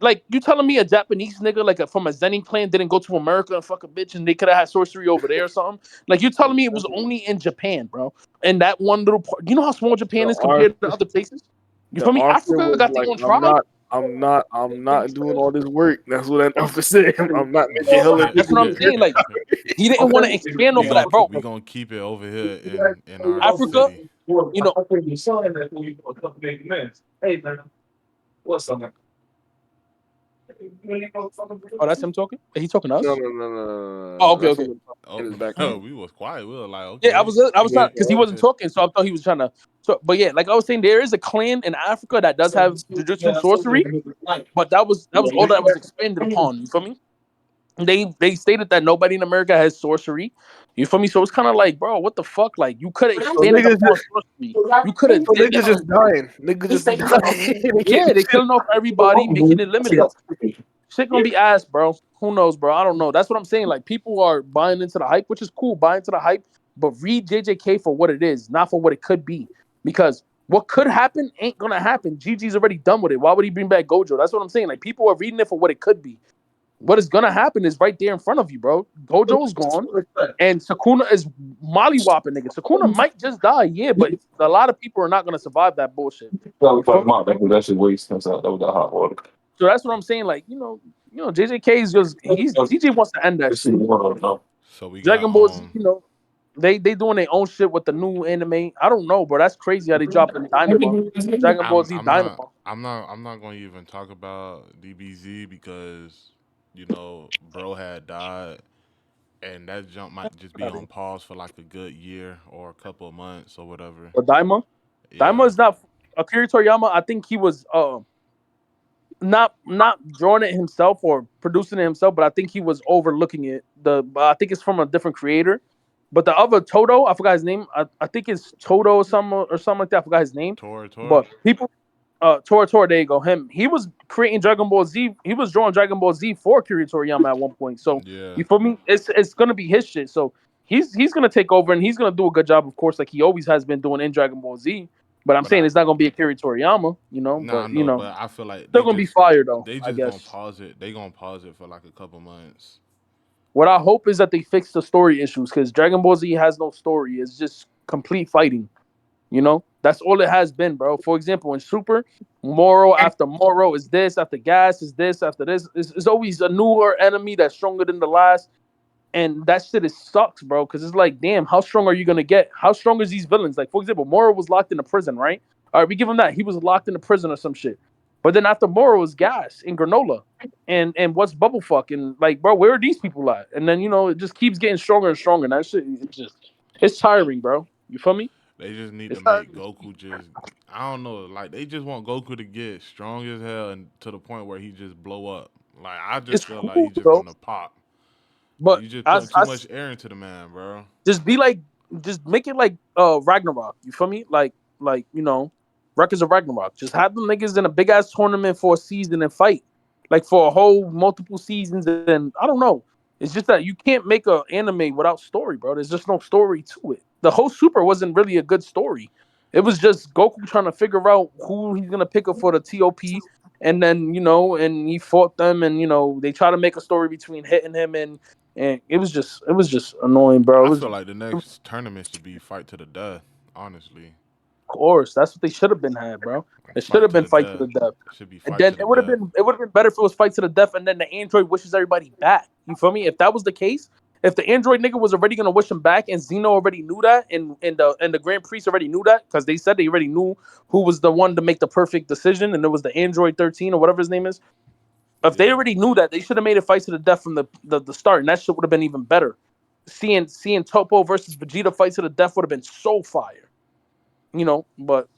Like, you telling me a Japanese nigga from a Zenin clan didn't go to America and fuck a bitch and they could have had sorcery over there or something? Like, you telling me it was only in Japan, bro? And that one little part. You know how small Japan is compared to other places? You feel me? Africa got their own tribe. I'm not doing all this work. That's what that officer said. I'm not making hella. That's what I'm saying. Like, he didn't want to expand over that, bro. We're gonna keep it over here in our Africa. city. Hey man, what's up? Oh, that's him talking? He talking to us? No. Oh, okay. We was quiet. We were like, okay. Yeah, I was not, because he wasn't talking, so I thought he was trying to. So, but yeah, like I was saying, there is a clan in Africa that does have jujutsu sorcery, but that was all that was expanded upon. You feel me? They stated that nobody in America has sorcery. You feel me? So it's kind of like, bro, what the fuck? Like, you could have expanded upon sorcery. You could have. Niggas just dying. Niggas just dying. Yeah, they killing off everybody, making it limited. Shit gonna be ass, bro. Who knows, bro? I don't know. That's what I'm saying. Like, people are buying into the hype, which is cool, buying into the hype, but read JJK for what it is, not for what it could be. Because what could happen ain't gonna happen. Gigi's already done with it. Why would he bring back Gojo? That's what I'm saying. Like, people are reading it for what it could be. what is gonna happen is right there in front of you, bro. Gojo's gone, and Sukuna is mollywhopping nigga. Sukuna might just die, yeah, but a lot of people are not gonna survive that bullshit. You feel me? That shit waste himself. That was that hot water. So that's what I'm saying. Like, JJK is just DJ wants to end that shit. So we got Dragon Ball Z, they doing their own shit with the new anime. I don't know, bro. That's crazy how they dropping Dynamo. Dragon Ball Z Dynamo. I'm not going to even talk about DBZ because bro had died, and that jump might just be on pause for like a good year or a couple of months or whatever. But Daima Yeah, is not Akira Toriyama. I think he was not drawing it himself or producing it himself, but I think he was overlooking it. I think it's from a different creator. But the other Toto, I forgot his name. I think it's Toto or something like that. I forgot his name. Tor. But people, Tor, there you go. Him. He was creating Dragon Ball Z. He was drawing Dragon Ball Z for Akira Toriyama at one point. So yeah, you feel me? It's gonna be his shit. So he's gonna take over and he's gonna do a good job, of course, like he always has been doing in Dragon Ball Z. But I'm saying it's not gonna be Akira Toriyama, nah, but but I feel like still gonna be fire though. they I just gonna guess. pause it. They gonna pause it for like a couple months. What I hope is that they fix the story issues because Dragon Ball Z has no story. It's just complete fighting. That's all it has been, bro. For example, in Super, Moro after Moro is this, after Gas is this, after this. It's always a newer enemy that's stronger than the last. And that shit sucks, bro, because it's like, damn, how strong are you going to get? How strong is these villains? Like, for example, Moro was locked in a prison, right? All right, we give him that. He was locked in a prison or some shit. But then after Moro was Gas and Granola. And what's Bubblefuck? And like, bro, where are these people at? And then, it just keeps getting stronger and stronger. And that shit, it's tiring, bro. You feel me? They just need It's to make tiring. Goku I don't know, like they just want Goku to get strong as hell and to the point where he just blow up. Like I just It's feel like cool, he's just bro. gonna pop. Like But you just I, putting too I much air into the man, bro. just be like, just make it like Ragnarok. You feel me? Like Records of Ragnarok. Just have them niggas in a big ass tournament for a season and fight, like for a whole multiple seasons. And I don't know. It's just that you can't make a anime without story, bro. There's just no story to it. The whole Super wasn't really a good story. It was just Goku trying to figure out who he's gonna pick up for the TOP, and then and he fought them, and they try to make a story between hitting him and it was just annoying, bro. I feel like the next tournament should be fight to the death. Honestly, Of course, that's what they should have been had, bro. It should fight have to been the fight to death. the death. Should be And fight then to the death. it would have been better if it was fight to the death, and then the android wishes everybody back. You feel me? If that was the case, if the android nigga was already gonna wish him back, and Zeno already knew that, and the Grand Priest already knew that, because they said they already knew who was the one to make the perfect decision, and it was the Android 13 or whatever his name is. If they Yeah. already knew that, they should have made it fight to the death from the start, and that shit would have been even better. Seeing Topo versus Vegeta fight to the death would have been so fire. But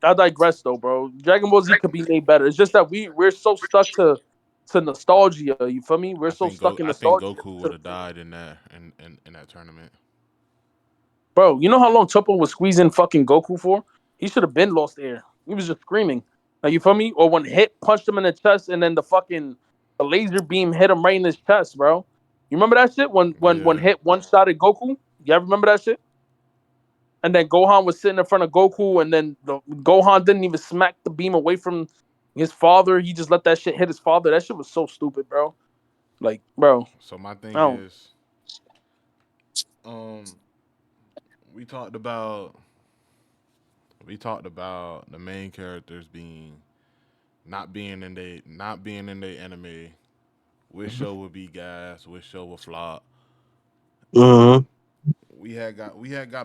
I digress though, bro. Dragon Ball Z could be made better. It's just that we're so stuck to nostalgia. You feel me? We're so stuck in I think nostalgia. Goku would have died in that tournament. Bro, you know how long Toppo was squeezing fucking Goku for? He should have been lost air. He was just screaming. Like, you feel me? Or when Hit punched him in the chest and then the laser beam hit him right in his chest, bro. You remember that shit? When Yeah. Hit one shot at Goku? You ever remember that shit? And then Gohan was sitting in front of Goku, and then Gohan didn't even smack the beam away from his father. He just let that shit hit his father. That shit was so stupid, bro. Like, bro, So my I thing don't. is, um, we talked about the main characters not being in the anime. Which show would be gas? Which show would flop? Mm-hmm. We had got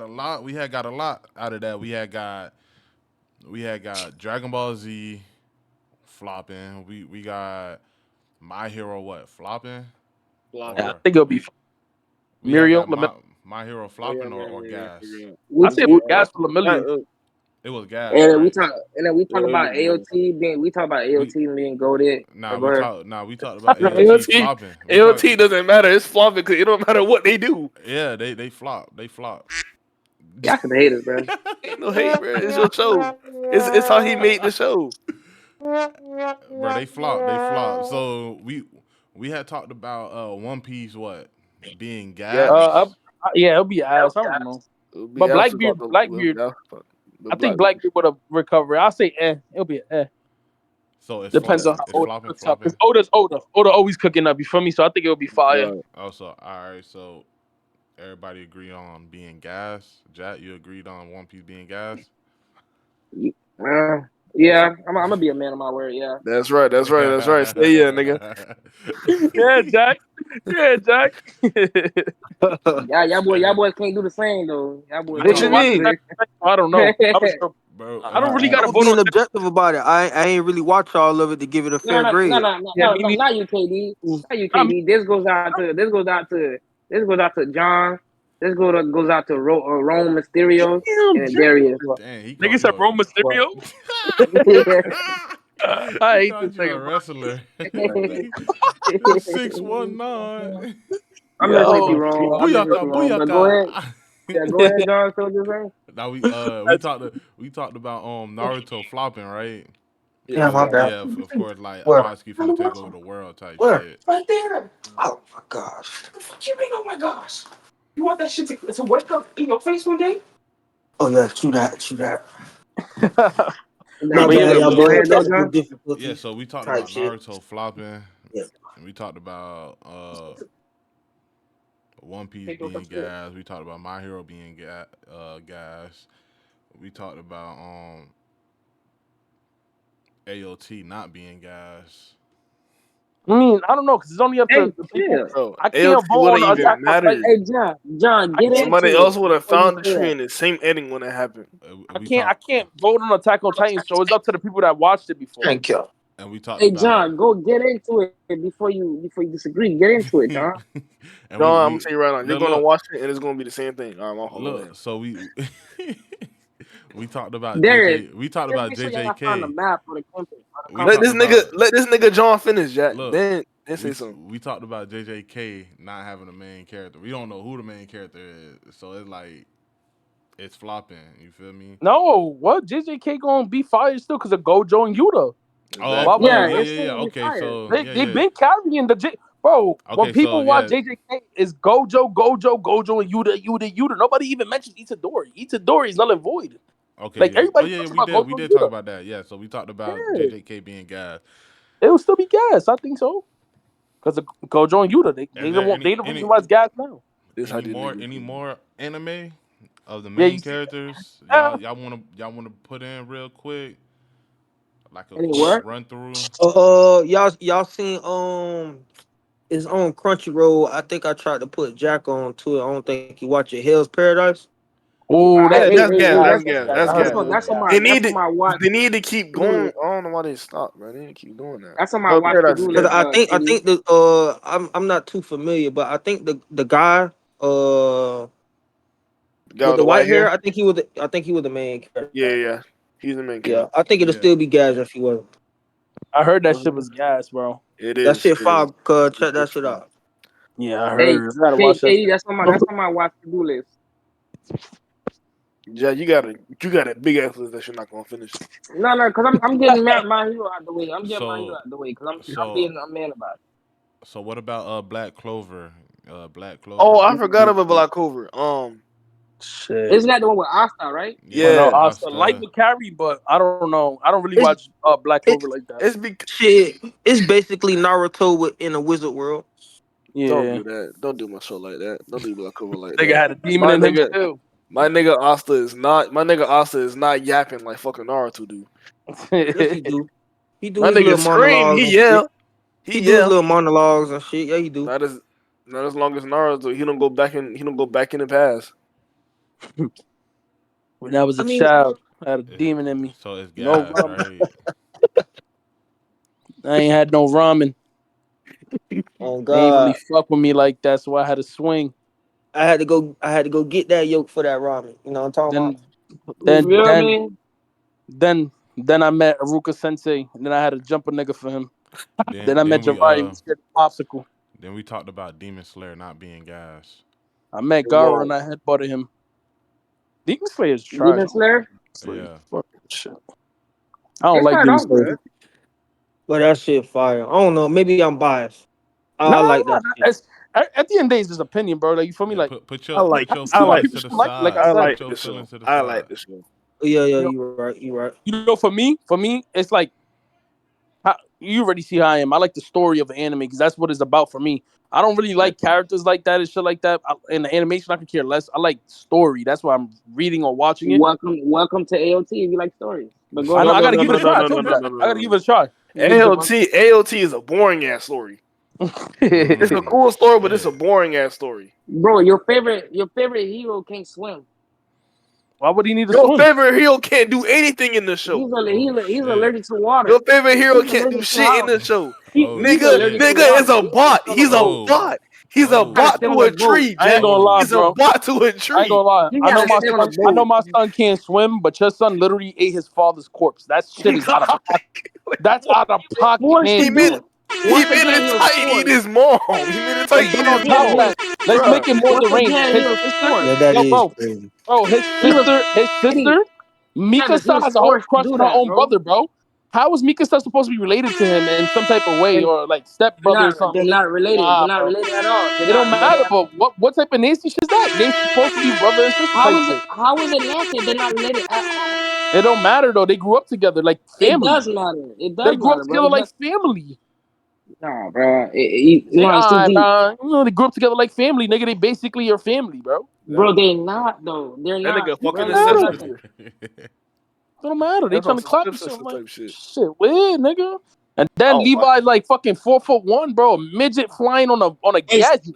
a lot out of that. We had got Dragon Ball Z flopping. We got My Hero what flopping I or think it'll be we had Muriel. got My Hero Oh, yeah, flopping or gas. I say We gas for a million. It was gas, and then we right? talk and then we talk about AOT being we talk about We AOT being goaded. we talked about No, AOT AOT, flopping. AOT doesn't matter. It's flopping because it don't matter what they do. Yeah, they flop. They flop. Y'all some haters, bro. Ain't no hate, bro. It's your show. It's how he made the show. Bro, they flop. They flop. So we had talked about One Piece what being Yeah. Uh, gas. yeah, it'll be ass. I don't know. It'll be But after about the Blackbeard, yeah, the I think black. Blackbeard would have recovered. I'll say it'll be So it's Depends on flopping. how It's Oda flopping, cooks up. flopping. Because Oda always cooking up. You feel me? So I think it'll be fire. Right. Also, all right. So everybody agree on being gas. Jack, you agreed on One Piece being gas. Yeah, I'm gonna be a man of my word. Yeah. That's right. That's right. That's right. Stay yeah, nigga. Yeah, Jack. Yeah, Jack. Yeah, y'all boys can't do the same though. Y'all boys What don't you do mean? the I don't know. Bro, I don't really I gotta was vote on. being objective about it. I ain't really watch all of it to give it a No, fair grade. Yeah, me neither. not you, KD. Not you, Not me. KD. This goes out to John. Goes out to Rome Mysterio Damn, and Jack. Darius. dang, he Nigga called said you Rome Mysterio. I he hate this called you a nigga, bro. wrestler. I'm 619. messing with you, Yo, Rome. I'm messing with Booyaka, you, Rome. But go ahead. booyaka. Yeah, go ahead, John. So what you saying? Now that's we talked about Naruto flopping, right? Yeah, my And bad. yeah, of course, like Where? Akatsuki finna take over the world type Where? shit. Right there. Oh my gosh. What you mean? Oh my gosh. You want that shit to wake up in your face one day? Oh yeah, true that. My Nah, but bad, yeah, y'all go boys. ahead though, Technical John. Yeah, difficulties so we talked type about shit. Naruto flopping, Yeah. and we talked about One Piece Take no being control. gas. We talked about My Hero being gas. We talked about AOT not being gas. I mean, I don't know because it's only up Hey, to the people. chill. Bro, I can't AOT vote wouldn't on even Attack on matter. Titan. Hey, John, I get can't. Somebody into else it would have before you found the say tree that. in the same ending when it happened. I We can't. I talked can't vote on Attack on Titan. So it's up to the people that watched it before. Thank you. and we talked Hey, about John, go get into it before you disagree. Get into it, John. and No, I'm we gonna tell you right now. You're gonna look watch it and it's gonna be the same thing. All right, my fault. Go ahead. look. So we we talked about Darius, JJ. We talked just about make sure y'all find the JJK. map or the campus. We Let talked this about nigga John finish, Jack. look. Then say something. We talked about JJK not having a main character. We don't know who the main character is, so it's like it's flopping. You feel me? No, what JJK gonna be fired still because of Gojo and Yuta. Oh, Why Exactly. would Yeah, yeah, it's yeah, still yeah. gonna be Okay, fire. so they been carrying the bro? When Okay, so people watch yeah, JJK, is Gojo, and Yuta. Nobody even mentioned Itadori. Itadori is null and void. okay, Like yeah. Oh everybody yeah, talks about we Gojo and did talk Yuta. about that. Yeah, so we talked about Yeah, JJK being gas. it will still be gas. I think so because of Gojo and Yuta. Is there They the reason why it's gas now. This how these niggas any do. more anime of the Yeah, main you see, characters? yeah. Y'all wanna put in real quick, like a Any quick what? run through. Y'all seen it's on Crunchyroll. I think I tried to put Jack on to it. I don't think you watch it. Hell's Paradise. Oh, Yeah, that's gas. oh, That's that's gas. gas. That's I heard gas. it was That's on gas. my watch. They need to keep to do going. list. I don't know why they stopped, man. They need to keep doing that. That's on my Hell watch to Paradise is do Cause list. gas. I KD. think I'm not too familiar, but I think the guy The guy with with the the white white hair, hair. I think he was the main Yeah, character. yeah. He's the main Yeah, character. I think it'll Yeah, still be gas if he was. I heard that shit Mhm. was gas, bro. It That is. shit It is. fire. Cause It check that is shit fun. out. Yeah, I Hey, heard. I gotta watch that KD, shit. that's on my watch to do list. Yeah, you got a big ass list that you're not gonna finish. No, because I'm getting my hero out the way. I'm getting my hero so out the way because I'm so being a man about so what about Black Clover? Black Oh, Clover. I forgot about Mm-hmm. Black Clover. Shit. it. Isn't that the one with Asta, right? But no, Yeah, Yeah. Oscar light Asta. would carry, but I don't know. I don't really It's watch Black it, Clover like that. It's be shit. It's basically Naruto in a wizard world. Don't Yeah, do that. Don't do my show like that. Don't do Black Clover like nigga that. had a demon My in him nigga, still. My nigga Asta is not yapping like fucking Naruto do. Yes, he do. He do My his nigga little scream. monologues He and shit. yell. He He do his yell. little monologues and shit. Yeah, he do. Not as long as Naruto. He don't go back in. He don't go back in the past. When I was I a mean, child, I had a demon in me. So it's No gas, ramen. right? I ain't had no ramen. oh They ain't really God, fuck with me like that, so I had to swing. I had to go. I had to go get that yolk for that ramen. You know what I'm talking about? Then, You then, feel then, me? then I met Aruka Sensei, and then I had to jump a nigga for him. Then I met Then we Jiraiya, we scared the popsicle. then we talked about Demon Slayer not being gas. I met Gara Whoa. and I headbutted him. Demon Slayer is trash. Demon Slayer. Yeah. Fuck that shit. I don't It's like not Demon off Slayer. good. But that shit fire. I don't know. Maybe I'm biased. I No, like that shit. at the end of the day, it's just opinion, bro. Like you feel me? Yeah, Like I like. put your I see why like. feelings people to the should like I I side. said. like Put your this show. feelings to the I side. like this show. Yeah, You know, you right. You right. you know, for me, it's like you already see how I am. I like the story of the anime because that's what it's about for me. I don't really like characters like that and shit like that. In the animation, I could care less. I like story. That's why I'm reading or watching it. Welcome to AOT if you like stories. But go I know. ahead. I gotta give it a try. I told you that. I gotta give it a try. AOT is a boring ass story. It's a cool story, but it's a boring ass story. Bro, your favorite hero can't swim. Why would he need to Your swim? favorite hero can't do anything in the show. He's allergic to water. Your favorite hero can't do shit in the show. Nigga is a bot. He's a bot. He's a bot to a tree. I ain't gonna lie, He's bro. a bot to a tree. I ain't gonna lie. I know my son can't swim, but your son literally ate his father's corpse. That shit is out of pocket. That's out of pocket. He made a Titan eat his mom. He made a Titan eat his mom. Let's make it more deranged. His sister, Mikasa has a whole crush on her own brother, bro. How is Mikasa supposed to be related to him in some type of way, or like stepbrother or something? They're not related. They're not related at all. It don't matter, but what type of nasty shit is that? They're supposed to be brother and sister. How is it nasty? They're not related at all. It don't matter though. They grew up together like family. It does matter. They grew up together like family. Nah, bro. You know, they grew up together like family, nigga. They basically your family, bro. Bro, they not though. They're not. That nigga fucking It don't matter. They trying to clap some shit weird, nigga. And then Levi's like fucking 4'1", bro. A midget flying on a gadget.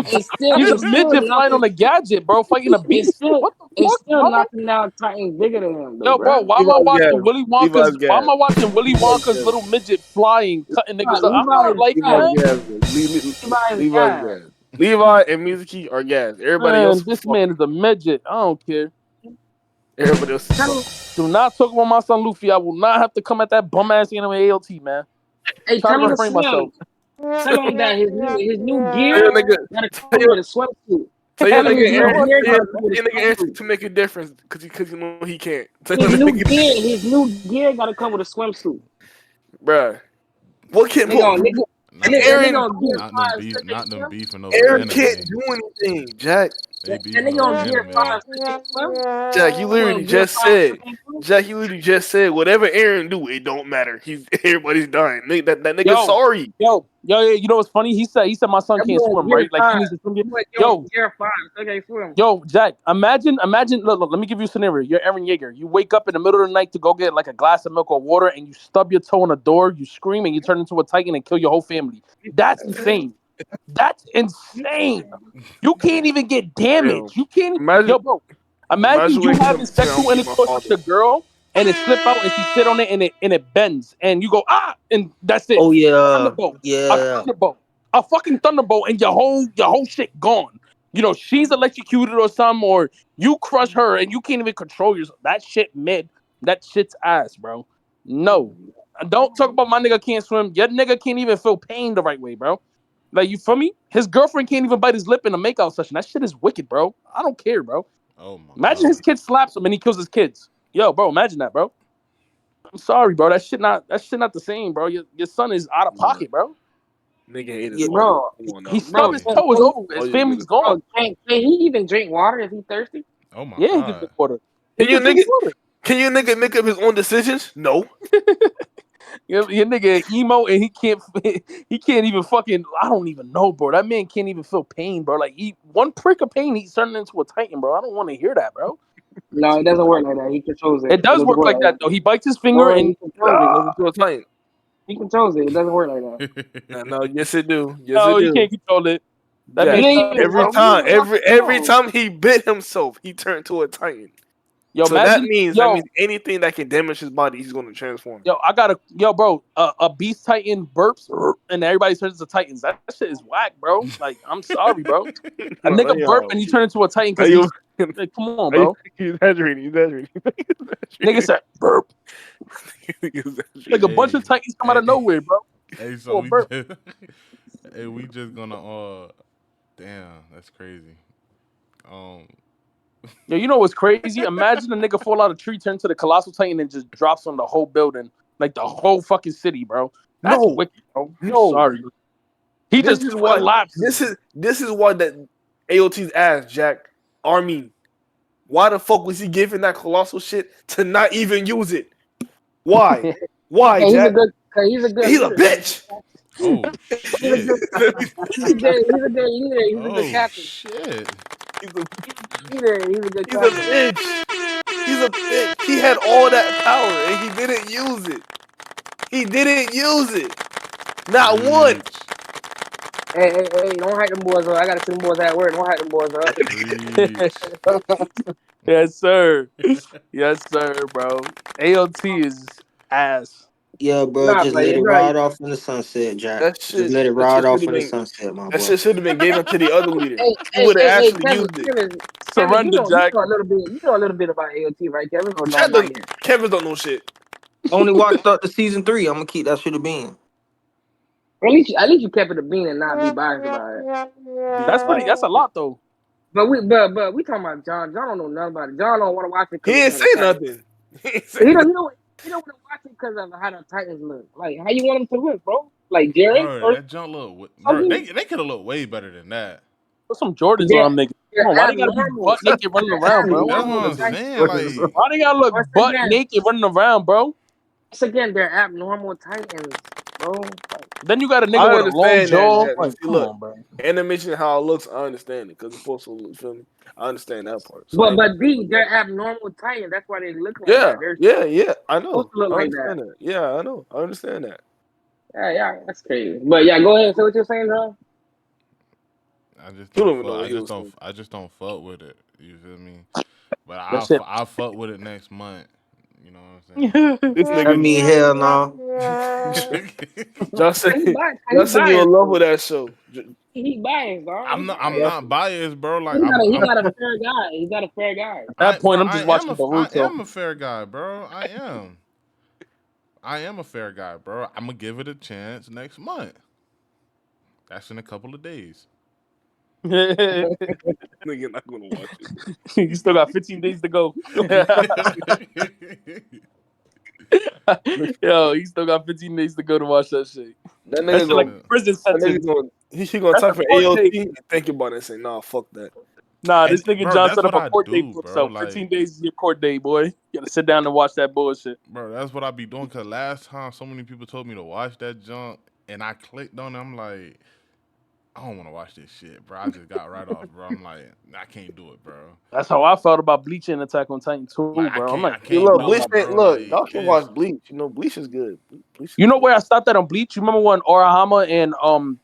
He's a midget flying on a gadget, bro. Fighting a beast. What the fuck? It's still knocking down Titans bigger than him. Yo, bro, why am I watching Willy Wonka's? Why am I watching Willy Wonka's little midget flying, cutting niggas up? I'm not like that. Levi and Mizuki are gas. Everybody else. This man is a midget. I don't care. Everybody else. Do not talk about my son Luffy. I will not have to come at that bum ass anime ALT, man. Hey, tell him myself. Tell him that his new gear gotta come with a sweatsuit. Tell your nigga Aaron to make a difference because you know he can't. His new gear gotta come with a swimsuit. Bruh. What can Aaron not them beefing over Aaron can't do anything, Jack. Jack, you literally just said whatever Aaron do, it don't matter. Everybody's dying. That nigga sorry. Yo, you know what's funny? He said my son can't swim, right? Like he needs to swim. Yo, Jack, imagine. Look, let me give you a scenario. You're Aaron Yeager. You wake up in the middle of the night to go get like a glass of milk or water, and you stub your toe on a door. You scream and you turn into a Titan and kill your whole family. That's insane. That's insane. You can't even get damaged. You can't. Imagine you having sexual intercourse with a girl and it slip out and she sit on it and it bends and you go and that's it. Oh yeah, thunderbolt. A fucking thunderbolt and your whole shit gone. You know she's electrocuted or something, or you crush her and you can't even control yourself. That shit's ass, bro. No, don't talk about my nigga can't swim. Your nigga can't even feel pain the right way, bro. Like, you feel me? His girlfriend can't even bite his lip in a makeout session. That shit is wicked, bro. I don't care, bro. Oh my imagine his kid slaps him and he kills his kids. Yo, bro, imagine that, bro. I'm sorry, bro. That shit not the same, bro. Your son is out of pocket, bro. Nigga ate his bro. He stubbed his toe. Is over. His family's gone. Can he even drink water if he's thirsty? Oh my God. He can drink water. Can you nigga make up his own decisions? No. Your nigga emo and he can't even fucking, I don't even know, bro. That man can't even feel pain, bro. Like one prick of pain, he's turning into a Titan, bro. I don't want to hear that, bro. No, it doesn't work like that. He controls it. It does work like that though. He bites his finger and he controls it. Into a Titan. He controls it. It doesn't work like that. No, yes it do. Yes no, it do. You can't control it. Every time he bit himself, he turned to a Titan. Yo, so that means anything that can damage his body, he's going to transform. Bro, a beast Titan burps and everybody turns into Titans. That shit is whack, bro. Like, I'm sorry, bro. A nigga burp and you turn into a Titan because like, come on, bro. He's exaggerating. Nigga said burp. Like a bunch of Titans come out of nowhere, bro. Hey, so we just gonna damn, that's crazy. Yo, you know what's crazy? Imagine a nigga fall out of a tree, turn to the colossal Titan, and just drops on the whole building, like the whole fucking city, bro. That's wicked, bro. No, sorry. He this just collapsed. This is why that AOT's ass, Jack. Armin. Why the fuck was he giving that colossal shit to not even use it? Why? Why, Jack? 'Cause he's a good He's a leader. bitch. Oh He's a shit. good leader. He's a good Oh captain. shit. He's a He's a good He's a captain. bitch. He's a bitch. He had all that power and he didn't use it. He didn't use it. Not one. Hey, don't hype them boys up. I gotta see them boys at work. Don't hype them boys up. Preach. Yes, sir. Yes, sir, bro. AOT is ass. Yeah, bro, Nah, just but let it it's ride off in the sunset, Jack. That Just shit. let it That ride shit off should in have the been. sunset, my That boy. shit should have been given to the other leader. Hey, He would have actually Kevin, used it. Kevin, Surrender, Jack. you know a little bit. You know a little bit about AOT, right, Kevin? Or no, Kevin, not yet. Kevin don't know shit. Only watched up to season 3. I'm gonna keep that shit a bean. At least you kept it a bean and not be biased about it. That's a lot though. But we talking about John. John don't know nothing about it. John don't want to watch it He because ain't it's say on the Titans. nothing. He ain't say He nothing. don't want to watch it because of how the Titans look. Like how you want them to look, bro? Like Jerry Bro, or that junk look. Bro, they could have looked way better than that. Put some Jordans they're, on them niggas. they're Come on, why they gotta be abnormal. butt naked running They're around, bro? That's what abnormal I'm Titans. saying. Like, Why they gotta look Once butt again, naked running around, bro? they're abnormal Titans, bro. Like, Then you got a nigga I with a long understand that, jaw. Jack. Like, See, come look, on, bro. animation how it looks, I understand it because it's supposed to look. Feel me? I understand that part. So but they're abnormal Titans. That's why they look like that. They're yeah. I know. supposed to look I like understand that. Yeah, I know. I understand that. Yeah, that's crazy. But yeah, go ahead. Say what you're saying, John. I just You don't don't even know fuck. what he was saying. I just don't fuck with it. You feel me? But That shit. I'll fuck with it next month. You know what I'm saying? This I nigga, mean, hell no. John said, He John said you in biased. love with that show. He biased, dog. I'm not biased, bro. Like He's I'm not a fair guy. He's not a fair guy. At that point, bro, I'm just watching I Boruto. am a fair guy, bro. I am a fair guy, bro. I'm gonna give it a chance next month. That's in a couple of days. Nigga not gonna watch it. You still got 15 days to go. Yo, you still got 15 days to go to watch that shit. That That nigga shit gonna, like prison that sentence. nigga gonna, he gonna That's type a for court AOT date. and think about it and say, nah, fuck that. Nah, And this nigga bro, John that's set up what a I court date do, for bro. himself. 15 Like, days is your court date, boy. You gotta sit down and watch that bullshit. bro, that's what I be doing. Cause last time so many people told me to watch that junk, and I clicked on it. I'm like, I don't want to watch this shit, bro. I just got right off, bro. I'm like, I can't do it, bro. That's how I felt about Bleach and Attack on Titan too, Like, bro. I'm I like, You can't look, do Bleach it, ain't, bro. look, Like, y'all can it's, watch Bleach. You know, Bleach is good. Bleach is you know good. where I stopped at on Bleach? You remember when Orihama and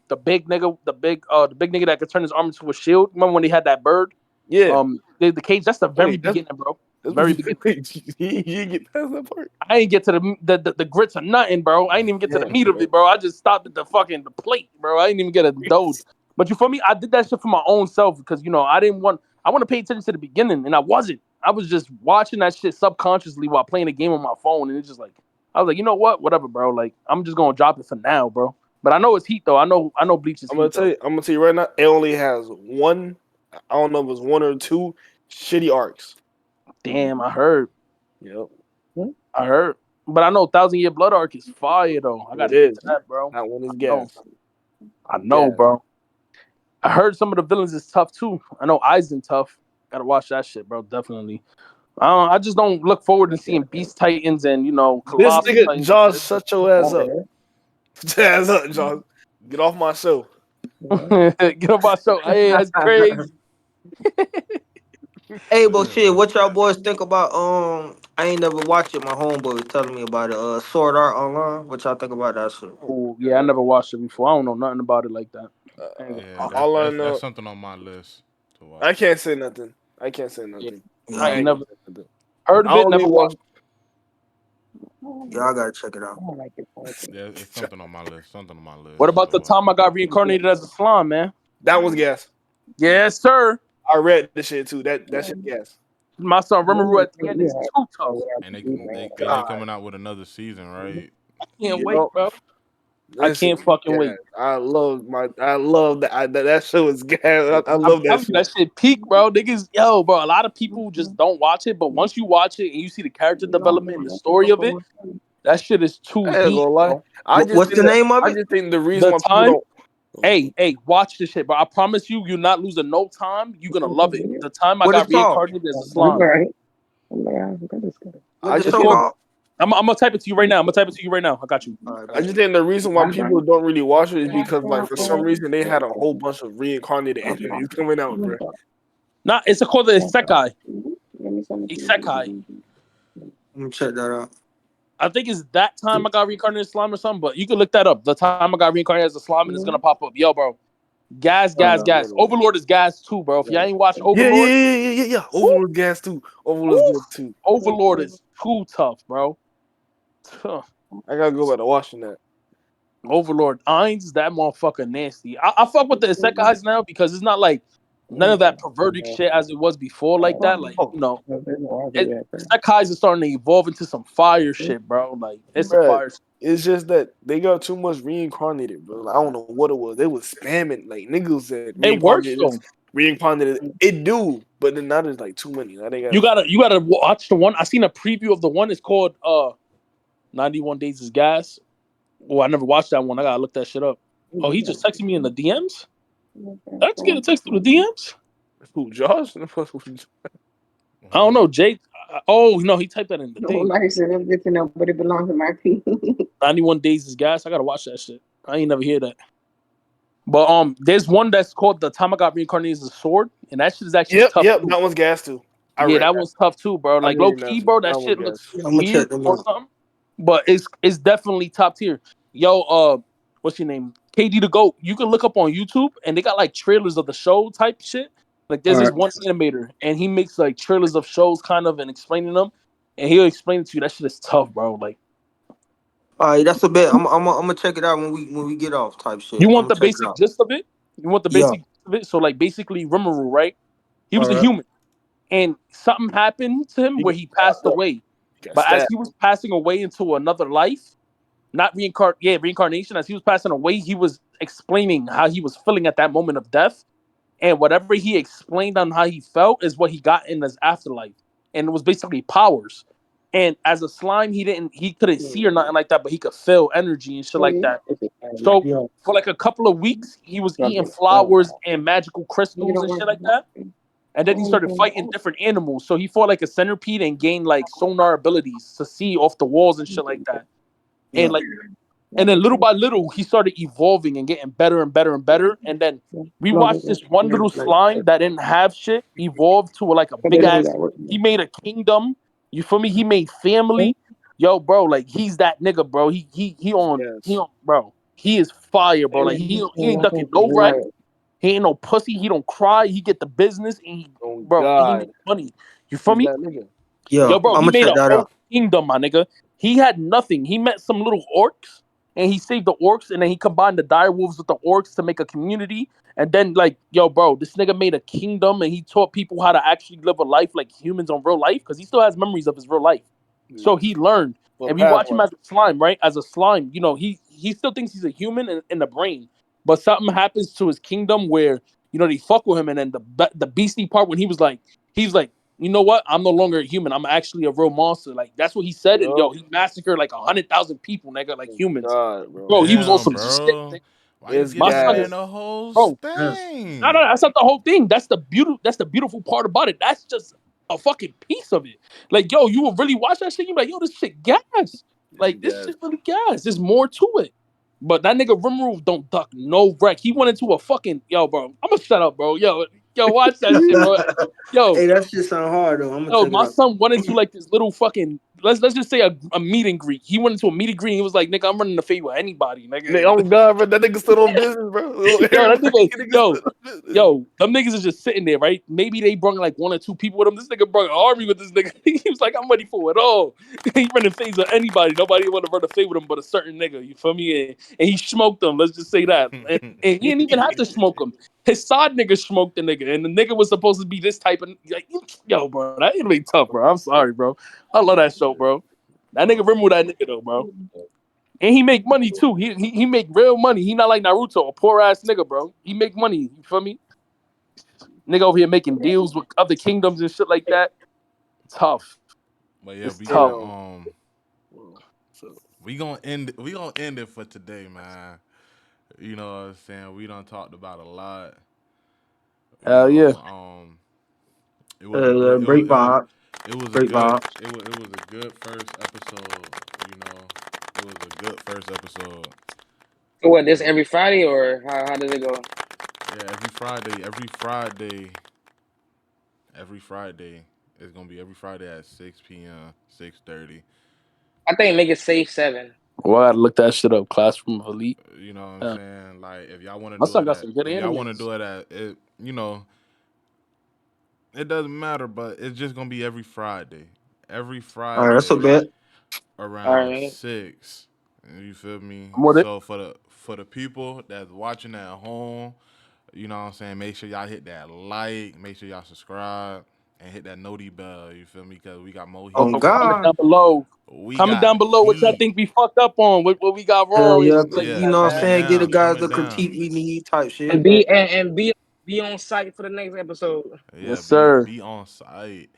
the big nigga that could turn his arm into a shield? Remember when they had that bird? Yeah. The cage. That's the very Wait, that's- beginning, bro. That's Very what beginning. you didn't get past that part. I ain't get to the grits or nothing, bro. I ain't even get to the meat of it, bro. I just stopped at the plate, bro. I didn't even get a dose. But you feel me? I did that shit for my own self because I want to pay attention to the beginning, and I wasn't. I was just watching that shit subconsciously while playing a game on my phone, and it's just like I was like, you know what? Whatever, bro. Like I'm just gonna drop it for now, bro. But I know it's heat though. I know Bleach is I'm heat. gonna tell you right now, it only has one, I don't know if it's one or two shitty arcs. Damn, I heard. Yep. I heard. But I know 1,000-Year Blood Arc is fire though. I gotta get to that, bro. That one is gas. I know, Gas. bro. I heard some of the villains is tough too. I know Aizen tough. Gotta watch that shit, bro. Definitely. I just don't look forward to seeing Beast Titans and This Colossal nigga, Titans. Josh, shut your ass up. Shut your ass up, Josh. Get off my show. Get on my show. Hey, that's crazy. Hey, but shit, what y'all boys think about? I ain't never watched it. My homeboy was telling me about it. Sword Art Online. What y'all think about that shit? Oh yeah, I never watched it before. I don't know nothing about it like that. yeah, all I know, that's something on my list to watch. I can't say nothing. I can't say nothing. I ain't never say nothing. heard of I it. only Never watch. Y'all gotta check it out. I don't like it. Yeah, it's something on my list. Something on my list. What about to the time I got reincarnated as a slime, man? That was gas. Yes, sir. I read the shit too. That shit gas. My son Rimuru at the end is too tough. And they coming out with another season, right? I can't You wait, know, bro. I that can't shit fucking gas. wait. I love that. That show is gas. I love that shit. That shit peak, bro. Niggas, bro. A lot of people just don't watch it, but once you watch it and you see the character development and the story of it, that shit is too I ain't heat, gonna lie. bro. What's the name of I it? just think the reason The why people time. don't. Hey, watch this shit, bro. I promise you, you're not losing no time. You're gonna love it. The time I What got it's called? reincarnated as a slime. What the show called? I'm gonna type it to you right now. I got you. All right, I just think the reason why people don't really watch it is because, like, for some reason they had a whole bunch of reincarnated enemies coming out, bro. Nah, it's called the Isekai. Isekai. Let me check that out. I think it's that time I got reincarnated as slime or something, but you can look that up. The time I got reincarnated as a slime and it's gonna pop up. Yo, bro. Gas. Overlord is gas too, bro. If y'all ain't watched Overlord, Yeah. Overlord gas too. Overlord's good too. Overlord is too tough, bro. Huh. I gotta go back to watching that. Overlord Ainz, that motherfucker nasty. I fuck with the Isekais now because it's not like none of that perverted shit as it was before like that. Like, Oh, you know, Isekais are starting to evolve into some fire shit, bro. Like, it's some bruh, fire shit. it's just that they got too much reincarnated, bro. Like, I don't know what it was. They was spamming like niggas said It works though. reincarnated. It do, but then now there's like too many. Now they got You gotta watch the one. I seen a preview of the one. It's called 91 Days is Gas. Well, I never watched that one. I gotta look that shit up. Oh, he just texted me in the DMs. Let's get a text through the DMs. who Josh? I don't know, Jake. Oh no, he typed that in the thing. Like I said, I'm good to know, but it belongs to my people. 91 Days is Gas. I gotta watch that shit. I ain't never hear that. But there's one that's called The Time I Got Reincarnated as a Sword, and that shit is actually tough. Yep, too. that one's gas too. Yeah, that one's tough too, bro. Like low key, bro, that shit looks I'm gonna check weird them or out. something, but it's definitely top tier. Yo, what's your name? KD the Goat. You can look up on YouTube, and they got like trailers of the show type shit. Like there's this one animator, and he makes like trailers of shows, kind of, and explaining them, and he'll explain it to you. That shit is tough, bro. Like, All right, that's a bit. I'm gonna check it out when we get off type shit. you want I'ma the check it basic out. gist of it? You want the Yeah. basic gist of it? So like basically, Rimuru, right? He was All a right. human, and something happened to him where he passed away. But as he was passing away into another life, not reincarnation, as he was passing away, he was explaining how he was feeling at that moment of death. And whatever he explained on how he felt is what he got in his afterlife. And it was basically powers. And as a slime, he couldn't see or nothing like that, but he could feel energy and shit like that. So for like a couple of weeks, he was eating flowers and magical crystals and shit like that. And then he started fighting different animals. So he fought like a centipede and gained like sonar abilities to see off the walls and shit like that. And like, and then little by little, he started evolving and getting better and better and better. And then we watched this one little slime that didn't have shit evolve to like a big ass. He made a kingdom. You feel me? He made family. Yo, bro, like he's that nigga, bro. He on, bro. He is fire, bro. Like he ain't ducking no right. He ain't no pussy. He don't cry. He get the business, and he make money. You feel me? Yo, bro, he made a whole kingdom, my nigga. He had nothing. He met some little orcs, and he saved the orcs, and then he combined the dire wolves with the orcs to make a community. And then, like, yo, bro, this nigga made a kingdom, and he taught people how to actually live a life like humans on real life, because he still has memories of his real life. So he learned. And we watch him as a slime, right? As a slime, you know, he still thinks he's a human in the brain. But something happens to his kingdom where, you know, they fuck with him. And then the beastie part when he's like, you know what? I'm no longer a human. I'm actually a real monster. Like, that's what he said. And, he massacred like 100,000 people, nigga, like humans. Bro, he was on some shit. Why you giving man the whole thing? No, that's not the whole thing. That's the beautiful part about it. That's just a fucking piece of it. Like, yo, you will really watch that shit. You be like, yo, this shit gas. Like, this shit really gas. There's more to it. But that nigga Rimuru don't duck no wreck. He went into a fucking bro. I'm gonna shut up, bro. Yo, watch that shit, bro. Yo, hey, that shit sound hard though. Yo, my son went into like this little fucking let's just say a meet and greet. He went into a meet and greet. And he was like, "Nigga, I'm running the fade with anybody, nigga." Oh God, bro, that nigga still on business, bro. Yo, them niggas is just sitting there, right? Maybe they brought like one or two people with him. This nigga brought an army with this nigga. He was like, "I'm ready for it all." He running fades with anybody. Nobody want to run a fade with him but a certain nigga. You feel me? And he smoked them. Let's just say that. And he didn't even have to smoke him. His side nigga smoked the nigga, and the nigga was supposed to be this type of like, yo, bro. That ain't really tough, bro. I'm sorry, bro. I love that show, bro. That nigga remove that nigga though, bro. And he make money too. He make real money. He not like Naruto, a poor ass nigga, bro. He make money. You feel me? Nigga over here making deals with other kingdoms and shit like that. Tough. But yeah, it's tough. We gonna end it for today, man. You know what I'm saying? We done talked about a lot. Hell yeah. It was great vibe. It was a Great good. vibes. It was a good first episode. You know, it was a good first episode. So what? This every Friday or how does it go? Yeah, every Friday. Every Friday. It's gonna be every Friday at 6 p.m. 6:30. I think make it safe 7. Well, I gotta look that shit up. Classroom of Elite. You know what I'm Yeah. saying? Like if y'all want to My do son it got at, some good if y'all want to animes. do it at, it, you know, it doesn't matter. But it's just gonna be every Friday. Every All right, that's a Friday bet. All around right. 6. You feel me? I'm with it. So for the people that's watching at home, you know what I'm saying? Make sure y'all hit that like. Make sure y'all subscribe and hit that noti bell. You feel me? Because we got more Oh heat Also, comment coming. down God. below. We Comment down got below what y'all heat. think we fucked up on. What we got Hell wrong and yeah. shit like Yeah, You that, know what I'm man. comment saying? Get the down. guys Comment the down. critique we need type shit. And be on site for the next episode. Yeah, Yes, sir. be on site.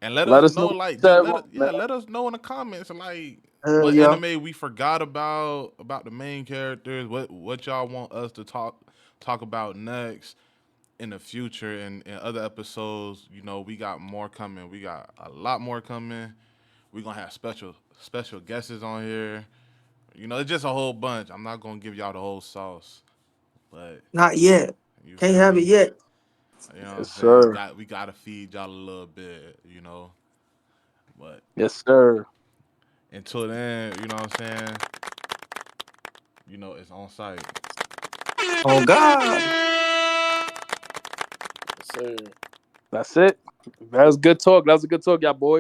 And let Let us us know know, what like, you just said let wrong, us, man. yeah, let us know in the comments, like, Hell what yeah. anime we forgot about the main characters, what y'all want us to talk about next in the future and in other episodes. You know, we got more coming. We got a lot more coming. We're gonna have special guests on here. You know, it's just a whole bunch. I'm not gonna give y'all the whole sauce, but Not yet. you Can't feel have it me? yet. You know what I'm Yes, saying? sir. We gotta feed y'all a little bit, you know. But Yes, sir. until then, you know what I'm saying? You know, it's on site. Oh God. So That's it. That was good talk. That was a good talk, y'all boys.